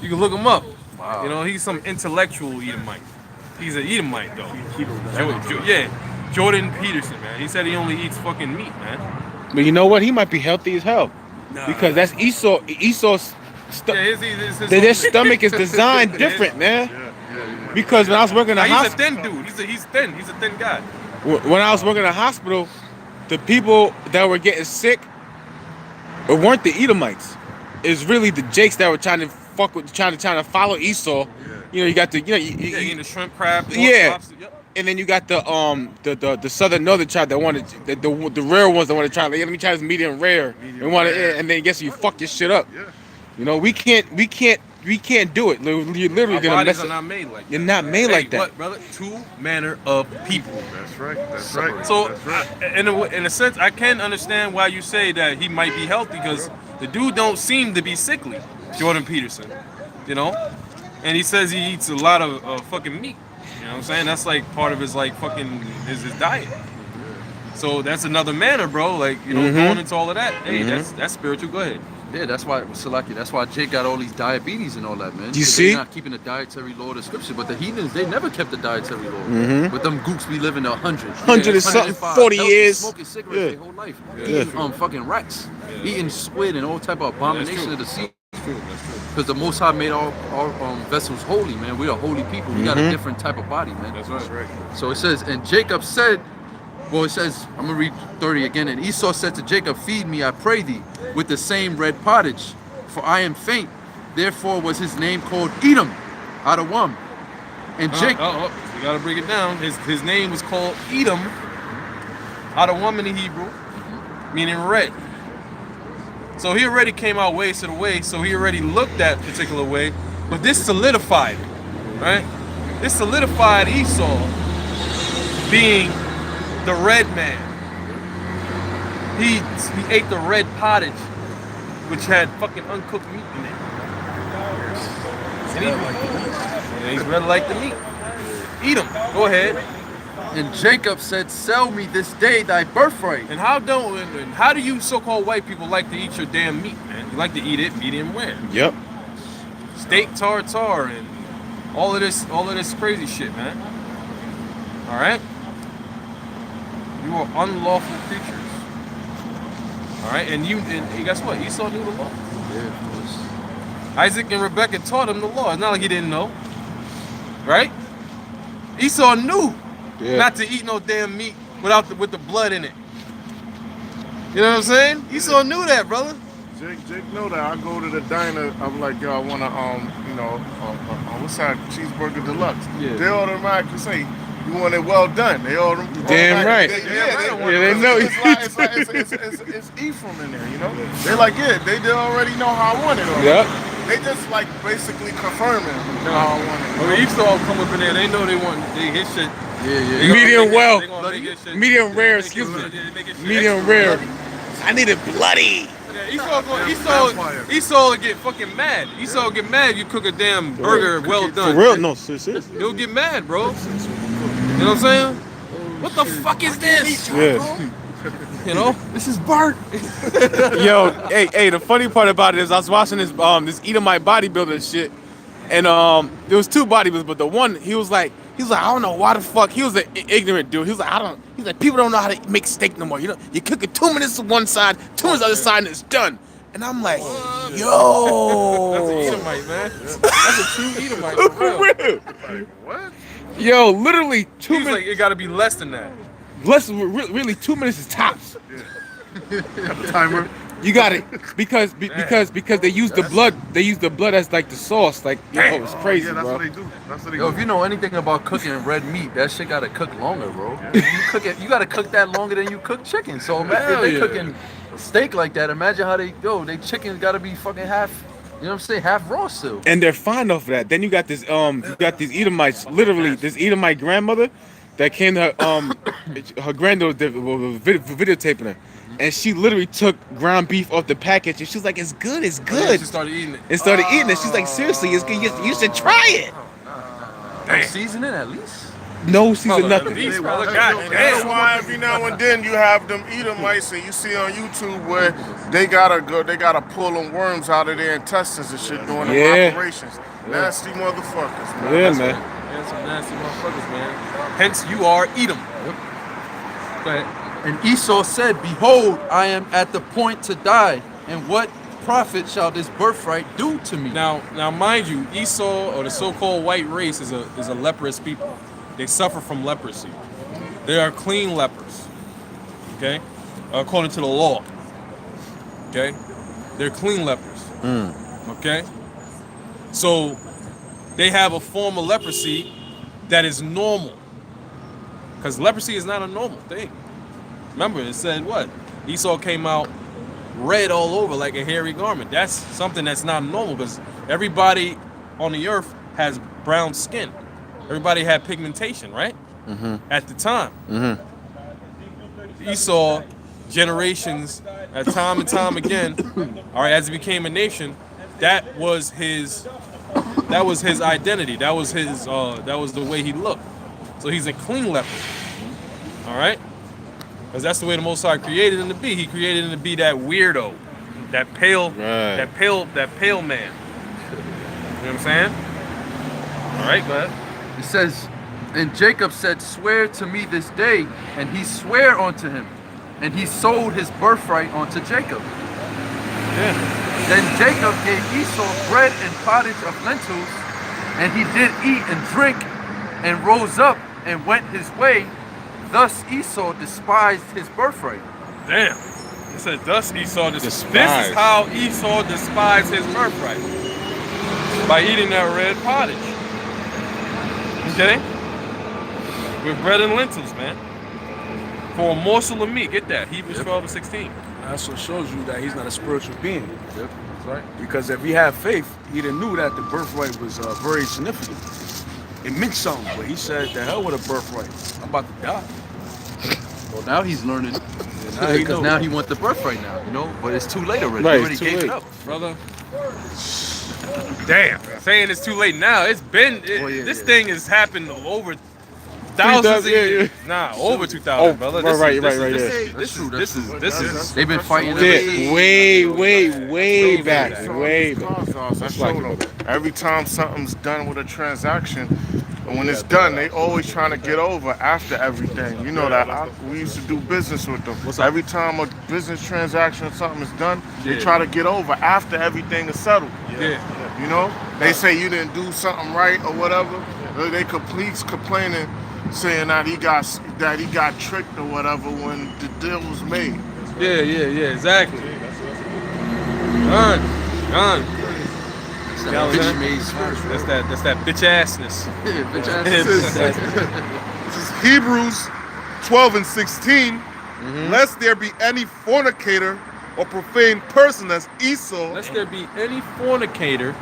you can look him up. Wow. You know, he's some intellectual Edomite. He's an Edomite though. Jordan Peterson, man. He said he only eats fucking meat, man. But you know what? He might be healthy as hell Nah. because that's Esau. Esau's Yeah, his their stomach is designed different, man. Because when I was working in the He's a hospital, thin dude. He's thin. He's a thin guy. when I was working in the hospital, the people that were getting sick, it weren't the Edomites. It's really the Jakes that were trying to fuck with, trying to follow Esau. You know, you got the, you know, Yeah, eating the shrimp, crab, pork, Yeah. lobster, yep. and then you got the southern northern tribe that wanted the rare ones that want to try. Like, let me try this medium rare, and then guess you fuck your shit up. Yeah. You know, we can't do it. You're literally Our gonna bodies mess are it. not made like that. You're not made Hey, like that. What, brother? Two manner of people. That's right. That's right. So, That's right. in a sense, I can understand why you say that he might be healthy because the dude don't seem to be sickly, Jordan Peterson. You know, and he says he eats a lot of fucking meat. You know what I'm saying? That's like part of his like fucking his diet. So that's another manner, bro. Like, you know, going into all of that. Hey, that's spiritual. Go ahead. Yeah, that's why Salaki. That's why Jake got all these diabetes and all that, man. You 'Cause see? They're not keeping the dietary law of the scripture, but the heathens, they never kept the dietary law. But them gooks be living 100. 100 and something, 105, 40 healthy, years. smoking cigarettes Yeah. their whole life, eating fucking rats, eating squid and all type of abomination of the sea. Because the Most High made our vessels holy, man. We are holy people. We got a different type of body, man. That's right. So it says, and Jacob said, well, it says, I'm going to read 30 again. And Esau said to Jacob, feed me, I pray thee, with the same red pottage, for I am faint. Therefore was his name called Edom, out of one. And Jacob, We gotta break it down. His name was called Edom, out of woman in Hebrew, meaning red. So he already came out ways to the way, so he already looked that particular way. But this solidified it, right? This solidified Esau being the red man. He ate the red pottage, which had fucking uncooked meat in it. And he's red like the meat. Eat him. Go ahead. and Jacob said, sell me this day thy birthright. And how do you so-called white people like to eat your damn meat, man? You like to eat it medium rare. Yep. Steak tartare and all of this crazy shit, man. All right? You are unlawful creatures. All right? And guess what? Esau knew the law. Yeah, of course. Isaac and Rebecca taught him the law. It's not like he didn't know. Right? Esau knew not to eat no damn meat with the blood in it. You know what I'm saying? Esau knew that, brother. Jake know that. I go to the diner. I'm like, yo, I want to, what's that? Cheeseburger deluxe. Yeah. They automatically say, you want it well done. They all Damn right. They know. It's Ephraim in there, you know. They're like, yeah, they already know how I want it. Already. Yep. They just like basically confirming how I want it. When Esau come up in there, they know they his shit. Yeah. Medium well. They gonna make his shit- Medium rare, they excuse me. they make his shit Medium extra rare. bloody. I need it bloody. Yeah, Esau will get fucking mad. Esau will get mad if you cook a damn burger well done. For real? No, seriously. He'll get mad, bro. You know what I'm saying? What the fuck is this? Yeah. You know, this is Bart. Yo, hey, the funny part about it is I was watching this Edomite bodybuilder shit, and there was two bodybuilders, but the one he was like, I don't know why the fuck. He was an ignorant dude. He was like, people don't know how to make steak no more. You know, you cook it 2 minutes on one side, 2 minutes on the other side, and it's done. And I'm like, yo. That's an Edomite, man. That's a true Edomite, for real. What? Yo, literally 2 He's minutes. like, it gotta be less than that. Less, really 2 minutes is tops. Timer. You got it because they use the blood. They use the blood as like the sauce. Like, yo, it's crazy, Yeah, that's bro. what they do. That's what they Yo, do. if you know anything about cooking red meat, that shit gotta cook longer, bro. You cook it, you gotta cook that longer than you cook chicken. So imagine if they cooking steak like that. Imagine how they chicken gotta be fucking half. You know what I'm saying? Half raw still. And they're fine off of that. Then you got these Edomites. Literally, this Edomite grandmother that came to her granddaughter was videotaping her, and she literally took ground beef off the package, and she's like, "It's good, it's She good." started eating it. And started eating it. She's like, "Seriously, it's good. You should try it." Seasoning at least. No season, Brother, nothing. these brother, That's goddamn. why every now and then you have them Edomites, and you see on YouTube where they gotta pull them worms out of their intestines and shit during the Yeah. operations. Nasty motherfuckers, man. Yeah, That's man. Yeah, some nasty motherfuckers, man. Hence, you are Edom. Go ahead. And Esau said, "Behold, I am at the point to die, and what profit shall this birthright do to me?" Now, mind you, Esau or the so-called white race is a leprous people. They suffer from leprosy. They are clean lepers. Okay, according to the law. Okay, they're clean lepers. Okay, so they have a form of leprosy that is normal. Because leprosy is not a normal thing. Remember, it said what? Esau came out red all over like a hairy garment. That's something that's not normal because everybody on the earth has brown skin. Everybody had pigmentation, right? At the time. Esau, generations, at time and time again, all right, as he became a nation, that was his identity. That was the way he looked. So he's a clean leper. All right? Because that's the way the Most High created him to be. He created him to be that weirdo, that pale man. You know what I'm saying? All right, go ahead. It says, "And Jacob said, Swear to me this day, and he sware unto him, and he sold his birthright unto Jacob. Then Jacob gave Esau bread and pottage of lentils, and he did eat and drink, and rose up and went his way. Thus Esau despised his birthright." Damn. It said, thus Esau despised. This Despised. is how Esau despised his birthright. By eating that red pottage. Okay? With bread and lentils, man. For a morsel of meat. Get that. Hebrews 12:16. That also shows you that he's not a spiritual being. Yep. That's right. Because if he had faith, he'd have knew that the birthright was very significant. It meant something, but he said, "The hell with a birthright. I'm about to die." Well, now he's learning. Now he Because knows. now he wants the birthright now, you know? But it's too late already. Right, He already it's too gave late. it up. Brother. Damn. Saying it's too late now. It's been, this thing has happened over thousands of 3,000, yeah, years. Nah, over 2,000, Oh, brother. right, This right, is- yeah. This That's true, is, this is, They've been fighting ever Yeah, since. way back. Way back. I That's showed like- them. Every time something's done with a transaction, and when it's done, they always trying to get over after everything. You know that. We used to do business with them. What's up? Every time a business transaction or something is done, they try to get over after everything is settled. yeah. You know, they say you didn't do something right or whatever. They complaining, saying that he got tricked or whatever when the deal was made. Yeah, exactly. Done. It's Yeah, that bitch man. made spiritual. That's that bitch assness. Yeah, bitch ass. This is Hebrews 12 and 16. Lest there be any fornicator or profane person as Esau. Lest there be any fornicator.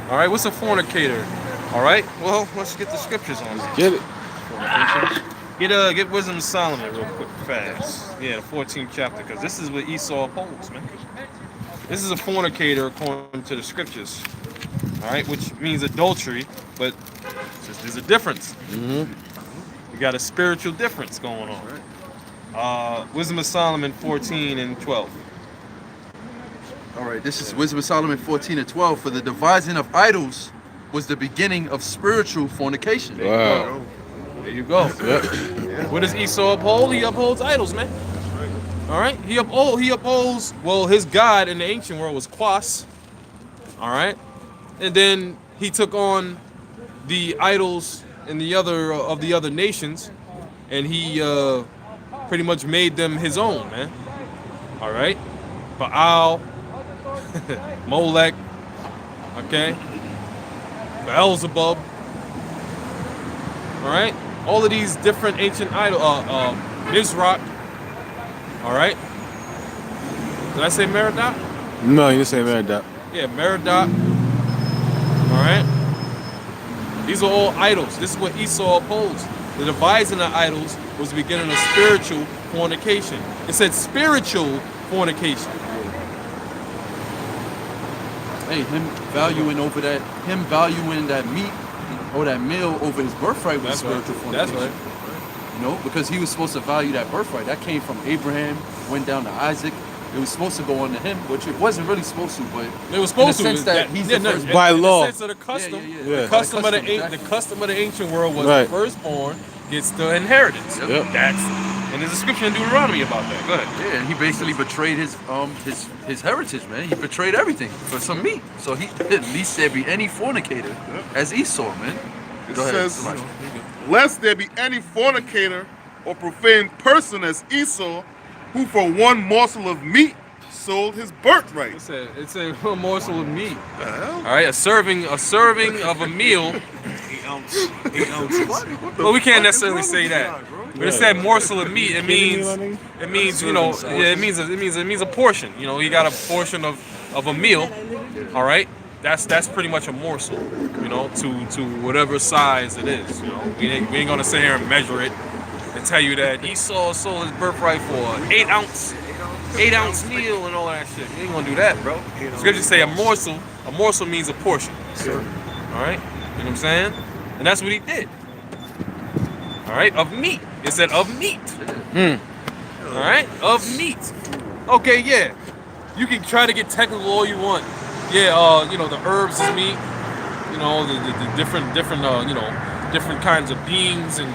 All right, what's a fornicator? All right, well, let's get the scriptures on this. Get it. Get Wisdom of Solomon real quick, fast. Yeah, the 14th chapter, because this is what Esau upholds, man. This is a fornicator according to the scriptures. All right, which means adultery, but there's a difference. You got a spiritual difference going on. Wisdom of Solomon 14 and 12. All right, this is Wisdom of Solomon 14 and 12. For the devising of idols was the beginning of spiritual fornication. Wow. There you go. What does Esau uphold? He upholds idols, man. All right, he upholds. Well, his god in the ancient world was Quas. All right, and then he took on the idols in the other nations, and he pretty much made them his own, man. All right, Baal, Molech, okay, Beelzebub. All right, all of these different ancient idols, Mizrach. All right, did I say Merodach? No, you didn't say that. Yeah, Merodach. All right, these are all idols. This is what Esau opposed. The devising of idols was the beginning of spiritual fornication. It said spiritual fornication. Hey, him valuing that meat or that meal over his birthright was spiritual fornication. That's right. You know, because he was supposed to value that birthright. That came from Abraham, went down to Isaac. It was supposed to go on to him, which it wasn't really supposed to, but It was supposed in the to. sense that he's the first. By law. In the sense of the custom, Yeah. the custom of the Exactly. the custom of the ancient world was Right. the firstborn gets the inheritance. Yep. And there's a scripture in Deuteronomy about that. Go ahead. Yeah, and he basically betrayed his heritage, man. He betrayed everything for some meat. So he at least there be any fornicator as Esau, man. It Go ahead. says, lest there be any fornicator or profane person as Esau, who for one morsel of meat sold his birthright. It's a morsel of meat. The hell? All right, a serving of a meal. 8 ounces. Well, we can't necessarily say that. But it said morsel of meat. It means you know, yeah, it means a portion. You know, you got a portion of a meal. All right, that's pretty much a morsel. You know, to whatever size it is. You know, we ain't gonna sit here and measure it and tell you that Esau sold his birthright for 8 ounce meal and all that shit. We ain't gonna do that, bro. Scripture say a morsel. A morsel means a portion. All right, you know what I'm saying? And that's what he did. All right, of meat. It said of meat. All right, of meat. Okay, yeah. You can try to get technical all you want. Yeah, you know, the herbs is meat. You know, the different you know, different kinds of beans and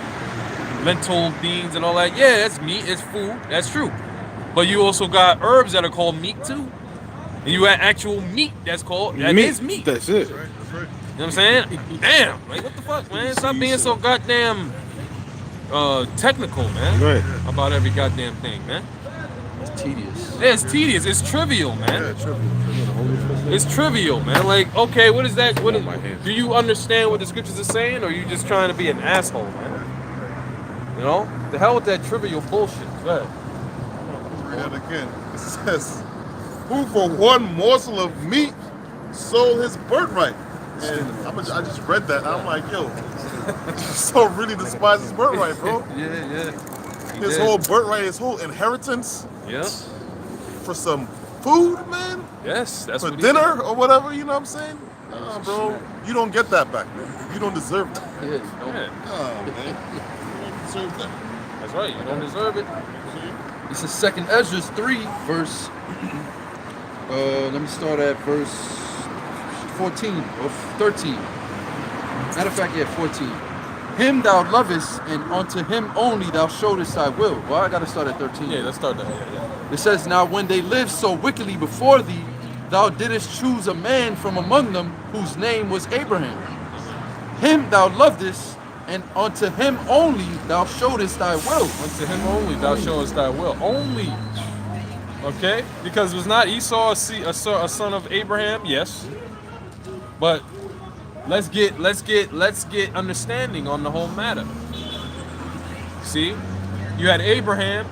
lentil beans and all that. Yeah, that's meat. It's food. That's true. But you also got herbs that are called meat too. And you got actual meat that's called that is meat. That's it. You know what I'm saying? Damn, like what the fuck, man? Stop being so goddamn technical, man. Right. About every goddamn thing, man. It's tedious. Yeah, it's tedious. It's trivial, man. It's trivial, man. Like, okay, what is that? Do you understand what the scriptures are saying, or are you just trying to be an asshole, man? You know? The hell with that trivial bullshit. Go ahead. And again, it says, who for one morsel of meat sold his birthright. And I just read that, and I'm like, yo, so really despise his birthright, bro. Yeah. His whole birthright, his whole inheritance Yeah. for some food, man, Yes, that's for what he dinner or whatever, you know what I'm saying? Nah, bro, you don't get that back, man. You don't deserve that. Yeah, did. no. Yeah, Nah, man. You don't deserve that. that's right. You don't deserve it. This is 2nd Ezra 3, verse. Let me start at verse 14 or 13. Matter of fact, yeah, 14. Him thou lovest, and unto him only thou showest thy will. Well, I gotta start at 13. Yeah, let's start that. Yeah. It says, now when they lived so wickedly before thee, thou didst choose a man from among them whose name was Abraham. Him thou lovedest, and unto him only thou showest thy will. Unto him only thou showest thy will. Only. Okay, because was not Esau a son of Abraham? Yes, but let's get understanding on the whole matter. See, you had Abraham,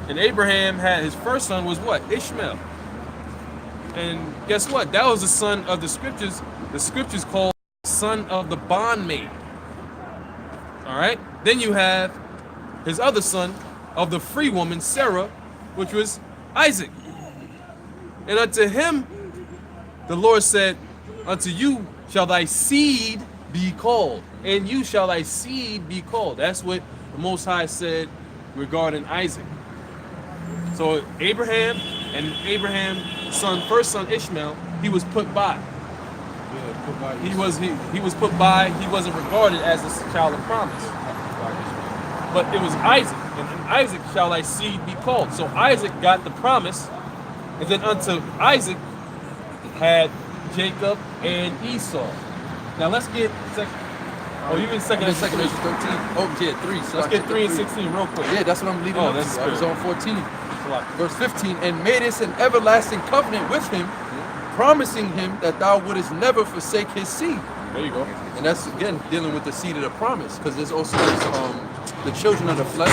and Abraham had his first son was what? Ishmael. And guess what? That was the son of the scriptures. The scriptures called son of the bondmaid. All right. Then you have his other son of the free woman Sarah, which was Isaac. And unto him, the Lord said, unto you shall thy seed be called, and you shall thy seed be called. That's what the Most High said regarding Isaac. So Abraham and Abraham's first son Ishmael, he was put by. He was put by. He wasn't regarded as a child of promise. But it was Isaac, and in Isaac shall thy seed be called. So Isaac got the promise, and then unto Isaac had Jacob and Esau. Now let's get you in second I'm in second Ezra 13. Oh, yeah, 3. So Let's get 3 and 16 real quick. Yeah, that's what I'm leading up that's to. I was good. on 14. Verse 15, and made us an everlasting covenant with him, promising him that thou wouldest never forsake his seed. There you go. And that's again dealing with the seed of the promise, because there's also the children of the flesh,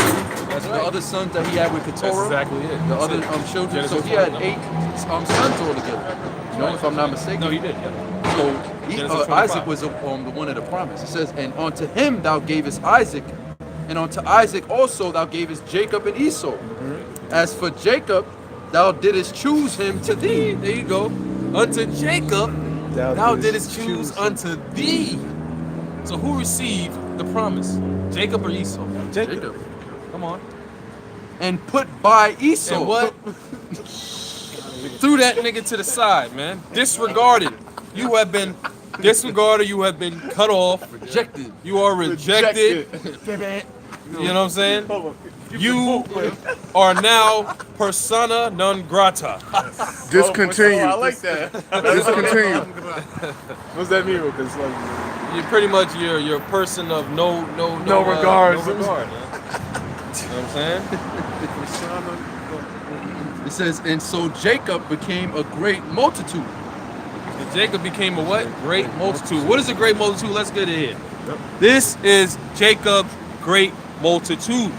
the other sons that he had with That's Keturah, exactly it. the other children. So he had 8 sons altogether. You know, if I'm not mistaken. No, he did. Yeah. So Genesis 25. Isaac was the one of the promise. It says, and unto him thou gavest Isaac, and unto Isaac also thou gavest Jacob and Esau. As for Jacob, thou didst choose him to thee. There you go. Unto Jacob, thou didst choose unto thee. So who received the promise? Jacob or Esau? Jacob. Come on. And put by Esau. And what? Threw that nigga to the side, man. Disregarded. You have been disregarded. You have been cut off. Rejected. You are rejected. You know what I'm saying? You are now persona non grata. Discontinued. I like that. Discontinued. What's that mean? Because like You're pretty much you're a person of no regards. No regard, man. You know what I'm saying? It says, and so Jacob became a great multitude. And Jacob became a what? Great multitude. What is a great multitude? Let's get it in. This is Jacob's great multitude.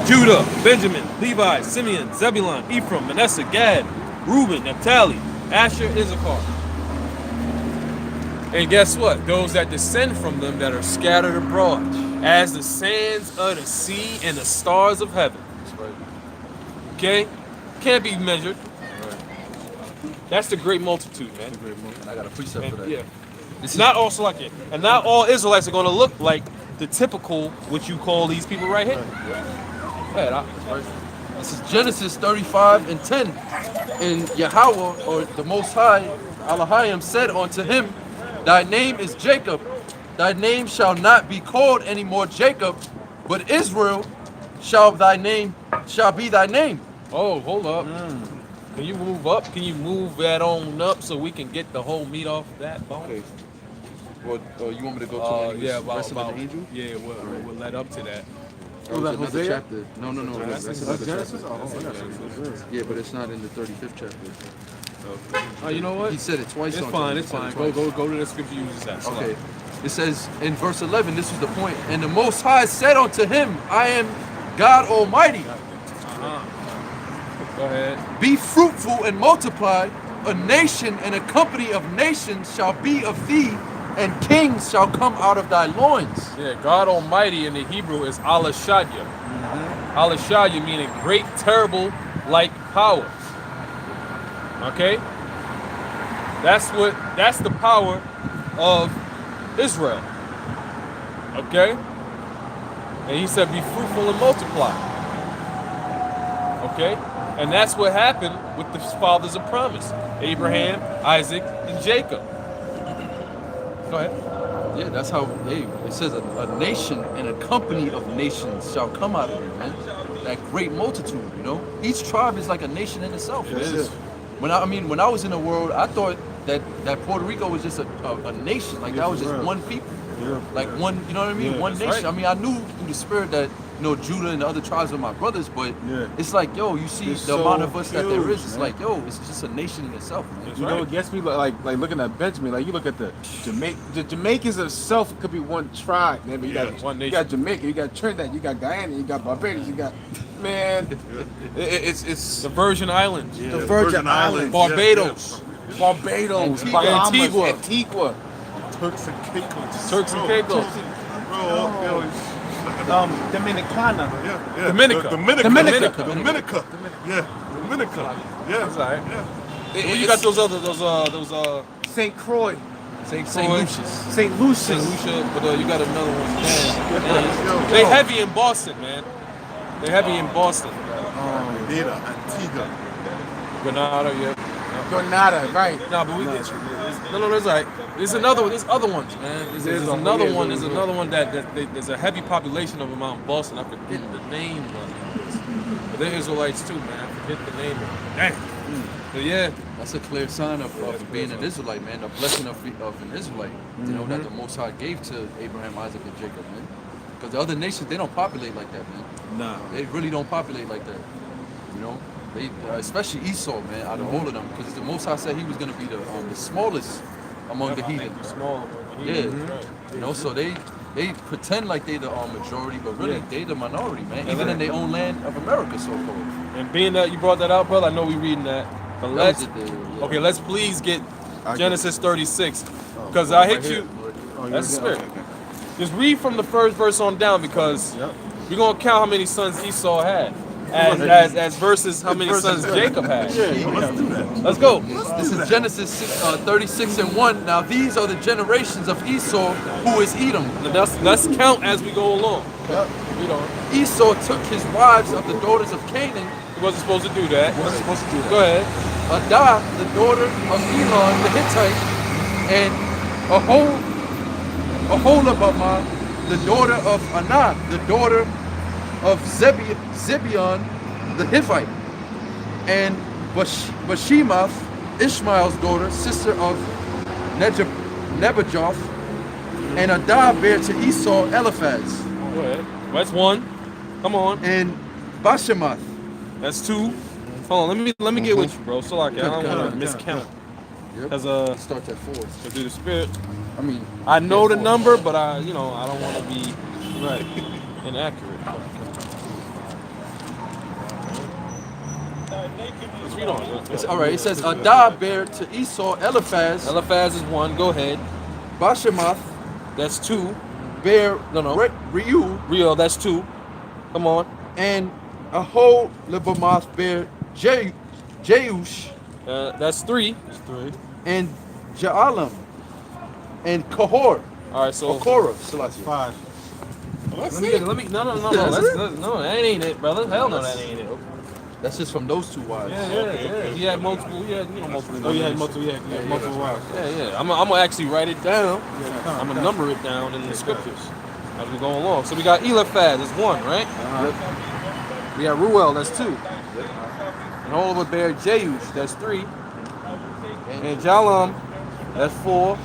Judah, Benjamin, Levi, Simeon, Zebulun, Ephraim, Manasseh, Gad, Reuben, Naphtali, Asher, Issachar. And guess what? Those that descend from them that are scattered abroad, as the sands of the sea and the stars of heaven. Okay? Can't be measured. That's the great multitude, man. And I got a precept for that. Yeah. This It's not also like it. And not all Israelites are going to look like the typical, what you call these people right here. This is Genesis 35 and 10. And Yahweh, or the Most High, Elohim, said unto him, thy name is Jacob. Thy name shall not be called any more Jacob, but Israel shall be thy name. Oh, hold up. Can you move up? Can you move that on up so we can get the whole meat off that bone? Okay. Well, you want me to go to Yeah, rest about of the angel? yeah, we'll let up to that. Or that another Hosea? chapter. No. That's another Genesis? chapter. Yeah, but it's not in the 35th chapter. Oh, you know what? He said it twice. It's on fine. there. It's He said fine. it twice. Go to the scripture you just asked. Okay. It says in verse 11, this is the point. And the Most High said unto him, I am God Almighty. Go ahead. Be fruitful and multiply. A nation and a company of nations shall be of thee, and kings shall come out of thy loins. Yeah, God Almighty in the Hebrew is Alashadya. Alashadya meaning great, terrible, like power. Okay? That's the power of Israel. Okay? And he said, be fruitful and multiply. Okay? And that's what happened with the fathers of promise. Abraham, Isaac, and Jacob. Go ahead. Yeah, that's how it says a nation and a company of nations shall come out of it, man. That great multitude, you know? Each tribe is like a nation in itself. It is. When I was in the world, I thought that Puerto Rico was just a nation. Like that was just one people. Like one, you know what I mean? Yeah, one that's nation. right. I mean, I knew through the spirit that you know, Judah and the other tribes are my brothers, but Yeah. it's like, yo, you see It's the amount so of us that there huge, is. It's man. like, yo, it's just a nation in itself, man. You know, it gets me like looking at Benjamin. Like you look at the Jamaicans itself could be one tribe, man. But you got one you got Jamaica, you got Trinidad, you got Guyana, you got Barbados, you got man. It's The Virgin Islands. the Virgin Islands, Barbados. Barbados, Antigua. Bahamas, Antigua. Antigua. Turks and Caicos. Turks and Caicos. Bro, Dominicana. yeah. Dominica. Dominica. Yeah, Dominica. Yeah. That's all right. Yeah. Well, you got those St. Croix, St. St. Croix, Lucius. St. St. Lucia. Lucia, but you got another one. Man. They heavy in Boston, man. They heavy in Boston. Grenada, Antigua. Grenada, yeah. Grenada, right? No, but there's like there's another one. There's other ones, man. There's another one. There's another one there's a heavy population of them out in Boston. I forget the name of it. But they're Israelites too, man. I forget the name of it. Damn. But yeah, That's a clear sign of being an Israelite, man. A blessing of an Israelite, you know, that the Most High gave to Abraham, Isaac, and Jacob, man. Because the other nations, they don't populate like that, man. Nah. They really don't populate like that, you know. They, especially Esau, man, out of all of them, because the Most High said he was going to be the smallest among the heathen. small. Yeah, you know, so they pretend like they the majority, but really they the minority, man. Even in their own land of America, so called. And being that you brought that out, brother, I know we reading that. But let's Okay, let's please get Genesis 36, because I hit you. That's the spirit. Just read from the first verse on down, because we're gonna count how many sons Esau had, as versus how many sons Jacob had. Let's go. This is Genesis 36:1. Now these are the generations of Esau, who is Edom. Let's count as we go along. Read on. Esau took his wives of the daughters of Canaan. He wasn't supposed to do that. Go ahead. Adah, the daughter of Elon the Hittite, and Aholabamah, the daughter of Anah, the daughter of Zibeon the Hivite, and Bashemath, Ishmael's daughter, sister of Nebajoth, and Adah bare to Esau Eliphaz, Go ahead. That's one. Come on. and Bashemath. That's two. Hold on. Let me get with you, bro. So like I don't want to miscount. Yep. Cause Starts at 4. to do the spirit. I mean, I know the 4. number, but I don't want to be inaccurate. Let's read on. It's all right. It says Adah bare to Esau Eliphaz, Eliphaz is one. Go ahead. Bashemath That's two. bare No. Reu, Real. That's two. Come on. and Aholibamath bare Jeush, That's three. and Jaalam, and Kahor, All right. So Korah, Selassie. 5. let me. No. No, that ain't it, brother. Hell no, that ain't it. That's just from those two wives. Yeah. He had multiple. He had multiple. Oh, you had multiple. Yeah, multiple wives. Yeah. I'm gonna actually write it down. I'm gonna number it down in the scriptures as we go along. So we got Eliphaz, that's one, right? We got Ruel, that's two. And Oliver bear Jeush, that's three. And Jalam, that's 4.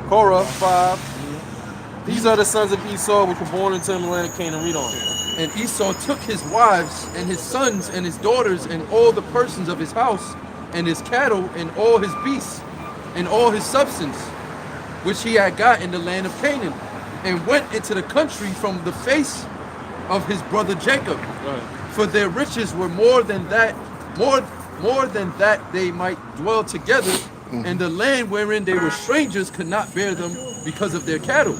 Korah, 5. These are the sons of Esau which were born into the land of Canaan. Read on. And Esau took his wives and his sons and his daughters and all the persons of his house and his cattle and all his beasts and all his substance which he had got in the land of Canaan, and went into the country from the face of his brother Jacob. For their riches were more than that they might dwell together, and the land wherein they were strangers could not bear them because of their cattle.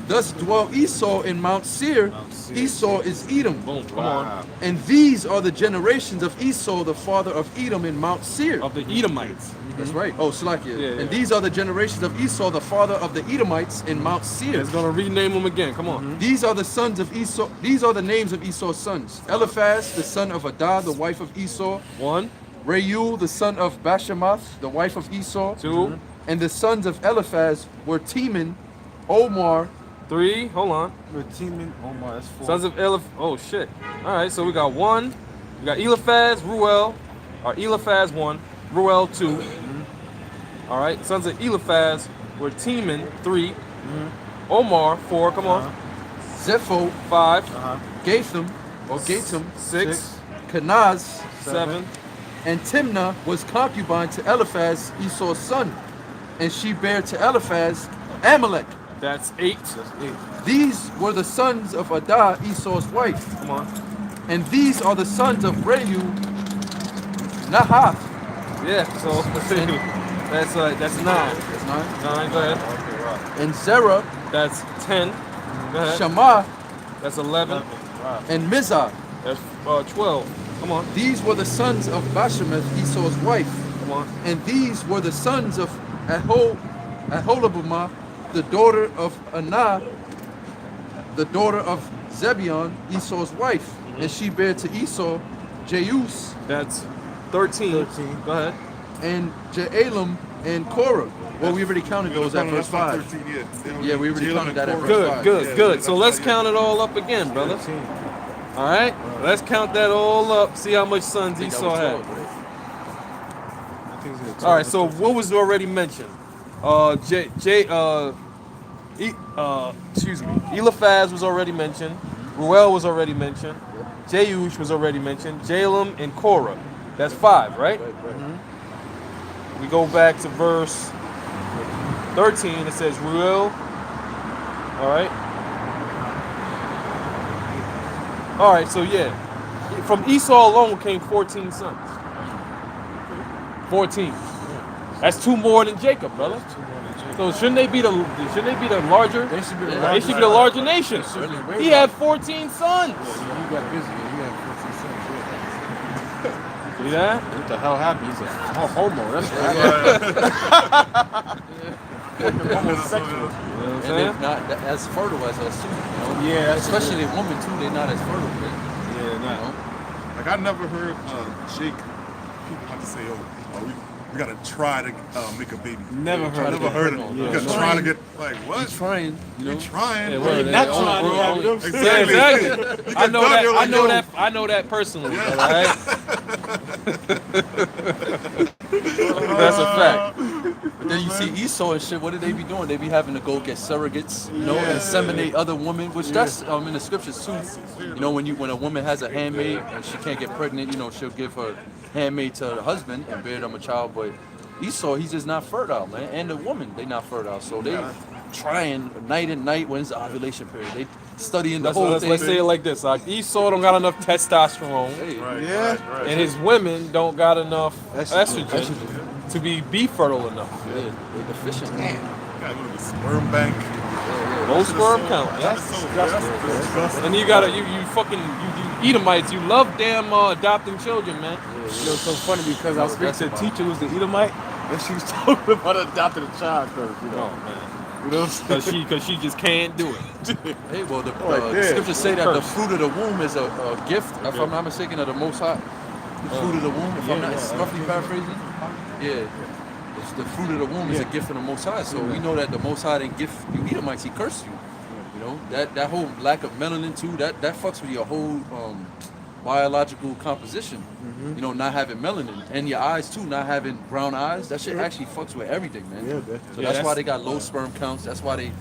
Thus dwelt Esau in Mount Seir. Esau is Edom. Boom, come on. And these are the generations of Esau, the father of Edom in Mount Seir. Of the Edomites. That's right. Oh, Salakia. Yeah. And these are the generations of Esau, the father of the Edomites in Mount Seir. It's gonna rename them again. Come on. These are the sons of Esau. These are the names of Esau's sons. Eliphaz, the son of Adah, the wife of Esau. 1, Reuel, the son of Bashemath, the wife of Esau. 2, And the sons of Eliphaz were Teman, Omar, 3. Hold on. Teeman, Omar, that's 4. Sons of Eliphaz. Oh shit. All right. So we got 1. We got Eliphaz, Ruel. Or Eliphaz 1, Ruel 2. All right. Sons of Eliphaz were Teman 3. Omar 4. Come on. Zepho, 5. Gatham, or Gatam, 6, Kenaz, 7, and Timnah was concubine to Eliphaz, Esau's son, and she bare to Eliphaz Amalek. that's 8. These were the sons of Adah, Esau's wife, Come on. and these are the sons of Reu, Nahath. Yeah, so that's 9. That's 9. 9, go ahead. And Zerah, That's 10. Go ahead. Shammah, That's 11. and Mizah. That's 12. Come on. These were the sons of Bashemath, Esau's wife, Come on. and these were the sons of Aholibamah, the daughter of Anah, the daughter of Zebion, Esau's wife, and she bare to Esau Jeus That's 13. Go ahead. and Jealam and Korah. Well, we already counted those at verse 5. Yeah, we already counted that at verse 5. Good. So let's count it all up again, brother. All right? Let's count that all up. See how much sons I think that Esau was had. 12, right? All right, so what was already mentioned? Excuse me. Eliphaz was already mentioned. Ruel was already mentioned. Jeush was already mentioned. Jalem and Korah. That's 5, right? We go back to verse 13. It says Ruel. All right. All right, so yeah. From Esau alone came 14 sons. 14. That's 2 more than Jacob, brother. So shouldn't they be the larger? They should be the They should be the larger nation. Really, way He had 14 sons. You got busy. You had 14 cents. See that? What the hell happened? He's a homo. That's what homosexual. You know what I'm And saying? they're not as fertile as us too, you know? Yeah, that's Especially the women too, they're not as fertile, man. Yeah, You nah. know? Like I never heard Jake people have to say, "Oh, we gotta try to make a baby." Never heard. Never heard it. You gotta try to get like what? He's trying, you know. You're trying. Yeah, Well, word. you're Not Only- trying to only- have them. Yeah, exactly. I know done, that. you're I like, know yo. that. I know that personally. All right. That's a fact. But then you see Esau and shit, what do they be doing? They be having to go get surrogates, you know, inseminate other women, which that's in the scriptures too. You know, when a woman has a handmaid and she can't get pregnant, you know, she'll give her handmaid to her husband and bear them a child. But Esau, he's just not fertile, man. And the woman, they not fertile. So they trying night and night when's the ovulation period. They studying the whole thing. Let's say it like this: Esau don't got enough testosterone, Hey, and his women don't got enough estrogen Estrogen. to be fertile enough. yeah, they deficient. Gotta go to the sperm bank. No sperm count. That's so disgusting. And you gotta you fucking you Edomites. You love damn adopting children, man. You know, it's so funny because I was speaking to a teacher who's the Edomite, and she was talking about adopting a child first. You know, Oh man. you know what I'm saying? Because she just can't do it. Hey, well, the yeah. scriptures say that the fruit of the womb is a gift, if I'm not mistaken, of the Most High. The fruit of the womb, if I'm not roughly paraphrasing. Yeah. It's the fruit of the womb is a gift from the Most High. So we know that the Most High didn't give you Edomites, he cursed you. You know, that whole lack of melanin too, that fucks with your whole biological composition. You know, not having melanin. And your eyes too, not having brown eyes. That shit actually fucks with everything, man. Yeah, So that's why they got low sperm counts. That's why they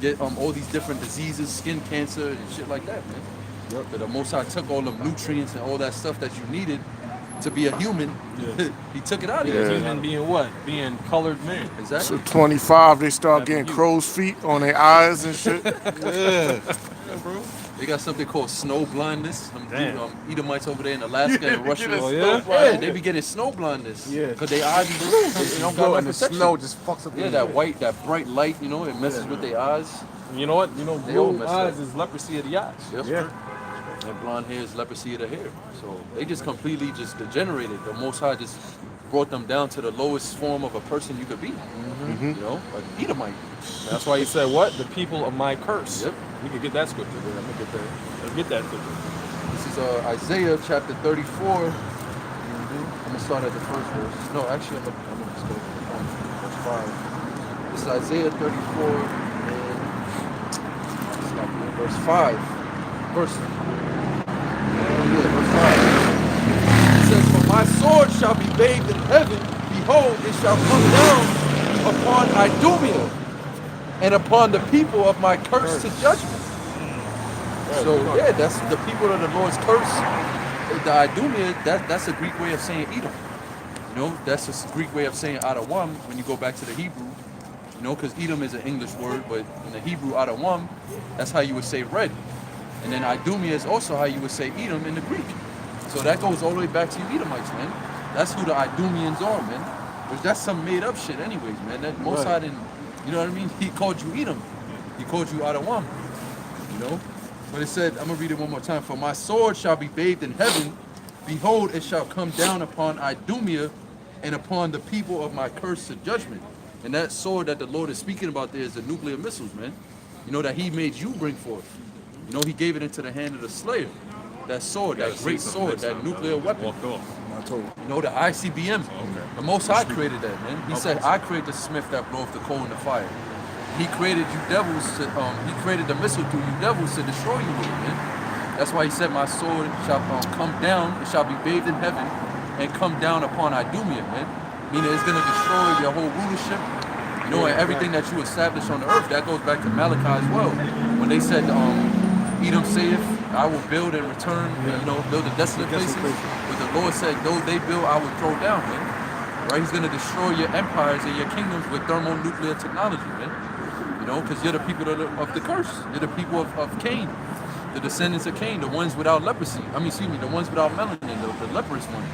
get all these different diseases, skin cancer and shit like that, man. But the Most High took all the nutrients and all that stuff that you needed to be a human. He took it out of you. Human being what? Being colored man. Exactly. So 25, they start getting crow's feet on their eyes and shit. They got something called snow blindness. Edomites over there in Alaska and Russia. Oh, yeah? Yeah, they be getting snow blindness. Yeah. Because their eyes be blue. They don't got and enough the protection. snow just fucks up. Yeah, that white, that bright light, you know, it messes with their eyes. You know what? They all Blue messed eyes up. is leprosy of the eyes. Yep. Yeah. And blonde hair is leprosy of the hair. So they just completely just degenerated. The Most High just brought them down to the lowest form of a person you could be. You know, like Edomite. That's why he said what? The people of my curse. Yep. We could get that scripture. I'm gonna get that. Let's get that scripture. This is Isaiah chapter 34. I'm gonna start at the first verse. No, actually, I'm gonna just go to verse 5. This is Isaiah 34 and verse 5. Verse 5. It says, "For my sword shall be bathed in heaven; behold, it shall come down upon Idumea, and upon the people of my curse to judgment." So yeah, that's the people of the Lord's curse. The Idumea, that's a Greek way of saying Edom. You know, that's a Greek way of saying Adawam when you go back to the Hebrew. You know, because Edom is an English word, but in the Hebrew Adawam, that's how you would say red. And then Idumea is also how you would say Edom in the Greek. So that goes all the way back to you Edomites, man. That's who the Idumeans are, man. Which that's some made up shit anyways, man. That Mosai didn't, you know what I mean? He called you Edom. He called you Adawam. You know? But it said, I'm gonna read it one more time. For my sword shall be bathed in heaven. Behold, it shall come down upon Idumea and upon the people of my cursed judgment. And that sword that the Lord is speaking about there is the nuclear missiles, man. You know, that he made you bring forth. You know, he gave it into the hand of the slayer. That sword, that great sword, that nuclear weapon. You know, the ICBM. The Most High created that, man. He said, I create the smith that bloweth the coal in the fire. He created you devils to, he created the missile through you devils to destroy you with it, man. That's why he said, my sword shall come down, it shall be bathed in heaven, and come down upon Idumea, man. Meaning it's gonna destroy your whole rulership, you know, and everything that you establish on the earth. That goes back to Malachi as well. When they said, Edom saith, I will build and return, you know, build the desolate places. But the Lord said, those they build, I will throw down, man. Right? He's gonna destroy your empires and your kingdoms with thermonuclear technology, man. You know, because you're the people of the curse. You're the people of Cain, the descendants of Cain, the ones without leprosy. I mean, excuse me, the ones without melanin, the leprous one.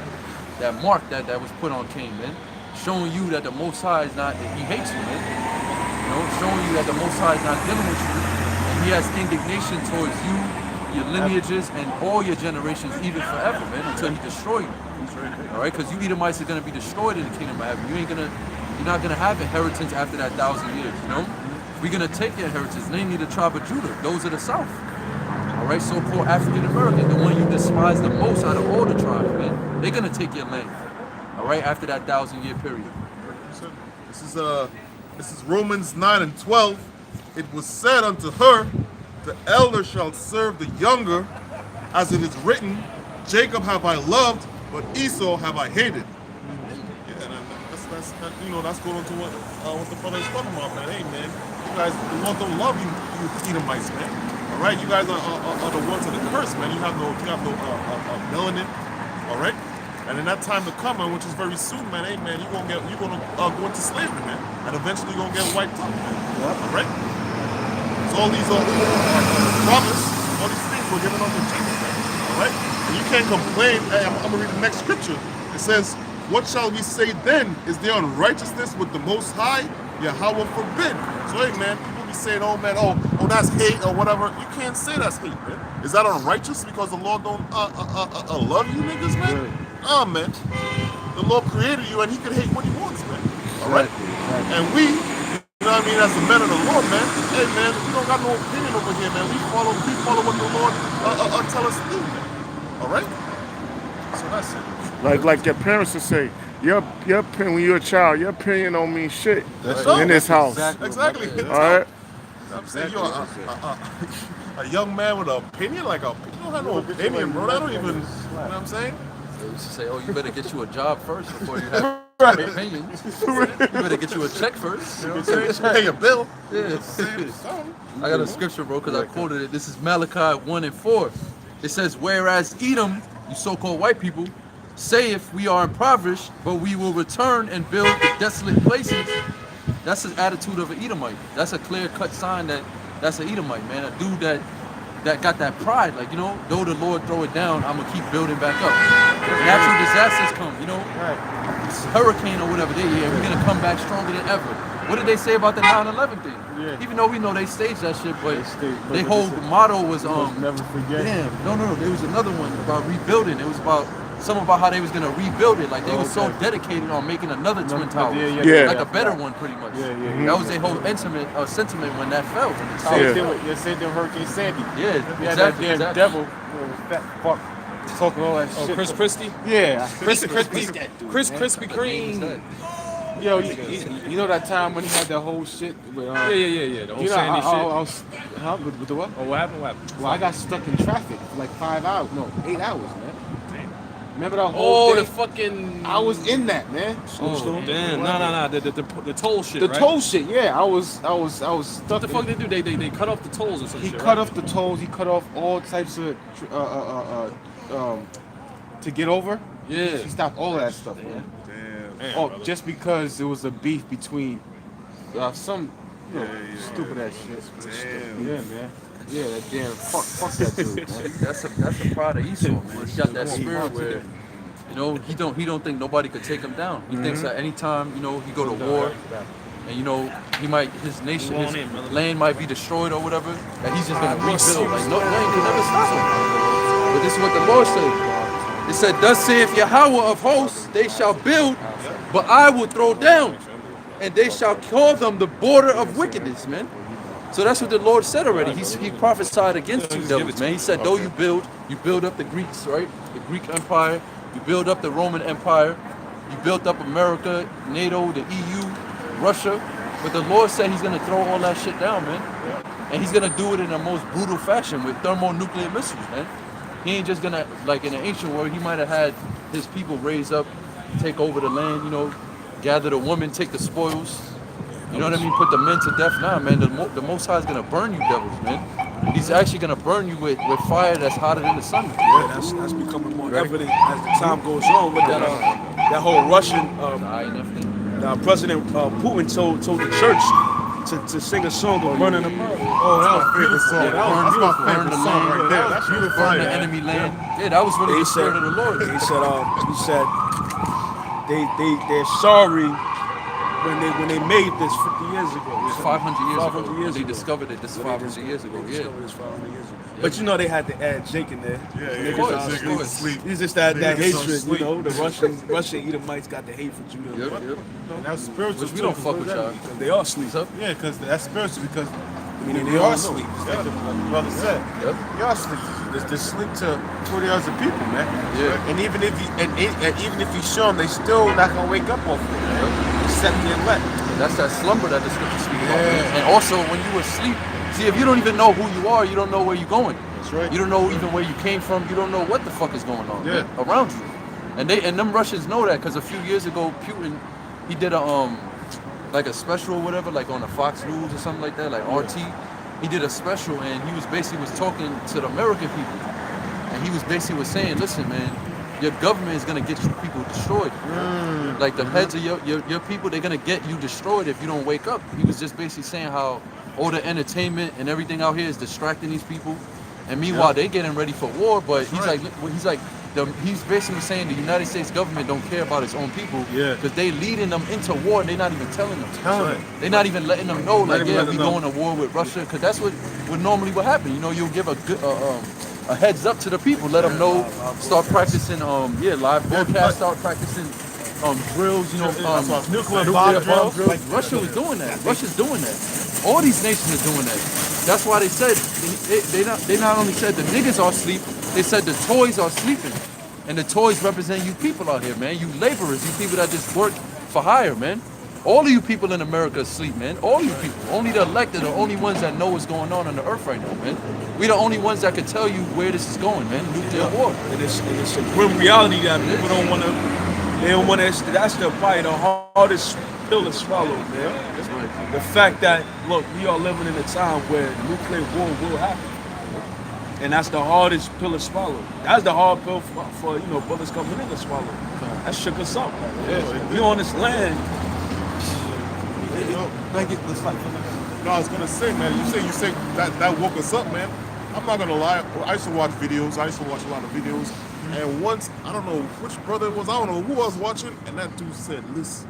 That mark that was put on Cain, man. Showing you that the Most High is not, he hates you, man. You know, showing you that the Most High is not dealing with you. And he has indignation towards you, your lineages, and all your generations, even forever, man, until he destroy you. All right, because you Edomites are going to be destroyed in the kingdom of heaven. You're not going to have inheritance after that 1,000 years, you know? We're going to take your inheritance, namely the tribe of Judah, those of the south. All right, so-called African American, the one you despise the most out of all the tribes, man. They're going to take your land, all right, after that 1,000-year period. This is Romans 9:12. It was said unto her, the elder shall serve the younger, as it is written, Jacob have I loved, but Esau have I hated. Yeah, and that's you know, that's going to what the brother is talking about, man. Hey, man, you guys, the Lord don't love you Edomites, man. All right, you guys are the ones of the curse, man. You have no melanin, all right. And in that time to come, man, which is very soon, man. Hey, man, you're gonna go into slavery, man, and eventually you're gonna get wiped out, man. All right. So all these promise, all these things were given unto Jesus, man. All right. And you can't complain. Hey, I'm gonna read the next scripture. It says, "What shall we say then? Is there unrighteousness with the Most High? Yahweh forbid." So hey, man, people be saying, "Oh man, oh that's hate or whatever." You can't say that's hate, man. Is that unrighteous because the Lord don't love you niggas, man? Man, the Lord created you and He can hate what He wants, man. All right, and we, you know what I mean, as the men of the Lord, man. Hey, man, we don't got no opinion over here, man. We follow what the Lord tell us to do, man. All right. So that's it. Like your parents would say, your opinion when you're a child, your opinion don't mean shit in this house. Exactly. All right. I'm saying you're a young man with an opinion, you don't have no opinion, bro. I don't even, you know what I'm saying? They used to say, oh, you better get you a job first before you have an opinion. You better get you a check first. You know what I'm saying? Pay a bill. Yeah. I got a scripture, bro, because I quoted it. This is Malachi 1:4. It says, whereas Edom, you so-called white people, saith we are impoverished, but we will return and build the desolate places. That's the attitude of an Edomite. That's a clear-cut sign that that's an Edomite, man. A dude that got that pride, like, you know, though the Lord throw it down, I'm gonna keep building back up. Natural disasters come, you know, hurricane or whatever, we're gonna come back stronger than ever. What did they say about the 9/11 thing? Yeah. Even though we know they staged that shit, but their whole motto was never forget. Damn, no, there was another one about rebuilding. It was about something about how they was gonna rebuild it. Like they were so dedicated on making another Twin Towers, like a better one, pretty much. That was their whole sentiment when that fell. You said them Hurricane Sandy. Yeah, exactly. That damn devil, fat fuck, talking all that shit. Chris Christie? Yeah, Chris Krispy Kreme. Yo, you know that time when he had that whole shit with Yeah. The whole Sandy shit. With the what? Oh, what happened? Well, I got stuck in traffic for like 5 hours. No, 8 hours, man. Remember that whole Oh, the thing? fucking. I was in that, man. Oh, damn. No. The toll shit. The right? toll shit, yeah. I was What stuck. the fuck they do? They cut off the tolls or some He shit. cut right? off the tolls. He cut off all types of to get over. Yeah. He stopped all that stuff, man. Damn. Oh, just because there was a beef between some stupid ass shit. Damn. Yeah, man. Yeah, that damn fuck that dude, man. That's the pride of Esau, man. He's got that spirit where, you know, he don't think nobody could take him down. He thinks that anytime, you know, he go to war, and you know, his nation, his land might be destroyed or whatever, that he's just gonna rebuild. Like no, they can never stop him. But this is what the Lord said. It said, "Thus saith Yahweh of hosts, they shall build, but I will throw down, and they shall call them the border of wickedness," man. So that's what the Lord said already. He prophesied against two devils, man. He said, though you build up the Greeks, right? The Greek Empire, you build up the Roman Empire, you built up America, NATO, the EU, Russia. But the Lord said he's gonna throw all that shit down, man. And he's gonna do it in the most brutal fashion with thermonuclear missiles, man. He ain't just gonna, like in the ancient world, he might have had his people raise up, take over the land, you know, gather the women, take the spoils. You know what I mean? Put the men to death now, man. The Most High is gonna burn you devils, man. He's actually gonna burn you with fire that's hotter than the sun. Yeah, that's becoming more evident as the time goes on with that whole Russian President Putin told the church to sing a song of burning America. Oh, that was a favorite song. Yeah, That's my burn favorite the song land, right there. That's beautiful. Burn the enemy land. Yeah, that was really the spirit of the Lord. He said they're sorry when they made this 50 years ago. It was 500 years 500 ago. years They ago. discovered it. This is 500 years ago. They Yeah. discovered this 500 years ago. But you know they had to add Jake in there. Yeah, Of course, yeah. of course. Sleep. It's just that Niggas don't hatred, you sleep. know. The Russian Edomites got the hate for Judah. Yep, yep. And that's spiritual. Which we too, don't 'cause fuck with y'all. Because they are asleep. So, Yeah, because that's spiritual. Because Meaning they they are don't know. asleep. It's like the brother said. Yep. They are asleep. They sleep to 40 hours of people, man. Yeah. And even if you show them, they still not gonna wake up off it. Except the elect. that's that slumber that the scripture speaks about. Yeah. And also, when you asleep, see, if you don't even know who you are, you don't know where you're going. That's right. You don't know even where you came from. You don't know what the fuck is going on Yeah. around you. And them Russians know that because a few years ago, Putin, he did a special or whatever, like on the Fox News or something like that, like RT. He did a special and he was talking to the American people. And he was basically saying, listen, man, your government is gonna get you people destroyed. Like the heads of your people, they're gonna get you destroyed if you don't wake up. He was just basically saying how all the entertainment and everything out here is distracting these people. And meanwhile, they getting ready for war. But he's basically saying the United States government don't care about its own people. Yeah. Because they leading them into war and they're not even telling them. Telling them. They're not even letting them know, like, even yeah, letting we them going to war with Russia. Because that's what normally would happen. You know, you'll give a heads up to the people, let them know, start practicing, live broadcast, start practicing drills, you know, nuclear bomb bomb drills. Like Russia was doing that. Russia's doing that. All these nations are doing that. That's why they said they not only said the niggas are asleep, they said the toys are sleeping, and the toys represent you people out here, man. You laborers, you people that just work for hire, man. All of you people in America are asleep, man. All you people. Only the elected are the only ones that know what's going on the earth right now, man. We the only ones that can tell you where this is going, man. Nuclear war. And it's a grim reality that people don't want to. They don't want to. That's probably the hardest pill to swallow, man. That's right. The fact that, look, we are living in a time where nuclear war will happen. And that's the hardest pill to swallow. That's the hard pill for brothers coming in to swallow. That shook us up. We on this land. No, I was gonna say, man. You say that woke us up, man. I'm not gonna lie. I used to watch videos. I used to watch a lot of videos. And once, I don't know which brother it was. I don't know who I was watching, and that dude said, "Listen,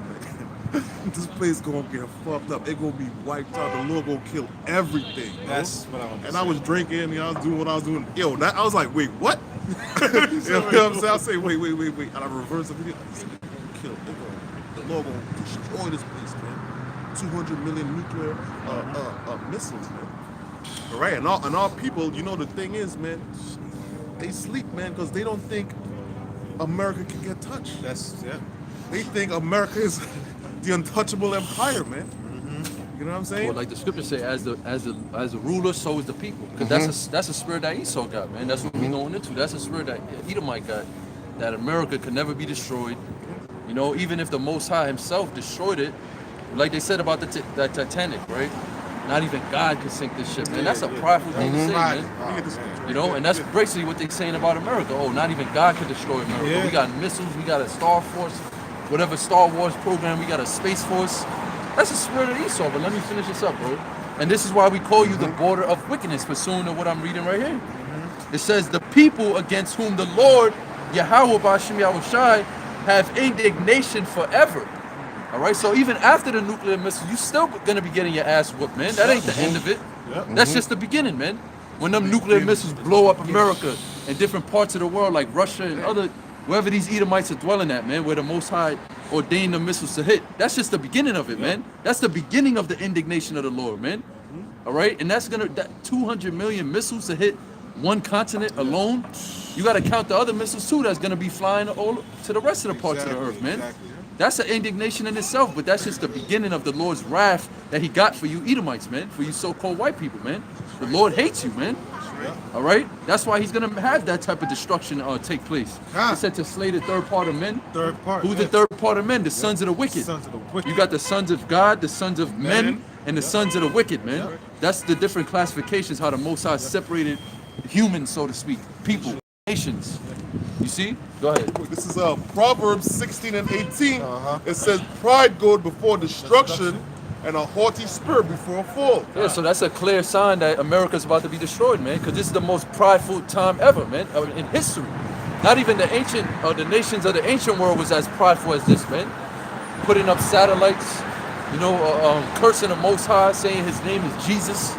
this place gonna get fucked up. It gonna be wiped out. The Lord gonna kill everything." That's what I was. And I was drinking, I was doing what I was doing. Yo, I was like, wait, what? You know what I'm saying? I say, wait. And I reverse the video. I said, they're gonna kill. The Lord gonna destroy this place, man. 200 million nuclear missiles, man. All right, and all people, the thing is, man, they sleep, man, because they don't think America can get touched. They think America is the untouchable empire, man. You know what I'm saying? Well, like the scriptures say, as the ruler, so is the people. Because that's a spirit that Esau got, man. That's what we going into. That's a spirit that Edomite got. that America could never be destroyed. You know, even if the Most High himself destroyed it, like they said about the Titanic, right? Not even God could sink this ship, man. That's a prideful thing to say, man. You know, and that's basically what they're saying about America. Oh, not even God could destroy America. Yeah. We got missiles, we got a Star Force, whatever Star Wars program, we got a Space Force. That's the spirit of Esau, but let me finish this up, bro. And this is why we call you the border of wickedness, pursuant to what I'm reading right here. It says, the people against whom the Lord, Yahweh Ba'ashem Yahushai, have indignation forever. All right, so even after the nuclear missiles, you still gonna be getting your ass whooped, man. That ain't the end of it. That's just the beginning, man. When them nuclear missiles blow up America and different parts of the world, like Russia and other, wherever these Edomites are dwelling at, man, where the Most High ordained the missiles to hit. That's just the beginning of it, man. That's the beginning of the indignation of the Lord, man. All right, and that's gonna, that 200 million missiles to hit one continent alone. You gotta count the other missiles too that's gonna be flying all to the rest of the parts of the earth, man. That's an indignation in itself, but that's just the beginning of the Lord's wrath that he got for you Edomites, man, for you so-called white people, man. The Lord hates you, man. All right? That's why he's going to have that type of destruction take place. He said to slay the third part of men. Third part. Who's the third part of men? The sons of the wicked. Sons of the wicked. You got the sons of God, the sons of men, and the sons of the wicked, man. That's the different classifications, how the Most High separated humans, so to speak, people, nations. You see? Go ahead. This is Proverbs 16 and 18. It says, pride goeth before destruction, and a haughty spirit before a fall. Yeah, so that's a clear sign that America's about to be destroyed, man, because this is the most prideful time ever, man, in history. Not even the ancient, the nations of the ancient world was as prideful as this, man. Putting up satellites, you know, cursing the Most High, saying his name is Jesus.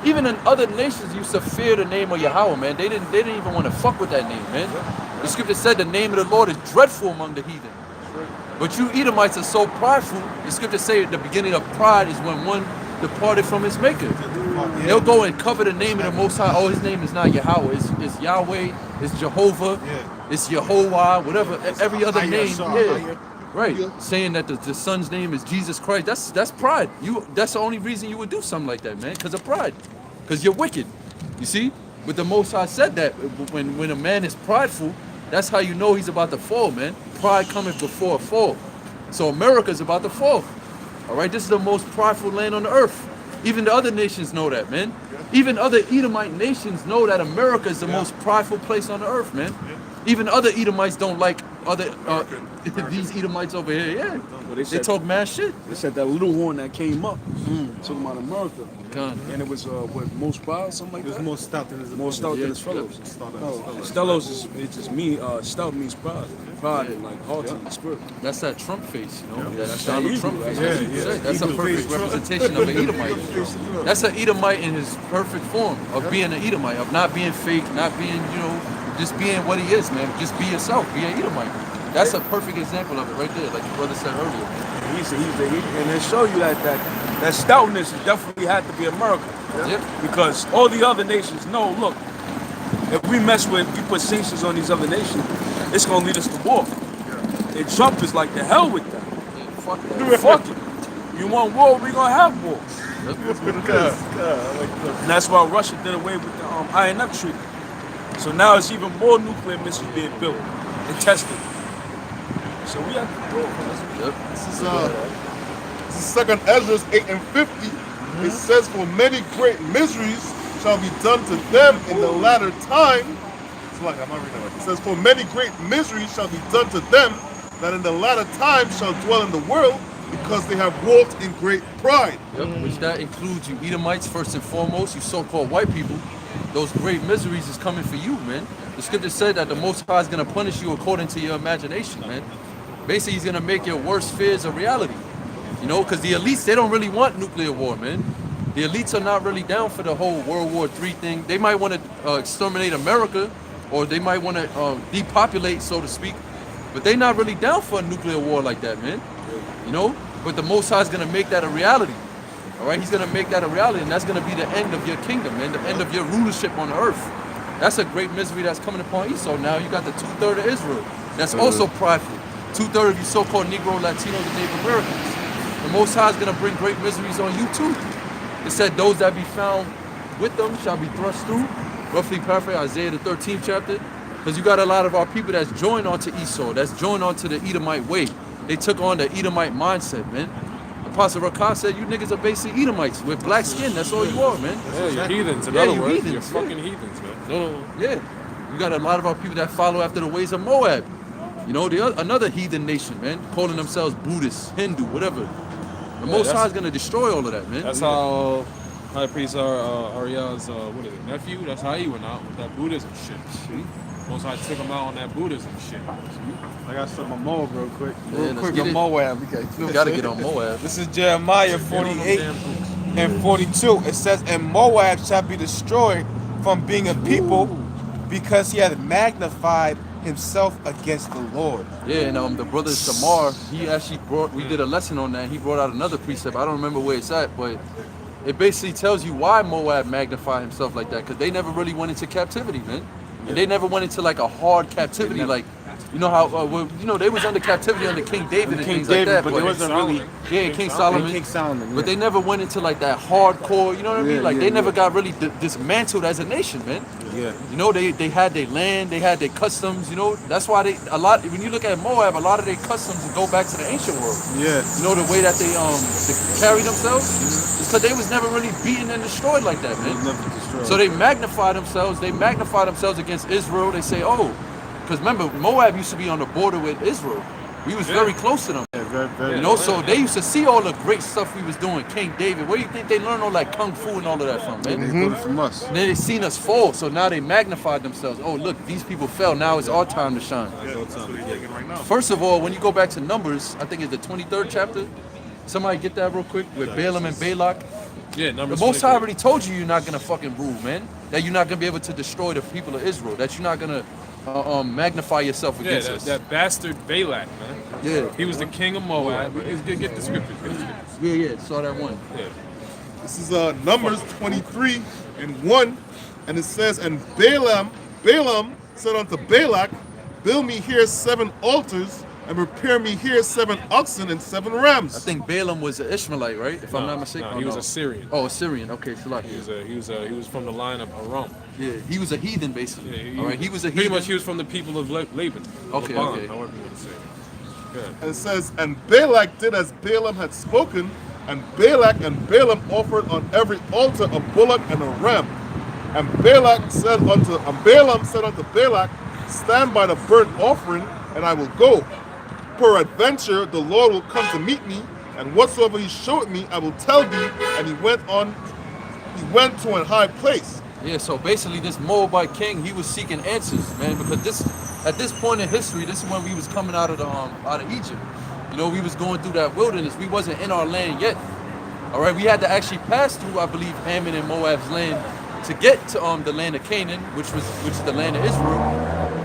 Even in other nations used to fear the name of Yahweh, man. They didn't even want to fuck with that name, man. The scripture said the name of the Lord is dreadful among the heathen. But you Edomites are so prideful. The scripture say the beginning of pride is when one departed from his maker. They'll go and cover the name of the Most High. Oh, his name is not Yahweh. It's Yahweh. It's Jehovah. It's Yehovah. Whatever. Every other name. Yeah. Right. Saying that the son's name is Jesus Christ. That's pride. That's the only reason you would do something like that, man. Because of pride. Because you're wicked. You see? But the Most High said that when a man is prideful, that's how you know he's about to fall, man. Pride cometh before a fall. So America's about to fall. All right, this is the most prideful land on the earth. Even the other nations know that, man. Even other Edomite nations know that America is the most prideful place on the earth, man. Even other Edomites don't like other these Edomites over here. Yeah, Well, they said, talk mad shit. They said that little horn that came up, talking about America, God. and it was what, most proud, something like It was that. more stout than his More stout than his fellows. Stout. Stellos is it just mean stout means pride, and like haughty in the spirit. That's that Trump face, you know? Yeah. That's Donald Trump face. Yeah, That's what you yeah. said. That's a Evil perfect face Trump. representation of an Edomite. That's an Edomite in his perfect form of being an Edomite, of not being fake, not being, you know, just being what he is, man. Just be yourself, be an Edomite. That's a perfect example of it right there, like your brother said earlier, man. And they show you that stoutness definitely had to be America. Yep. Because all the other nations know, look, if we mess with, we put sanctions on these other nations, it's gonna lead us to war. And Trump is like, the hell with that. Yeah, fuck that. Fuck it. You want war, we gonna have war. And that's why Russia did away with the INF Treaty. So now it's even more nuclear missiles being built and tested. So we have to go. Yep. This is Second Ezra 8 and 50. It says, for many great miseries shall be done to them in the latter time. It's like, I'm not reading it. It says, for many great miseries shall be done to them that in the latter time shall dwell in the world, because they have walked in great pride. Yep. Which that includes you Edomites first and foremost, you so-called white people. Those great miseries is coming for you, man. The scripture said that the Most High is going to punish you according to your imagination, man. Basically, he's going to make your worst fears a reality. You know, because the elites, they don't really want nuclear war, man. The elites are not really down for the whole World War III thing. They might want to exterminate America, or they might want to depopulate, so to speak. But they're not really down for a nuclear war like that, man. You know? But the Most High is going to make that a reality. All right? He's going to make that a reality, and that's going to be the end of your kingdom, man, the end of your rulership on the earth. That's a great misery that's coming upon Esau. Now you got the 2/3 of Israel. That's also prideful. 2/3 of you so-called Negro, Latinos, and Native Americans. The Most High is going to bring great miseries on you too. It said those that be found with them shall be thrust through. Roughly paraphrase Isaiah the 13th chapter. Because you got a lot of our people that's joined onto Esau, that's joined onto the Edomite way. They took on the Edomite mindset, man. Apostle Rakan said, you niggas are basically Edomites with black skin. That's all you are, man. Yeah, you're heathens. In Yeah, other you words, heathens, you're yeah. fucking heathens, man. No. Yeah. You got a lot of our people that follow after the ways of Moab. You know, another heathen nation, man, calling themselves Buddhist, Hindu, whatever. The Most High is going to destroy all of that, man. That's how High Priest Ariel's, what is it, nephew? That's how he went out with that Buddhism shit. Most High took him out on that Buddhism shit. I got some on Moab real quick. Yeah, let's quick get on it. Moab. We got to get on Moab. This is Jeremiah 48 and 42. It says, and Moab shall be destroyed from being a people because he hath magnified himself against the Lord. Yeah, and the brother Samar, he actually we did a lesson on that. He brought out another precept. I don't remember where it's at, but it basically tells you why Moab magnified himself like that, because they never really went into captivity, man. And they never went into like a hard captivity, like, you know how, they was under captivity under King David and things like that. but it wasn't really. Yeah, King Solomon. King Solomon. But they never went into like that hardcore, you know what I mean? Yeah, Like yeah, they never yeah. got really dismantled as a nation, man. Yeah. You know, they had their land, they had their customs, you know. That's why when you look at Moab, a lot of their customs go back to the ancient world. Yeah. You know, the way that they carry themselves, is because they was never really beaten and destroyed like that, man. Never destroyed. So they magnify themselves against Israel. They say, oh, because remember, Moab used to be on the border with Israel. We was very close to them. Yeah, very, very. You know, so they used to see all the great stuff we was doing. King David, where do you think they learned all that kung fu and all of that from, man? They put it from us. And then they seen us fall, so now they magnified themselves. Oh, look, these people fell. Now it's our time to shine. First of all, when you go back to Numbers, I think it's the 23rd chapter. Somebody get that real quick with Balaam and Balak. Yeah, The numbers. Most High already told you you're not gonna fucking rule, man. That you're not gonna be able to destroy the people of Israel. That you're not gonna magnify yourself Yeah, against us. that bastard Balak, man. Yeah. He was the king of Moab. Get the scriptures. Get the scriptures. Yeah, saw that one. Yeah. This is Numbers 23 and 1, and it says, and Balaam said unto Balak, build me here 7 altars, and prepare me here 7 oxen and 7 rams. I think Balaam was an Ishmaelite, right? If I'm not mistaken. No, Oh, he was a Syrian. Oh, a Syrian. Okay, Salak. He was from the line of Aram. Yeah, he was a heathen, basically. Yeah, All right, he was a pretty heathen. much he was from the people of Laban. Okay, Laban, okay. however you want to say it. Yeah. And it says, and Balak did as Balaam had spoken, and Balak and Balaam offered on every altar a bullock and a ram. And Balaam said unto Balak, stand by the burnt offering, and I will go. Peradventure the Lord will come to meet me, and whatsoever he showed me I will tell thee. And he went to an high place. Yeah, so basically this Moabite king, he was seeking answers, man, because at this point in history, this is when we was coming out of Egypt. You know, we was going through that wilderness. We wasn't in our land yet. All right, we had to actually pass through, I believe, Ammon and Moab's land to get to the land of Canaan, which is the land of Israel.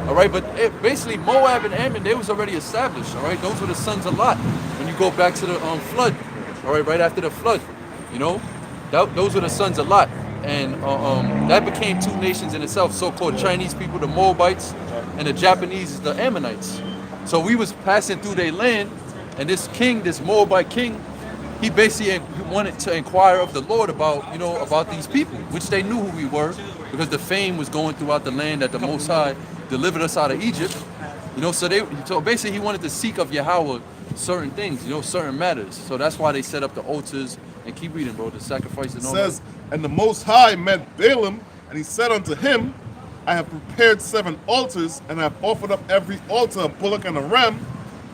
All right, but basically Moab and Ammon, they was already established. All right, those were the sons of Lot. When you go back to the flood, all right after the flood, you know, those were the sons of Lot. And that became 2 nations in itself, so-called Chinese people, the Moabites, and the Japanese, the Ammonites. So we was passing through their land, and this Moabite king, he basically wanted to inquire of the Lord about these people, which they knew who we were, because the fame was going throughout the land that the Most High delivered us out of Egypt. You know, so basically he wanted to seek of Yahweh certain things, you know, certain matters. So that's why they set up the altars. And keep reading, bro, the sacrifice and all that. It says, and the Most High met Balaam, and he said unto him, I have prepared 7 altars, and I have offered up every altar a bullock and a ram.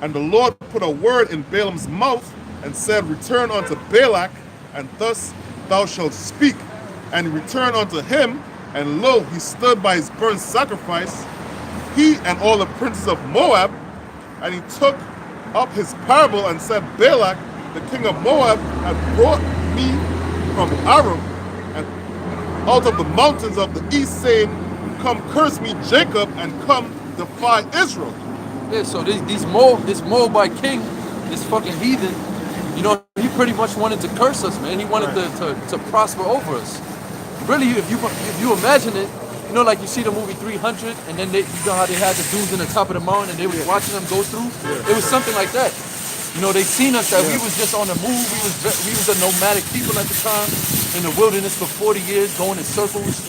And the Lord put a word in Balaam's mouth, and said, return unto Balak, and thus thou shalt speak. And he returned unto him, and lo, he stood by his burnt sacrifice, he and all the princes of Moab. And he took up his parable, and said, Balak, the king of Moab, had brought me from Aram and out of the mountains of the east, saying, come curse me Jacob, and come defy Israel. Yeah, so this Moabite king, this fucking heathen, you know, he pretty much wanted to curse us, man. He wanted to prosper over us. Really, if you imagine it, you know, like you see the movie 300, and then you know how they had the dudes in the top of the mountain, and they was watching them go through? Yeah. It was something like that. You know, they seen us that we was just on the move. We was a nomadic people at the time in the wilderness for 40 years, going in circles.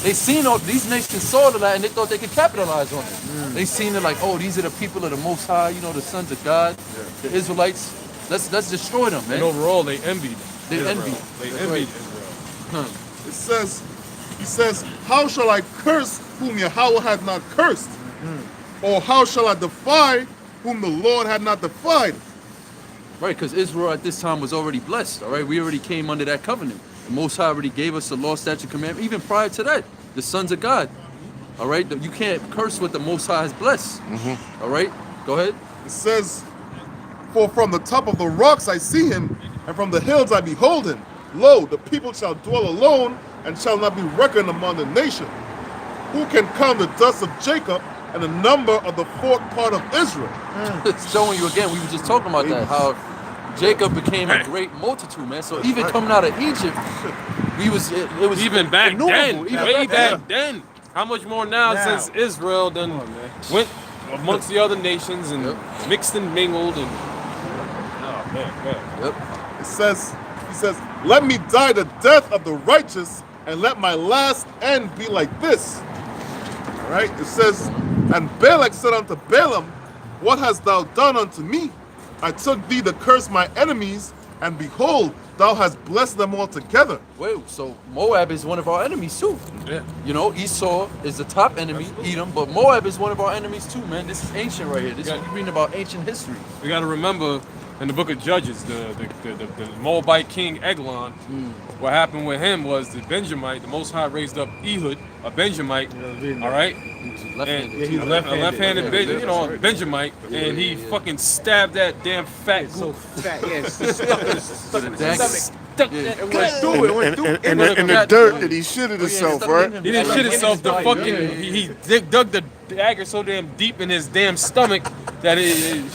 They seen all these nations saw that and they thought they could capitalize on it. They seen it like, oh, these are the people of the Most High, you know, the sons of God, the Israelites. Let's destroy them, man. And overall, they envied. They Israel. envied. They That's envied right. Israel. He says, how shall I curse whom Yahweh had not cursed? Or how shall I defy whom the Lord had not defied? Right, because Israel at this time was already blessed, all right? We already came under that covenant. The Most High already gave us the law, statute, commandment. Even prior to that, the sons of God, all right? You can't curse what the Most High has blessed, all right? Go ahead. It says, for from the top of the rocks I see him, and from the hills I behold him. Lo, the people shall dwell alone, and shall not be reckoned among the nation. Who can count the dust of Jacob, and the number of the fourth part of Israel? It's showing you again, we were just talking about that, how Jacob became a great multitude, man. So even coming out of Egypt, it was Even back innumerable. then, Even way back back then. How much more now since Israel then went amongst the other nations and mixed and mingled and oh man. Yep. It says, he says, let me die the death of the righteous, and let my last end be like this. All right, it says, and Balak said unto Balaam, what hast thou done unto me? I took thee to curse my enemies, and behold, thou hast blessed them altogether. Wait, so Moab is one of our enemies too. Yeah. You know, Esau is the top enemy, Edom, but Moab is one of our enemies too, man. This is ancient right here. This is Yeah. we're reading about ancient history. We got to remember in the book of Judges, the Moabite king Eglon. What happened with him was the Benjamite, the Most High raised up Ehud, a Benjamite. All right. He was And left-handed. a left-handed, you know, Benjamite, and he fucking stabbed that damn fat goop. Fat, yeah, stuck in his Dagger. Stuck Yeah. that It went through it. It went through it. In the dirt that he shitted himself, right? He didn't shit himself. The fucking he dug the dagger so damn deep in his damn stomach that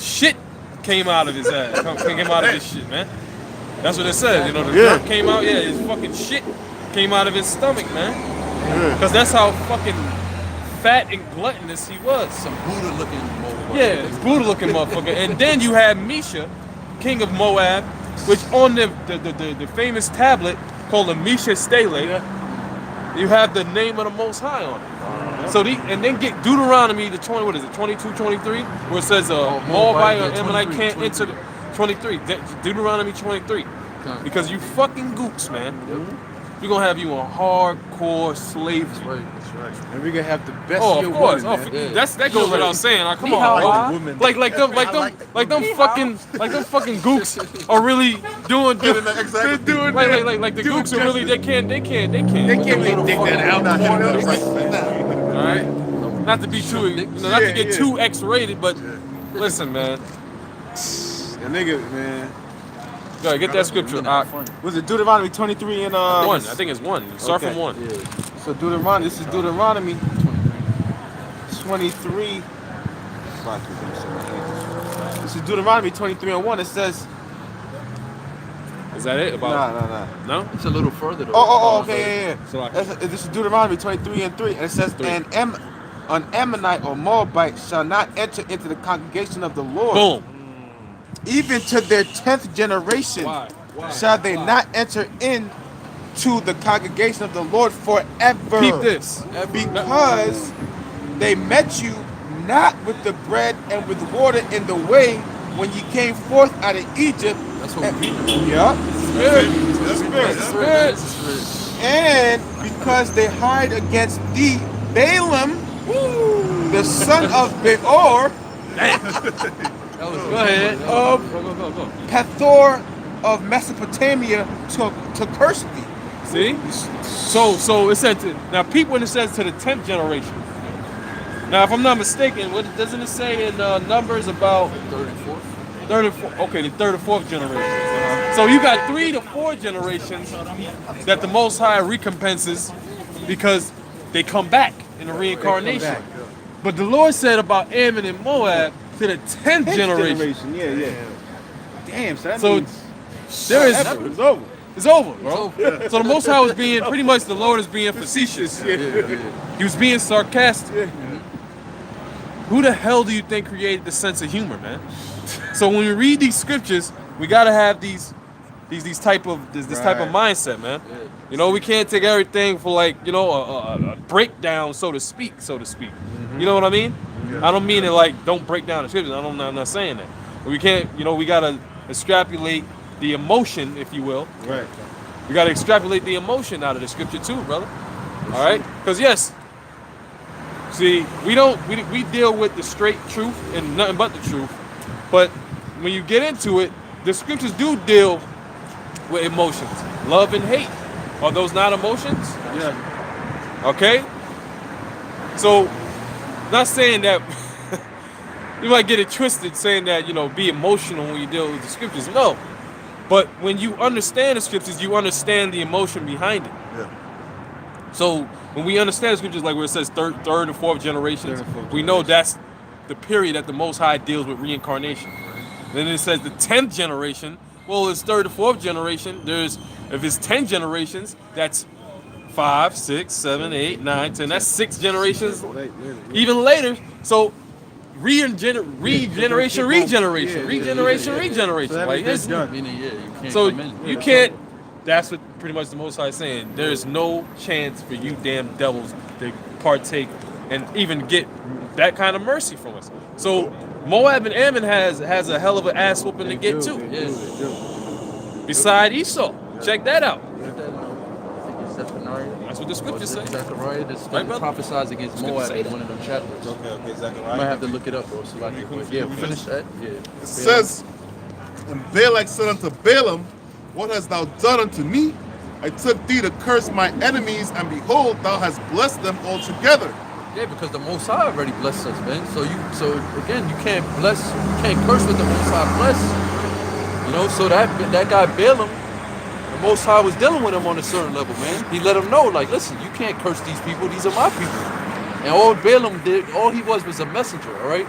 shit came out of his ass. Came out of his shit, man. That's what it says. You know, the dirt came out. Yeah, his fucking shit came out of his stomach, man. Because that's how fucking fat and gluttonous he was. Some Buddha-looking Moab. Yeah, brutal looking motherfucker. And then you had Misha, king of Moab, which on the famous tablet called the Misha Stele, you have the name of the Most High on it. So and then get Deuteronomy, the 20, what is it, 22, 23, where it says Moabite or Ammonite can't enter the 23, Deuteronomy 23. Because you fucking gooks, man. We're gonna have you on hardcore slavery. And we're gonna have the best Oh, year of course. woman, Oh, man. that goes without saying. Like, come on, man. Like them fucking gooks are really doing like the gooks are really they can't really dig that out. all right. Not to be too, not to get too X-rated, but listen, man. The nigga, man. Go ahead, get that scripture. Was it Deuteronomy 23 and One. I think it's one. Start from one. So Deuteronomy, this is Deuteronomy 23. This is Deuteronomy 23 and 1. It says, Is that it? About no. no? It's a little further though. Oh, okay, yeah. So like, This is Deuteronomy 23 and 3. And it says, an Ammonite or Moabite shall not enter into the congregation of the Lord. boom. Even to their 10th generation Why? shall they not enter into the congregation of the Lord forever. Keep this. Because they met you not with the bread and with water in the way when you came forth out of Egypt. That's what we mean. Yeah. That's spirit. And because they hired against thee Balaam, the son of Beor, Go ahead. of Go. Pethor of Mesopotamia to curse thee. See? So it said now peep when it says to the 10th generation. Now if I'm not mistaken, what doesn't it say in Numbers about 34th. third and fourth? Okay, the third or fourth generation. So you got 3 to 4 generations that the Most High recompenses because they come back in the reincarnation. But the Lord said about Ammon and Moab to the 10th generation. Yeah. Damn, so that So means there is it's over. it's over, bro. So the Most High was being pretty much the Lord is being facetious. He was being sarcastic. Who the hell do you think created the sense of humor, man? So when we read these scriptures, we gotta have these these type of this type of mindset, man. Yeah. You know, we can't take everything for like, you know, a breakdown, so to speak. You know what I mean? I don't mean it like don't break down the scriptures. I'm not saying that. But we can't, you know, we gotta extrapolate the emotion, if you will. Right. We gotta extrapolate the emotion out of the scripture too, brother. All right? Because yes, see, we deal with the straight truth and nothing but the truth. But when you get into it, the scriptures do deal with emotions. Love and hate. Are those not emotions? Yeah. Okay? So, not saying that you might get it twisted saying that, you know, be emotional when you deal with the scriptures. No. But when you understand the scriptures, you understand the emotion behind it. Yeah. So when we understand the scriptures, like where it says third and fourth generations, we know that's the period that the Most High deals with reincarnation. Then it says the 10th generation. Well, it's third and fourth generation. If it's 10 generations, that's 5, 6, 7, 8, 9, 10. That's 6 generations, even later. So regeneration. Like it's, Meaning, yeah, you can't so come in. you can't. That's what pretty much the Most High is saying. There's no chance for you damn devils to partake and even get that kind of mercy from us. So Moab and Ammon has a hell of an ass whooping to get too. Yeah. Beside Esau, check that out. Zephaniah. That's what the scriptures say. Zechariah, this Right, brother? prophesies against Scripture Moab say in that. one of them chapters. Okay, I Zechariah. might have to look it up, bro. So like, yeah, we finished that. Yeah. It says, and Balak said unto Balaam, what hast thou done unto me? I took thee to curse my enemies, and behold, thou hast blessed them altogether. Yeah, because the Most High already blessed us, man. So again, you can't curse what the Most High bless. You know, so that guy Balaam, the Most High was dealing with him on a certain level, man. He let him know, like, listen, you can't curse these people. These are my people. And all Balaam did, all he was a messenger, all right?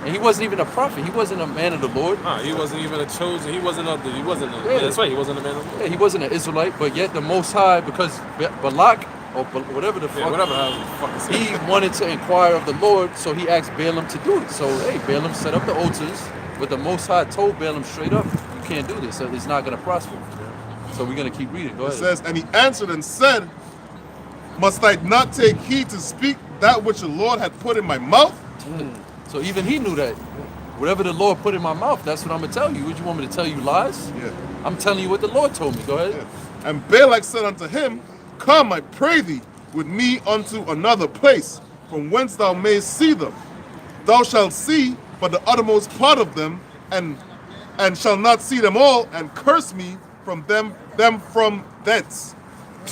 And he wasn't even a prophet. He wasn't a man of the Lord. Nah, he wasn't even a chosen. He wasn't Yeah. yeah, that's right. He wasn't a man of the Lord. Yeah, he wasn't an Israelite, but yet the Most High, because Balak, or whatever the fuck, Yeah, whatever. How the fuck is he wanted to inquire of the Lord, so he asked Balaam to do it. So, hey, Balaam set up the altars, but the Most High told Balaam straight up, you can't do this, so it's not going to prosper. So we're going to keep reading. Go It ahead. says, and he answered and said, must I not take heed to speak that which the Lord had put in my mouth? So even he knew that. Whatever the Lord put in my mouth, that's what I'm going to tell you. Would you want me to tell you lies? Yeah. I'm telling you what the Lord told me. Go ahead. Yeah. And Balak said unto him, come, I pray thee, with me unto another place, from whence thou mayest see them. Thou shalt see but the uttermost part of them, and shall not see them all, and curse me from them from thence.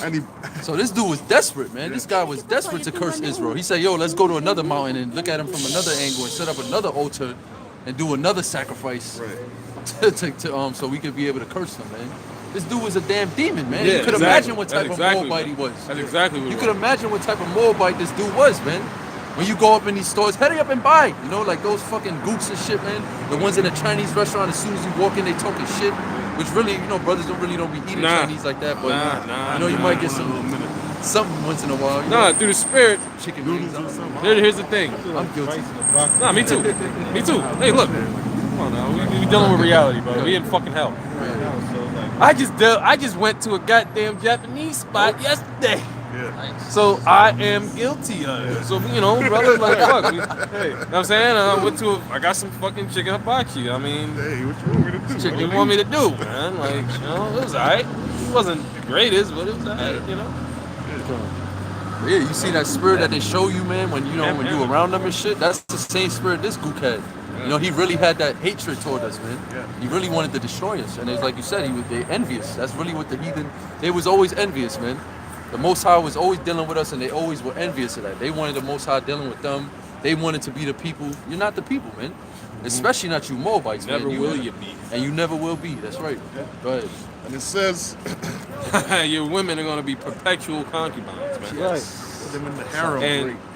And he So this dude was desperate, man. This guy was desperate to curse Israel. He said, yo, let's go to another mountain and look at him from another angle and set up another altar and do another sacrifice so we could be able to curse them, man. This dude was a damn demon, man. Yeah, you could exactly. imagine what type That's of exactly Moabite he what- was. That's exactly what You it could was. imagine what type of Moabite this dude was, man. When you go up in these stores, hurry up and buy. You know, like those fucking gooks and shit, man. The ones in a Chinese restaurant, as soon as you walk in, they talking shit. Which really, you know, brothers don't be eating Nah. Chinese like that. But Nah, you know, you might get something once in a while. You Nah, know, through the spirit. chicken wings. Here's the thing. I'm guilty. Nah, me too. Me too. Hey, look. Come on now. We dealing with reality, bro. We in fucking hell. I just went to a goddamn Japanese spot yesterday. So I am guilty of it. So, you know, brother, like, fuck. You know what I'm saying? I got some fucking chicken hibachi. I mean, Hey, what you want me to do? what you want me to do, man? Like, you know, it was alright. It wasn't the greatest, but it was alright, you know? Yeah, you see that spirit that they show you, man, when you around them and shit. That's the same spirit this gook had. You know, he really had that hatred toward us, man. He really wanted to destroy us, and it's like you said, they envious. That's really what the heathen. They was always envious, man. The Most High was always dealing with us, and they always were envious of that. They wanted the Most High dealing with them. They wanted to be the people. You're not the people, man. Especially not you Moabites, man. Never will you be. And you never will be. That's right. Go ahead. and it says, Your women are gonna be perpetual concubines, man. Put them in the harem.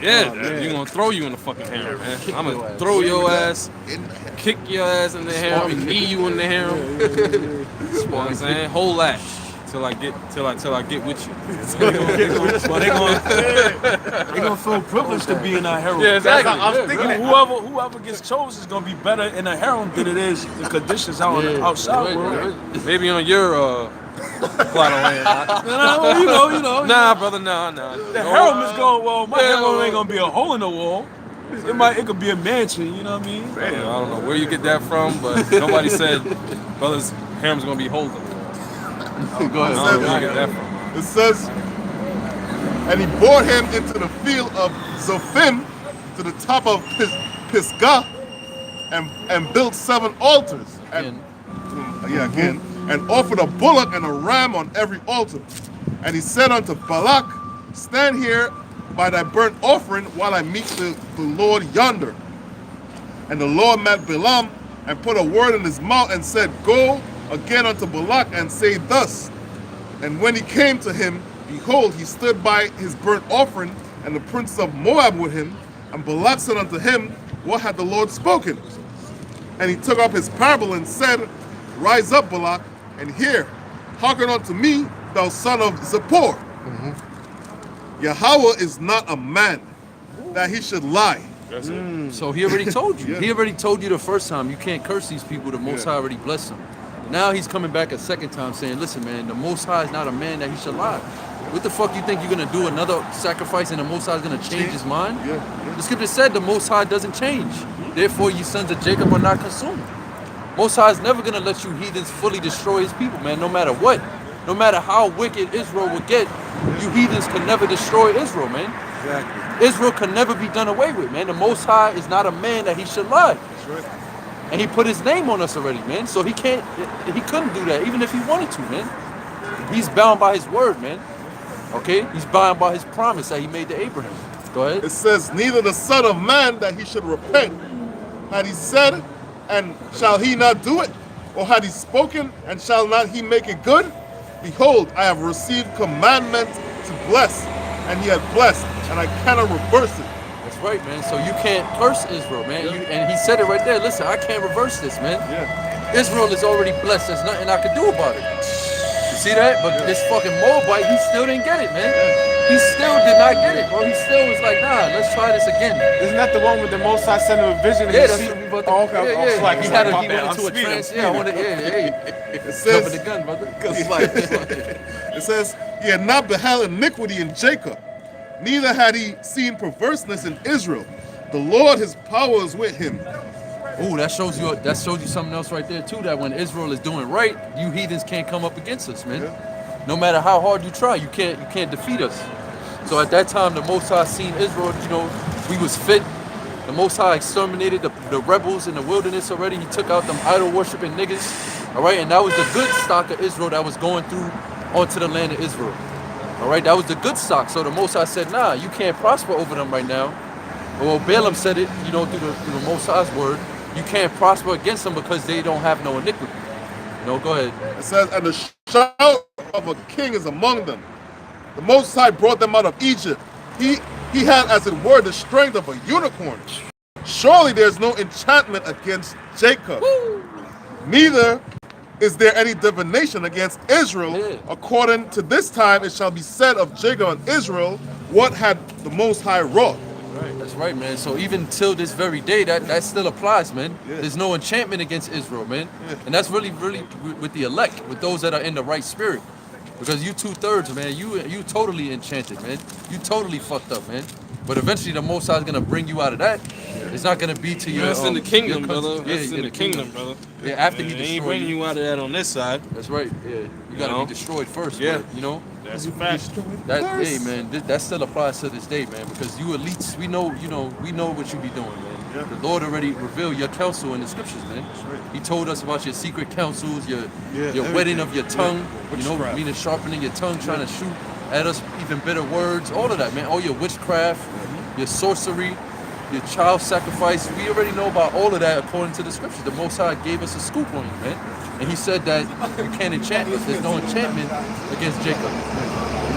And you're gonna throw you in the fucking harem, man. I'm your gonna ass. throw your ass, In the kick your ass in the harem, knee you in the harem. You know what I'm saying? Whole ass. till I get with you. Well, they gonna feel privileged to be in a harem. Yeah, exactly. I was Yeah, thinking right. Whoever gets chosen is gonna be better in a harem than it is the conditions out on the outside world. Maybe on your plot of land. You know. Nah, brother, nah. The harem is going well. My harem ain't gonna be a hole in the wall. It could be a mansion. You know what I mean? I don't know where you get that from, but nobody said brother's harem's gonna be holding. Go I don't know ahead. where you get that from. It says, and he brought him into the field of Zophim to the top of Pisgah and built 7 altars. And, again. And offered a bullock and a ram on every altar. And he said unto Balak, stand here by thy burnt offering while I meet the Lord yonder. And the Lord met Balaam and put a word in his mouth and said, go again unto Balak and say thus. And when he came to him, behold, he stood by his burnt offering, and the prince of Moab with him. And Balak said unto him, what had the Lord spoken? And he took up his parable and said, rise up, Balak, and hear. Hearken unto me, thou son of Zippor. Yahweh is not a man, that he should lie. So he already told you. Yeah. He already told you the first time you can't curse these people. The Most High already blessed them. Now he's coming back a second time saying, listen, man, the Most High is not a man that he should lie. What the fuck you think you're going to do another sacrifice and the Most High is going to change his mind? The scripture said the Most High doesn't change. Therefore, you sons of Jacob are not consumed. Most High is never going to let you heathens fully destroy his people, man, no matter what. No matter how wicked Israel would get, you heathens can never destroy Israel, man. Exactly. Israel can never be done away with, man. The Most High is not a man that he should lie. That's right. And he put his name on us already, man. So he couldn't do that, even if he wanted to, man. He's bound by his word, man. Okay? He's bound by his promise that he made to Abraham. Go ahead. It says, neither the son of man that he should repent. Had he said, and shall he not do it? Or had he spoken, and shall not he make it good? Behold, I have received commandment to bless, and he had blessed, and I cannot reverse it. That's right, man. So you can't curse Israel, man. And he said it right there. Listen, I can't reverse this, man. Israel is already blessed. There's nothing I can do about it. You see that? But this fucking Moabite, he still didn't get it, man. He still did not get it, bro. He still was like, nah, let's try this again. Isn't that the one with the Most High sent him a vision? And Yeah, he that's see- what we about to. Oh, okay. Yeah, yeah. Like, He he's had like, he my bad, went into I'm a speeding, trance. I'm Yeah, I speeding. wanted. Yeah, It Jumping says, the gun, brother. it says, he had not beheld iniquity in Jacob, neither had he seen perverseness in Israel. The Lord, his power is with him. Ooh, that shows you something else right there too. That when Israel is doing right, you heathens can't come up against us, man. No matter how hard you try, you can't defeat us. So at that time, the Most High seen Israel. You know, we was fit. The Most High exterminated the rebels in the wilderness already. He took out them idol worshiping niggas. All right, and that was the good stock of Israel that was going through onto the land of Israel. All right, that was the good stock. So the Most High said, nah, you can't prosper over them right now. Well, Balaam said it, you know, through the Most High's word. You can't prosper against them because they don't have no iniquity. No, go ahead. It says, and the shout of a king is among them. The Most High brought them out of Egypt. He had, as it were, the strength of a unicorn. Surely there's no enchantment against Jacob. Neither is there any divination against Israel. Yeah. According to this time, it shall be said of Jacob and Israel, what had the Most High wrought. Right, that's right, man. So even till this very day, that still applies, man. There's no enchantment against Israel, man. And that's really with the elect, with those that are in the right spirit. Because you 2/3, man, you totally enchanted, man. You totally fucked up, man. But eventually the Most High is gonna bring you out of that. It's not gonna be to your. That's in the kingdom, your brother. country. That's in the kingdom, brother. Yeah, after he They ain't destroyed bringing you. you out of that on this side. That's right. Yeah, you gotta know? be destroyed first. Yeah. But, you know. That's a fact. That hey man, that still applies to this day, man. Because you elites, we know what you be doing, man. The Lord already revealed your counsel in the scriptures, man. He told us about your secret counsels, your wetting of your tongue, you know, meaning sharpening your tongue, trying to shoot at us even bitter words, all of that, man. All your witchcraft, your sorcery, your child sacrifice. We already know about all of that according to the scriptures. The Most High gave us a scoop on you, man. And he said that you can't enchant us. There's no enchantment against Jacob.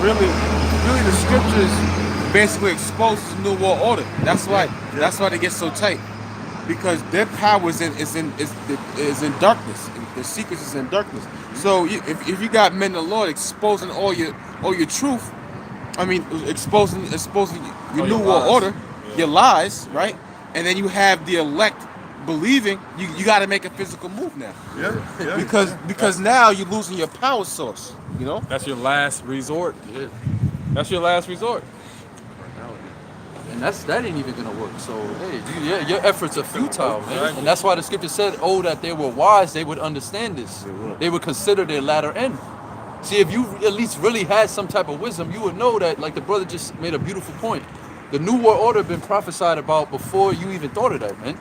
Really, the scriptures basically exposes the New World Order. That's why they get so tight. because their power is in darkness. The secrets is in darkness. So if you got men of the Lord exposing all your truth, I mean exposing your new world order, your lies, right? And then you have the elect believing, you got to make a physical move now. Yeah. Because now you're losing your power source. You know. That's your last resort. Yeah. That's your last resort. And that ain't even gonna work. So hey, your efforts are futile, man. And that's why the scripture said, "Oh, that they were wise, they would understand this. They would consider their latter end." See, if you at least really had some type of wisdom, you would know that. Like the brother just made a beautiful point. The new world order had been prophesied about before you even thought of that, man.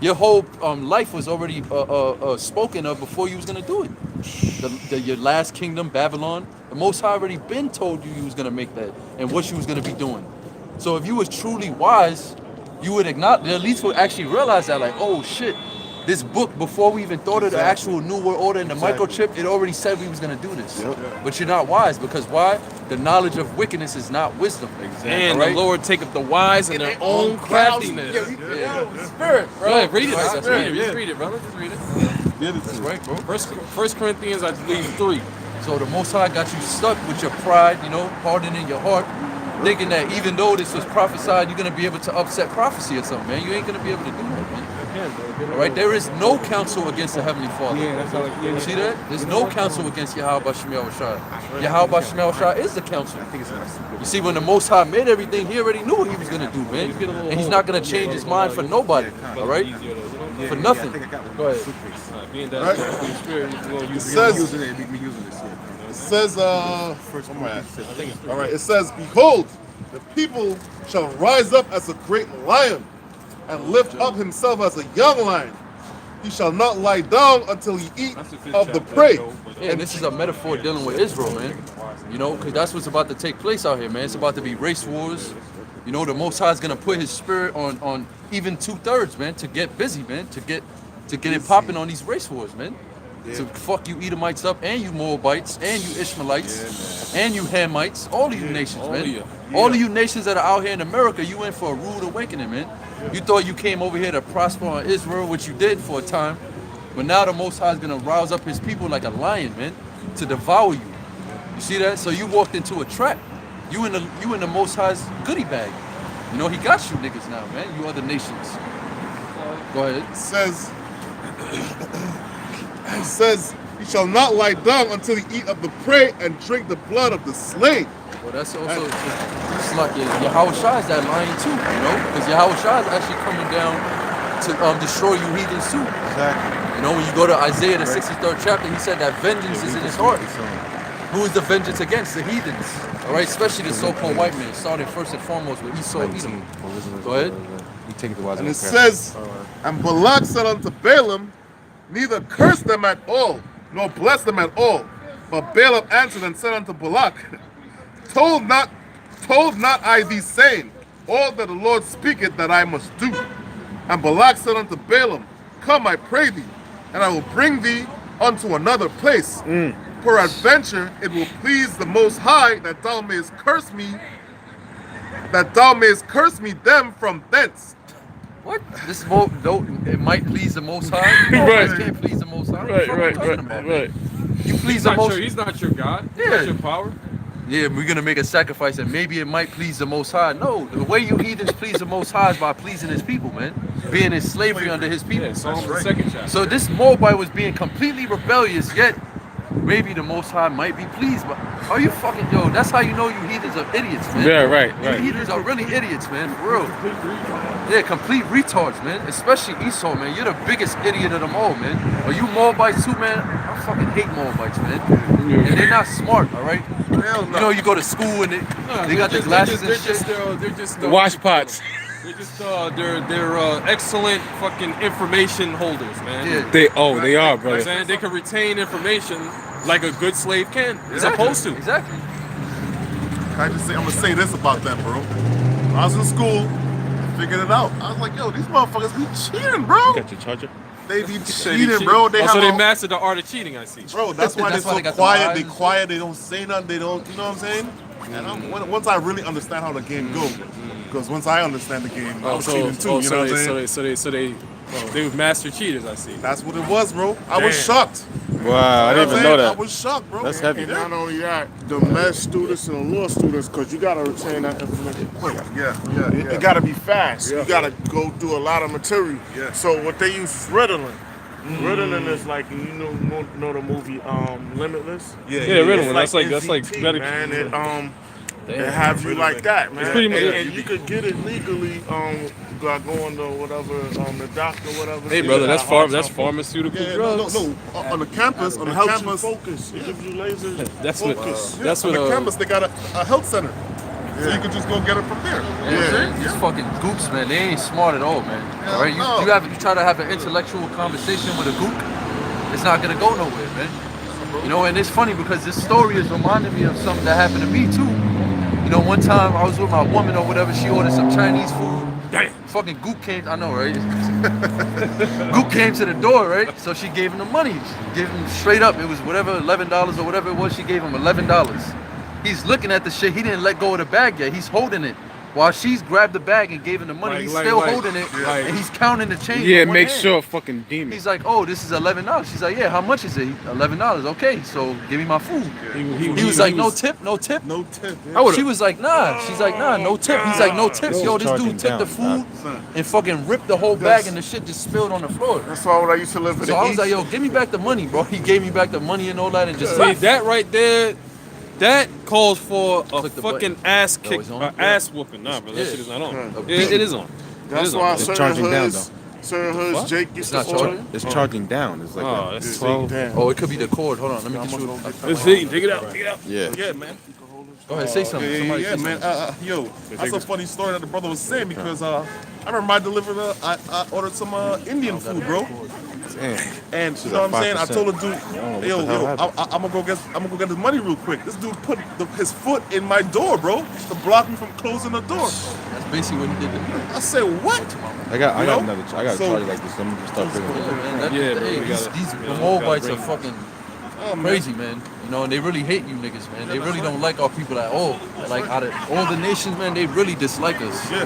Your whole life was already spoken of before you was gonna do it. Your last kingdom, Babylon, the Most High already been told you was gonna make that and what you was gonna be doing. So if you was truly wise, you would acknowledge, at least would actually realize that, like, oh shit, this book, before we even thought of the actual new world order and the microchip, it already said we was gonna do this. But you're not wise, because why? The knowledge of wickedness is not wisdom. And Right? the Lord taketh the wise in their own craftiness. Spirit, bro. Go ahead, read it. Right, Just spirit, read it, brother. Just read it. That's right, bro. First Corinthians, I believe 3. So the Most High got you stuck with your pride, hardening your heart, thinking that even though this was prophesied, you're gonna be able to upset prophecy or something, man. You ain't gonna be able to do that, man. All right, there is no counsel against the Heavenly Father. You see that? There's no counsel against Yahweh Shem Yahushua. Yahweh Shem Yahushua is the counsel. You see, when the Most High made everything, he already knew what he was gonna do, man. And he's not gonna change his mind for nobody. All right, for nothing. Go ahead. Being that Right. Holy Spirit, we're gonna use It says, all right, it says, behold, the people shall rise up as a great lion and lift up himself as a young lion. He shall not lie down until he eat of the prey. Yeah, and this is a metaphor dealing with Israel, man. Because that's what's about to take place out here, man. It's about to be race wars. The Most High is gonna put His spirit on even 2/3, man, to get busy, man, to get it popping on these race wars, man. To fuck you Edomites up, and you Moabites, and you Ishmaelites, and you Hamites, all of you nations, man. All of you nations that are out here in America, you in for a rude awakening, man. You thought you came over here to prosper on Israel, which you did for a time, but now the Most High is gonna rouse up His people like a lion, man, to devour you. You see that? So you walked into a trap. You in the Most High's goodie bag. He got you niggas now, man. You other nations. Go ahead. It says, he shall not lie down until he eat of the prey and drink the blood of the slain. Well, that's also it's like Yahweh Shai is that lion too, because Yahweh Shai is actually coming down to destroy you heathens too. Exactly. When you go to Isaiah the 63rd chapter, he said that vengeance is in his heart. Who is the vengeance against? The heathens. All right, especially the so-called white man, starting first and foremost with Esau, Edom. Go ahead. And it says, and Balak said unto Balaam, neither curse them at all, nor bless them at all. But Balaam answered and said unto Balak, Told not I thee, saying, all that the Lord speaketh that I must do. And Balak said unto Balaam, come, I pray thee, and I will bring thee unto another place. Peradventure it will please the Most High that thou mayest curse me, them from thence. What? It might please the Most High. Right. Can't please the Most High. Right. You please the Most. He's not your God. He's Yeah. not your power. Yeah, we're gonna make a sacrifice, and maybe it might please the Most High. No, the way you heathens please the Most High is by pleasing His people, man. Being in slavery under His people. Yeah, Psalm the 2nd chapter. So this Moabite was being completely rebellious, yet maybe the Most High might be pleased. But are you fucking that's how you know you heathens are idiots, man. Yeah, right. You heathens are really idiots, man, for real. Yeah, complete retards, man. Especially Esau, man. You're the biggest idiot of them all, man. Are you Moabites too, man? I fucking hate Moabites, man. And they're not smart, all right? Hell no. You go to school and they got the glasses and shit. They're just The wash pots. They're just they're excellent fucking information holders, man. Yeah. They are, You know what I'm brother. saying? They can retain information like a good slave can. It's Exactly. supposed to. Exactly. I'm gonna say this about them, bro. When I was in school, I figured it out. I was like, yo, these motherfuckers be cheating, bro. Got your charger? They be cheating, bro. They Also, have they mastered the art of cheating, I see. bro, that's why That's they're why so they got the quiet. eyes They and quiet. They don't say nothing. They don't, you know what I'm saying? And once I really understand how the game goes, because once I understand the game, I was cheating too. You know what I'm saying? So they were master cheaters, I see. That's what it was, bro. I was shocked. Wow, I didn't even know I that. was shocked, bro. That's heavy. And not only that, the med students and the law students, because you got to retain that information quick. Yeah. It got to be fast. Yeah. You got to go through a lot of material. Yeah. So what they use is Ritalin. Ritalin is like, you know the movie Limitless? Yeah, Ritalin. It's That's like NZT, medical. man. It have you like that, man. pretty much- and you could get it legally by going to whatever, the doctor, whatever. Hey, So brother, you that's got that's heart pharmaceutical Yeah, drugs. no. On the campus, something. It helps you focus. focus. It gives you laser That's what. focus. That's on what. the campus, they got a health center. So you can just go get it from there. These fucking goops, man, they ain't smart at all, man. Yeah, All right, no. you try to have an intellectual conversation with a goop, it's not gonna go nowhere, man. You know, and it's funny because this story is reminding me of something that happened to me too. You know, one time I was with my woman or whatever, she ordered some Chinese food. Damn. Fucking goop came, I know, right? Goop came to the door, right? So she gave him the money. She gave him straight up. It was whatever, $11 or whatever it was. She gave him $11. He's looking at the shit. He didn't let go of the bag yet. He's holding it. While she's grabbed the bag and gave him the money, he's still holding it, and he's counting the change. Yeah, with one make hand. sure fucking demon. He's like, oh, this is $11. She's like, yeah, how much is it? $11. Okay, so give me my food. He was like, no tip, no tip. No tip. Yeah. She was like, nah. She's like, nah, no tip. He's like, no tips. Yo, this Charging dude took the down, food and fucking ripped the whole bag, and the shit just spilled on the floor. That's why when I used to live in So the I was East. like, yo, give me back the money, bro. He gave me back the money and all that, and just See, left. that right there, that calls for a Click the fucking button. ass Oh, kick, it's on? ass whooping. Nah, bro, that Yeah. shit is not on. Yeah. It is on. That's It is why on. certain charging down, hoods, Jake It's used not to order. charging. It's charging down. It's like Oh, that's 12. Oh, it could be the cord. Hold on, let me get you. Let's see. Dig it out. Dig it out. Yeah. Yeah, man. Go ahead, say something. Somebody Yeah, say man. something. Yo, that's a funny story that the brother was saying because I remember I ordered some Indian food, bro. And you know what I'm saying? I told the dude, yo, I'm gonna go get his money real quick. This dude put his foot in my door, bro, to block me from closing the door. That's basically what he did to me. I said, what? I got You know? another. I got a So- charger like this. I'm gonna start bringing Yeah, it. man. That, Yeah, hey, bro, we these gotta- the we Moabites gotta are bring fucking Oh, man. crazy, man. You know, and they really hate you niggas, man. They really don't like our people at all. Like out of all the nations, man, they really dislike us. Yeah,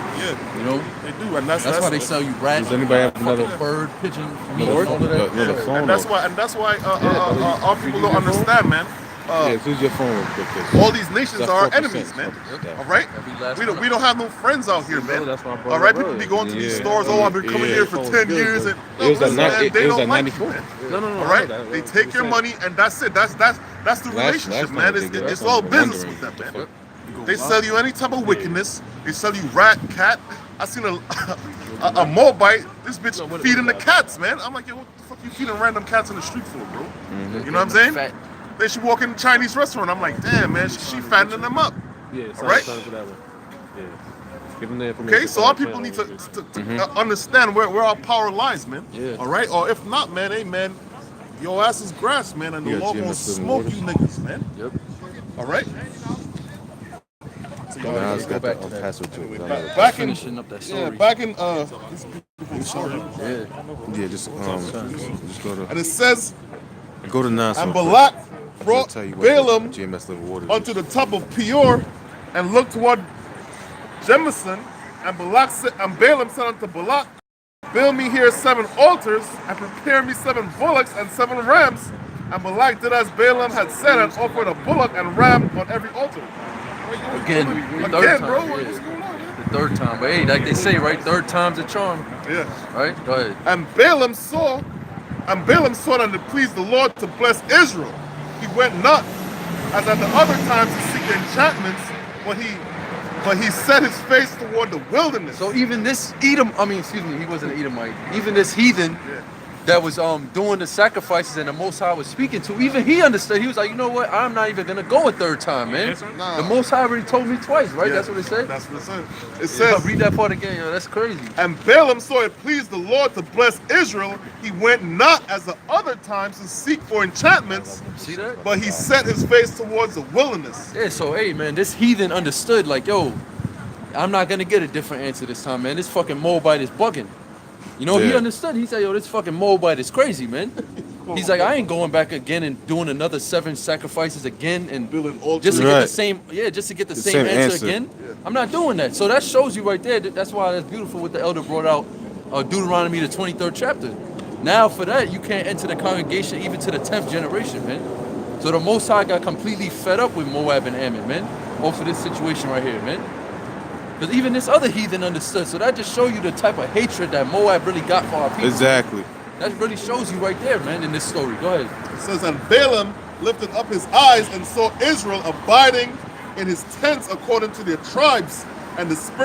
You know, they do, and that's why they sell you rat, Does anybody have another- fucking bird, pigeon, meat, Another all of that. another phone? And that's why our people don't understand, man. Yeah, who's your phone real quick? 'cause All these nations that's are our 4%. enemies, man. Yeah. All right, Every last we one. don't have no friends out here, man. That's my brother, All right, brother. people be going to these Yeah. stores. Oh, I've been coming Yeah. here for 10 years, and It was listen, a man, they it was don't a like you, 94. man. No. All right, they take your money, and that's it. That's the relationship, time man. they did It's that, all I'm business wondering with them, what the man. fuck. They sell you any type of wickedness. They sell you rat, cat. I seen a Moabite. This bitch feeding the cats, man. I'm like, yo, what the fuck you feeding random cats in the street for, bro? You know what I'm saying? Fat. Then she walk in a Chinese restaurant. I'm like, damn, man, she fattening them up. Yeah, All right. for that one. Yeah. Give them the information. Okay, so our people need to understand where our power lies, man. Yeah. All right, or if not, man, hey, man, your ass is grass, man, and the You got law gonna GMS living smoke waters? you niggas, man. Yep. All right. Go Now ahead, it's go got back the to that. password to it. 'cause I know Back in Finishing up that story. back in Yeah. Yeah, just go to and it says, go to Nas. and real quick. Balak It'll brought tell you what Balaam the GMS living waters. unto the top of Peor and looked toward Jemison, and Balaam said unto Balak, build me here 7 altars and prepare me 7 bullocks and 7 rams. And Balak did as Balaam had said and offered a bullock and ram on every altar. Again, the third Again, time, bro. yeah. What's going on? The third time, but hey, like they say, right? Third time's a charm, Yeah. right? Go ahead. And Balaam saw that it pleased the Lord to bless Israel. He went not as at the other times to seek enchantments, but he set his face toward the wilderness. So even this Edom, he wasn't an Edomite. Even this heathen that was doing the sacrifices and the Most High was speaking to, even he understood. He was like, you know what? I'm not even gonna go a third time, man. Nah. The Most High already told me twice, right? Yeah, That's what it said. That's what it said. It Yeah, says, read that part again, yo. That's crazy. and Balaam saw it pleased the Lord to bless Israel. He went not as the other times to seek for enchantments, See that? but he set his face towards the wilderness. Yeah. So hey, man, this heathen understood. Like, yo, I'm not gonna get a different answer this time, man. This fucking Moabite is bugging. You know, he Yeah. understood. He said, yo, this fucking Moabite is crazy, man. He's like, I ain't going back again and doing another 7 sacrifices again and Building altars. just to get Right. the same, just to get the The same same answer answer. again. I'm not doing that. So that shows you right there. That's why that's beautiful what the elder brought out, Deuteronomy the 23rd chapter. Now for that, you can't enter the congregation even to the 10th generation, man. So the Most High got completely fed up with Moab and Ammon, man, off of this situation right here, man. Because even this other heathen understood. So that just show you the type of hatred that Moab really got for our people. Exactly. That really shows you right there, man, in this story. Go ahead. It says, and Balaam lifted up his eyes and saw Israel abiding in his tents according to their tribes, and the Spirit